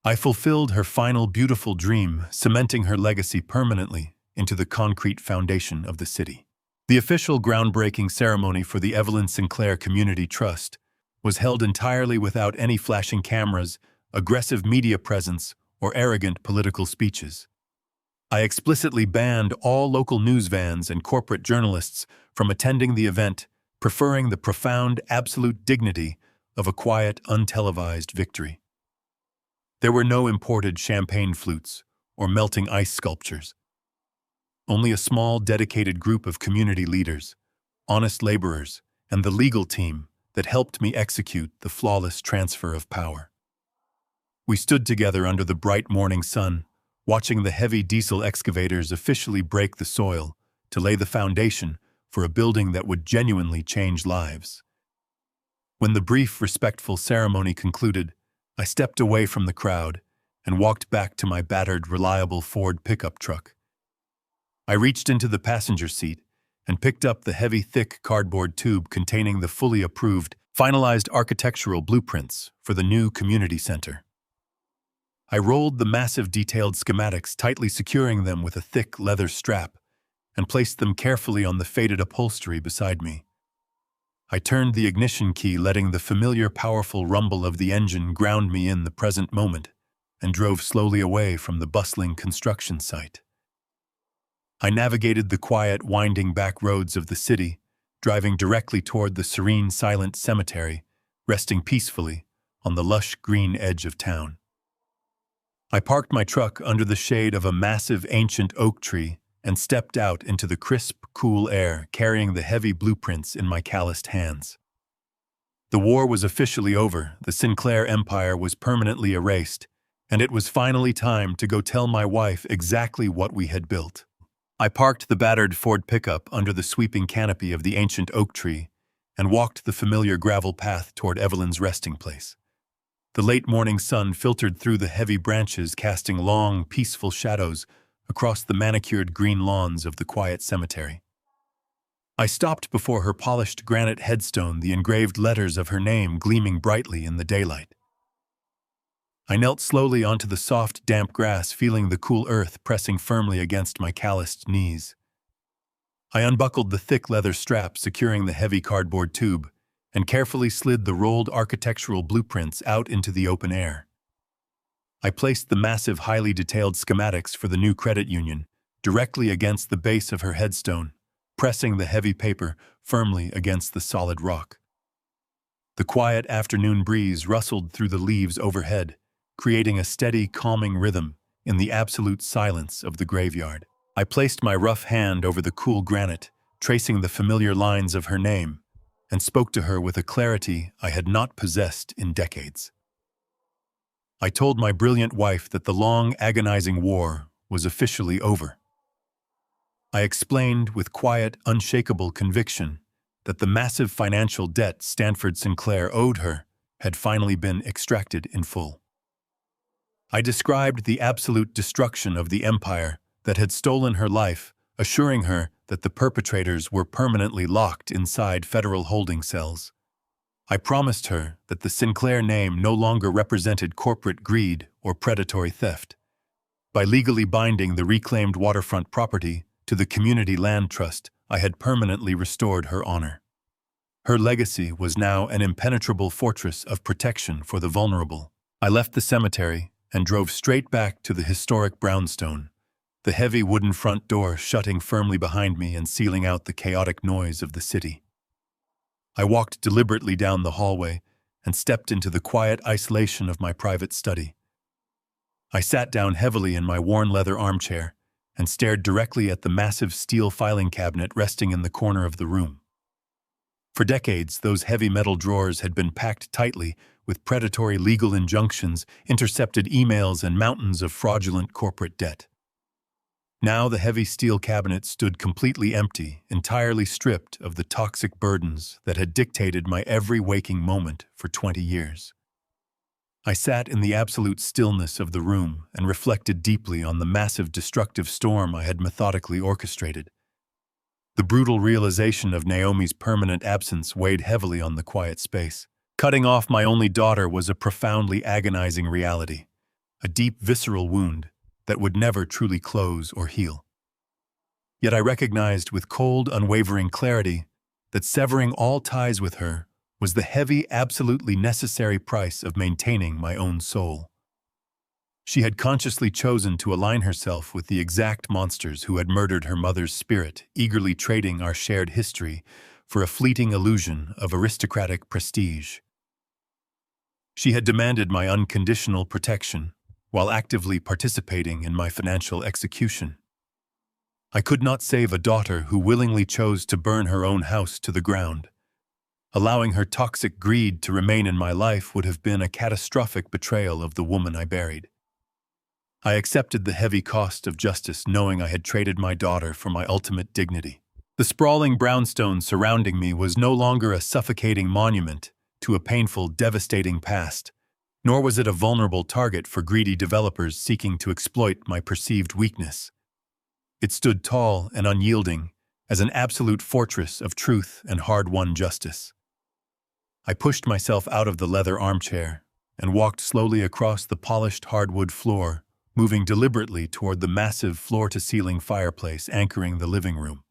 I fulfilled her final beautiful dream, cementing her legacy permanently into the concrete foundation of the city. The official groundbreaking ceremony for the Evelyn Sinclair Community Trust was held entirely without any flashing cameras, aggressive media presence, or arrogant political speeches. I explicitly banned all local news vans and corporate journalists from attending the event, preferring the profound, absolute dignity of a quiet, untelevised victory. There were no imported champagne flutes or melting ice sculptures. Only a small, dedicated group of community leaders, honest laborers, and the legal team that helped me execute the flawless transfer of power. We stood together under the bright morning sun, watching the heavy diesel excavators officially break the soil to lay the foundation for a building that would genuinely change lives. When the brief, respectful ceremony concluded, I stepped away from the crowd and walked back to my battered, reliable Ford pickup truck. I reached into the passenger seat and picked up the heavy, thick cardboard tube containing the fully approved, finalized architectural blueprints for the new community center. I rolled the massive detailed schematics, tightly securing them with a thick leather strap, and placed them carefully on the faded upholstery beside me. I turned the ignition key, letting the familiar, powerful rumble of the engine ground me in the present moment, and drove slowly away from the bustling construction site. I navigated the quiet, winding back roads of the city, driving directly toward the serene, silent cemetery, resting peacefully on the lush green edge of town. I parked my truck under the shade of a massive ancient oak tree and stepped out into the crisp, cool air, carrying the heavy blueprints in my calloused hands. The war was officially over, the Sinclair empire was permanently erased, and it was finally time to go tell my wife exactly what we had built. I parked the battered Ford pickup under the sweeping canopy of the ancient oak tree and walked the familiar gravel path toward Evelyn's resting place. The late morning sun filtered through the heavy branches, casting long, peaceful shadows across the manicured green lawns of the quiet cemetery. I stopped before her polished granite headstone, the engraved letters of her name gleaming brightly in the daylight. I knelt slowly onto the soft, damp grass, feeling the cool earth pressing firmly against my calloused knees. I unbuckled the thick leather strap securing the heavy cardboard tube and carefully slid the rolled architectural blueprints out into the open air. I placed the massive, highly detailed schematics for the new credit union directly against the base of her headstone, pressing the heavy paper firmly against the solid rock. The quiet afternoon breeze rustled through the leaves overhead, creating a steady, calming rhythm in the absolute silence of the graveyard. I placed my rough hand over the cool granite, tracing the familiar lines of her name, and spoke to her with a clarity I had not possessed in decades. I told my brilliant wife that the long, agonizing war was officially over. I explained with quiet, unshakable conviction that the massive financial debt Stanford Sinclair owed her had finally been extracted in full. I described the absolute destruction of the empire that had stolen her life, assuring her that the perpetrators were permanently locked inside federal holding cells. I promised her that the Sinclair name no longer represented corporate greed or predatory theft. By legally binding the reclaimed waterfront property to the Community Land Trust, I had permanently restored her honor. Her legacy was now an impenetrable fortress of protection for the vulnerable. I left the cemetery and drove straight back to the historic brownstone, the heavy wooden front door shutting firmly behind me and sealing out the chaotic noise of the city. I walked deliberately down the hallway and stepped into the quiet isolation of my private study. I sat down heavily in my worn leather armchair and stared directly at the massive steel filing cabinet resting in the corner of the room. For decades, those heavy metal drawers had been packed tightly with predatory legal injunctions, intercepted emails, and mountains of fraudulent corporate debt. Now the heavy steel cabinet stood completely empty, entirely stripped of the toxic burdens that had dictated my every waking moment for 20 years. I sat in the absolute stillness of the room and reflected deeply on the massive destructive storm I had methodically orchestrated. The brutal realization of Naomi's permanent absence weighed heavily on the quiet space. Cutting off my only daughter was a profoundly agonizing reality, a deep visceral wound that would never truly close or heal. Yet I recognized with cold, unwavering clarity that severing all ties with her was the heavy, absolutely necessary price of maintaining my own soul. She had consciously chosen to align herself with the exact monsters who had murdered her mother's spirit, eagerly trading our shared history for a fleeting illusion of aristocratic prestige. She had demanded my unconditional protection, while actively participating in my financial execution. I could not save a daughter who willingly chose to burn her own house to the ground. Allowing her toxic greed to remain in my life would have been a catastrophic betrayal of the woman I buried. I accepted the heavy cost of justice, knowing I had traded my daughter for my ultimate dignity. The sprawling brownstone surrounding me was no longer a suffocating monument to a painful, devastating past, nor was it a vulnerable target for greedy developers seeking to exploit my perceived weakness. It stood tall and unyielding as an absolute fortress of truth and hard-won justice. I pushed myself out of the leather armchair and walked slowly across the polished hardwood floor, moving deliberately toward the massive floor-to-ceiling fireplace anchoring the living room.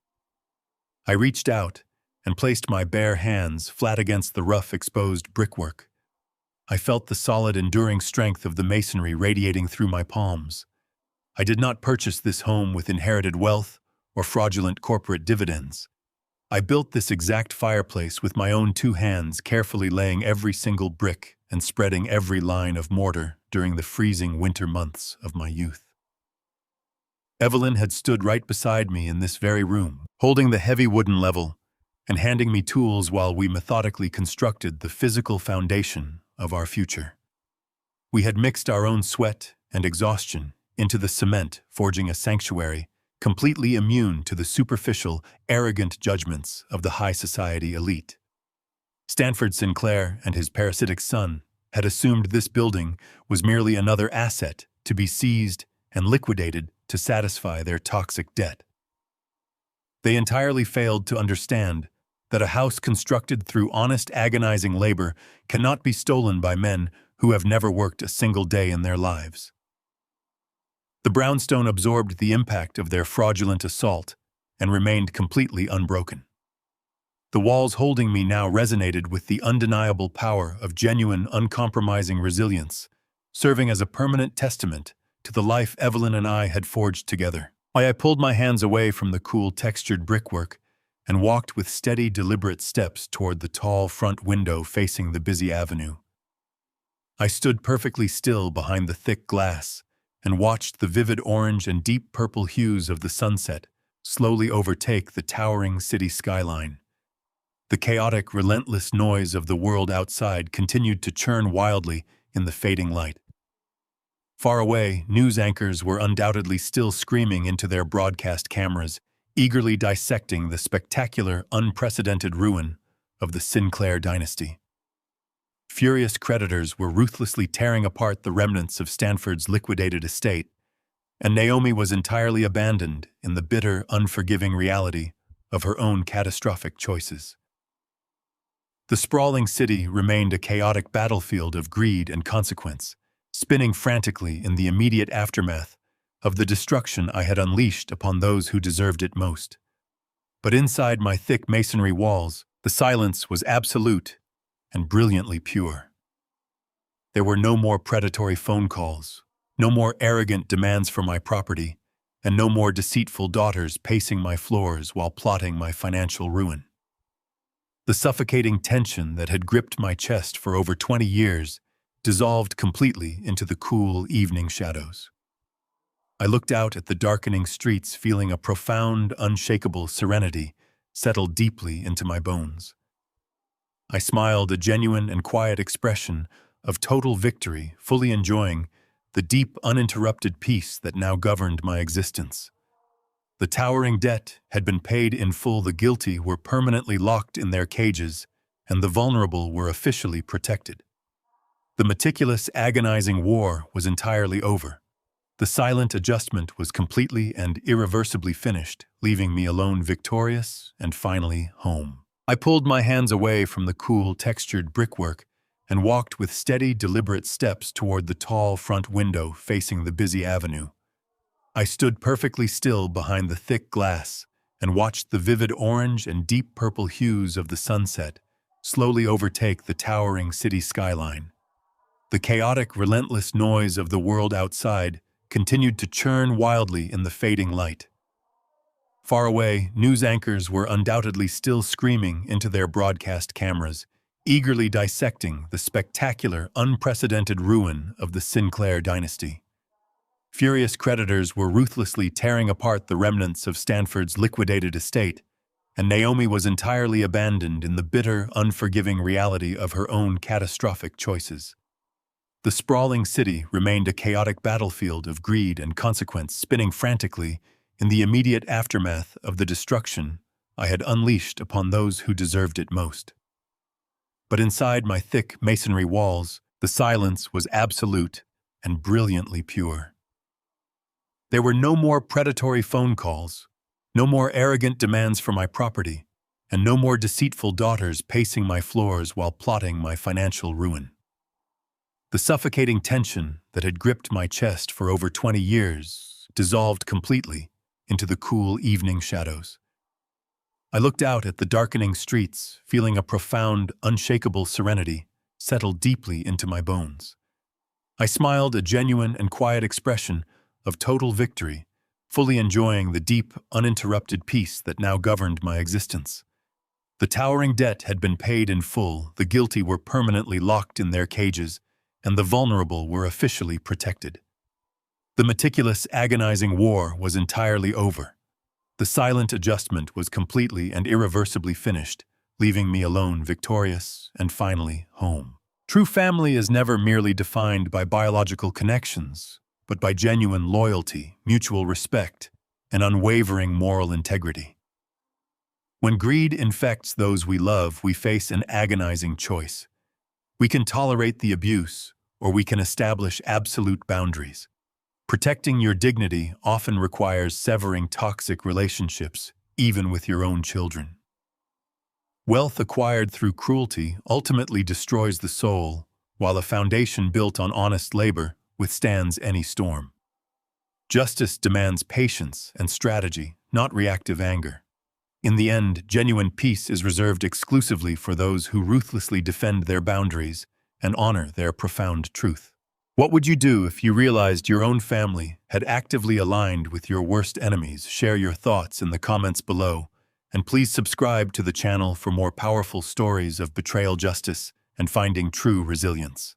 I reached out and placed my bare hands flat against the rough, exposed brickwork. I felt the solid, enduring strength of the masonry radiating through my palms. I did not purchase this home with inherited wealth or fraudulent corporate dividends. I built this exact fireplace with my own 2 hands, carefully laying every single brick and spreading every line of mortar during the freezing winter months of my youth. Evelyn had stood right beside me in this very room, holding the heavy wooden level and handing me tools while we methodically constructed the physical foundation of our future. We had mixed our own sweat and exhaustion into the cement, forging a sanctuary completely immune to the superficial, arrogant judgments of the high society elite. Stanford Sinclair and his parasitic son had assumed this building was merely another asset to be seized and liquidated to satisfy their toxic debt. They entirely failed to understand that a house constructed through honest, agonizing labor cannot be stolen by men who have never worked a single day in their lives. The brownstone absorbed the impact of their fraudulent assault and remained completely unbroken. The walls holding me now resonated with the undeniable power of genuine, uncompromising resilience, serving as a permanent testament to the life Evelyn and I had forged together. I pulled my hands away from the cool, textured brickwork and walked with steady, deliberate steps toward the tall front window facing the busy avenue. I stood perfectly still behind the thick glass and watched the vivid orange and deep purple hues of the sunset slowly overtake the towering city skyline. The chaotic, relentless noise of the world outside continued to churn wildly in the fading light. Far away, news anchors were undoubtedly still screaming into their broadcast cameras, eagerly dissecting the spectacular, unprecedented ruin of the Sinclair dynasty. Furious creditors were ruthlessly tearing apart the remnants of Stanford's liquidated estate, and Naomi was entirely abandoned in the bitter, unforgiving reality of her own catastrophic choices. The sprawling city remained a chaotic battlefield of greed and consequence, spinning frantically in the immediate aftermath of the destruction I had unleashed upon those who deserved it most. But inside my thick masonry walls, the silence was absolute and brilliantly pure. There were no more predatory phone calls, no more arrogant demands for my property, and no more deceitful daughters pacing my floors while plotting my financial ruin. The suffocating tension that had gripped my chest for over 20 years dissolved completely into the cool evening shadows. I looked out at the darkening streets, feeling a profound, unshakable serenity settle deeply into my bones. I smiled, a genuine and quiet expression of total victory, fully enjoying the deep, uninterrupted peace that now governed my existence. The towering debt had been paid in full, the guilty were permanently locked in their cages, and the vulnerable were officially protected. The meticulous, agonizing war was entirely over. The silent adjustment was completely and irreversibly finished, leaving me alone, victorious, and finally home. I pulled my hands away from the cool, textured brickwork and walked with steady, deliberate steps toward the tall front window facing the busy avenue. I stood perfectly still behind the thick glass and watched the vivid orange and deep purple hues of the sunset slowly overtake the towering city skyline. The chaotic, relentless noise of the world outside continued to churn wildly in the fading light. Far away, news anchors were undoubtedly still screaming into their broadcast cameras, eagerly dissecting the spectacular, unprecedented ruin of the Sinclair dynasty. Furious creditors were ruthlessly tearing apart the remnants of Stanford's liquidated estate, and Naomi was entirely abandoned in the bitter, unforgiving reality of her own catastrophic choices. The sprawling city remained a chaotic battlefield of greed and consequence, spinning frantically in the immediate aftermath of the destruction I had unleashed upon those who deserved it most. But inside my thick masonry walls, the silence was absolute and brilliantly pure. There were no more predatory phone calls, no more arrogant demands for my property, and no more deceitful daughters pacing my floors while plotting my financial ruin. The suffocating tension that had gripped my chest for over 20 years dissolved completely into the cool evening shadows. I looked out at the darkening streets, feeling a profound, unshakable serenity settle deeply into my bones. I smiled, a genuine and quiet expression of total victory, fully enjoying the deep, uninterrupted peace that now governed my existence. The towering debt had been paid in full, the guilty were permanently locked in their cages, and the vulnerable were officially protected. The meticulous, agonizing war was entirely over. The silent adjustment was completely and irreversibly finished, leaving me alone, victorious, and finally home. True family is never merely defined by biological connections, but by genuine loyalty, mutual respect, and unwavering moral integrity. When greed infects those we love, we face an agonizing choice. We can tolerate the abuse, or we can establish absolute boundaries. Protecting your dignity often requires severing toxic relationships, even with your own children. Wealth acquired through cruelty ultimately destroys the soul, while a foundation built on honest labor withstands any storm. Justice demands patience and strategy, not reactive anger. In the end, genuine peace is reserved exclusively for those who ruthlessly defend their boundaries and honor their profound truth. What would you do if you realized your own family had actively aligned with your worst enemies? Share your thoughts in the comments below, and please subscribe to the channel for more powerful stories of betrayal, justice, and finding true resilience.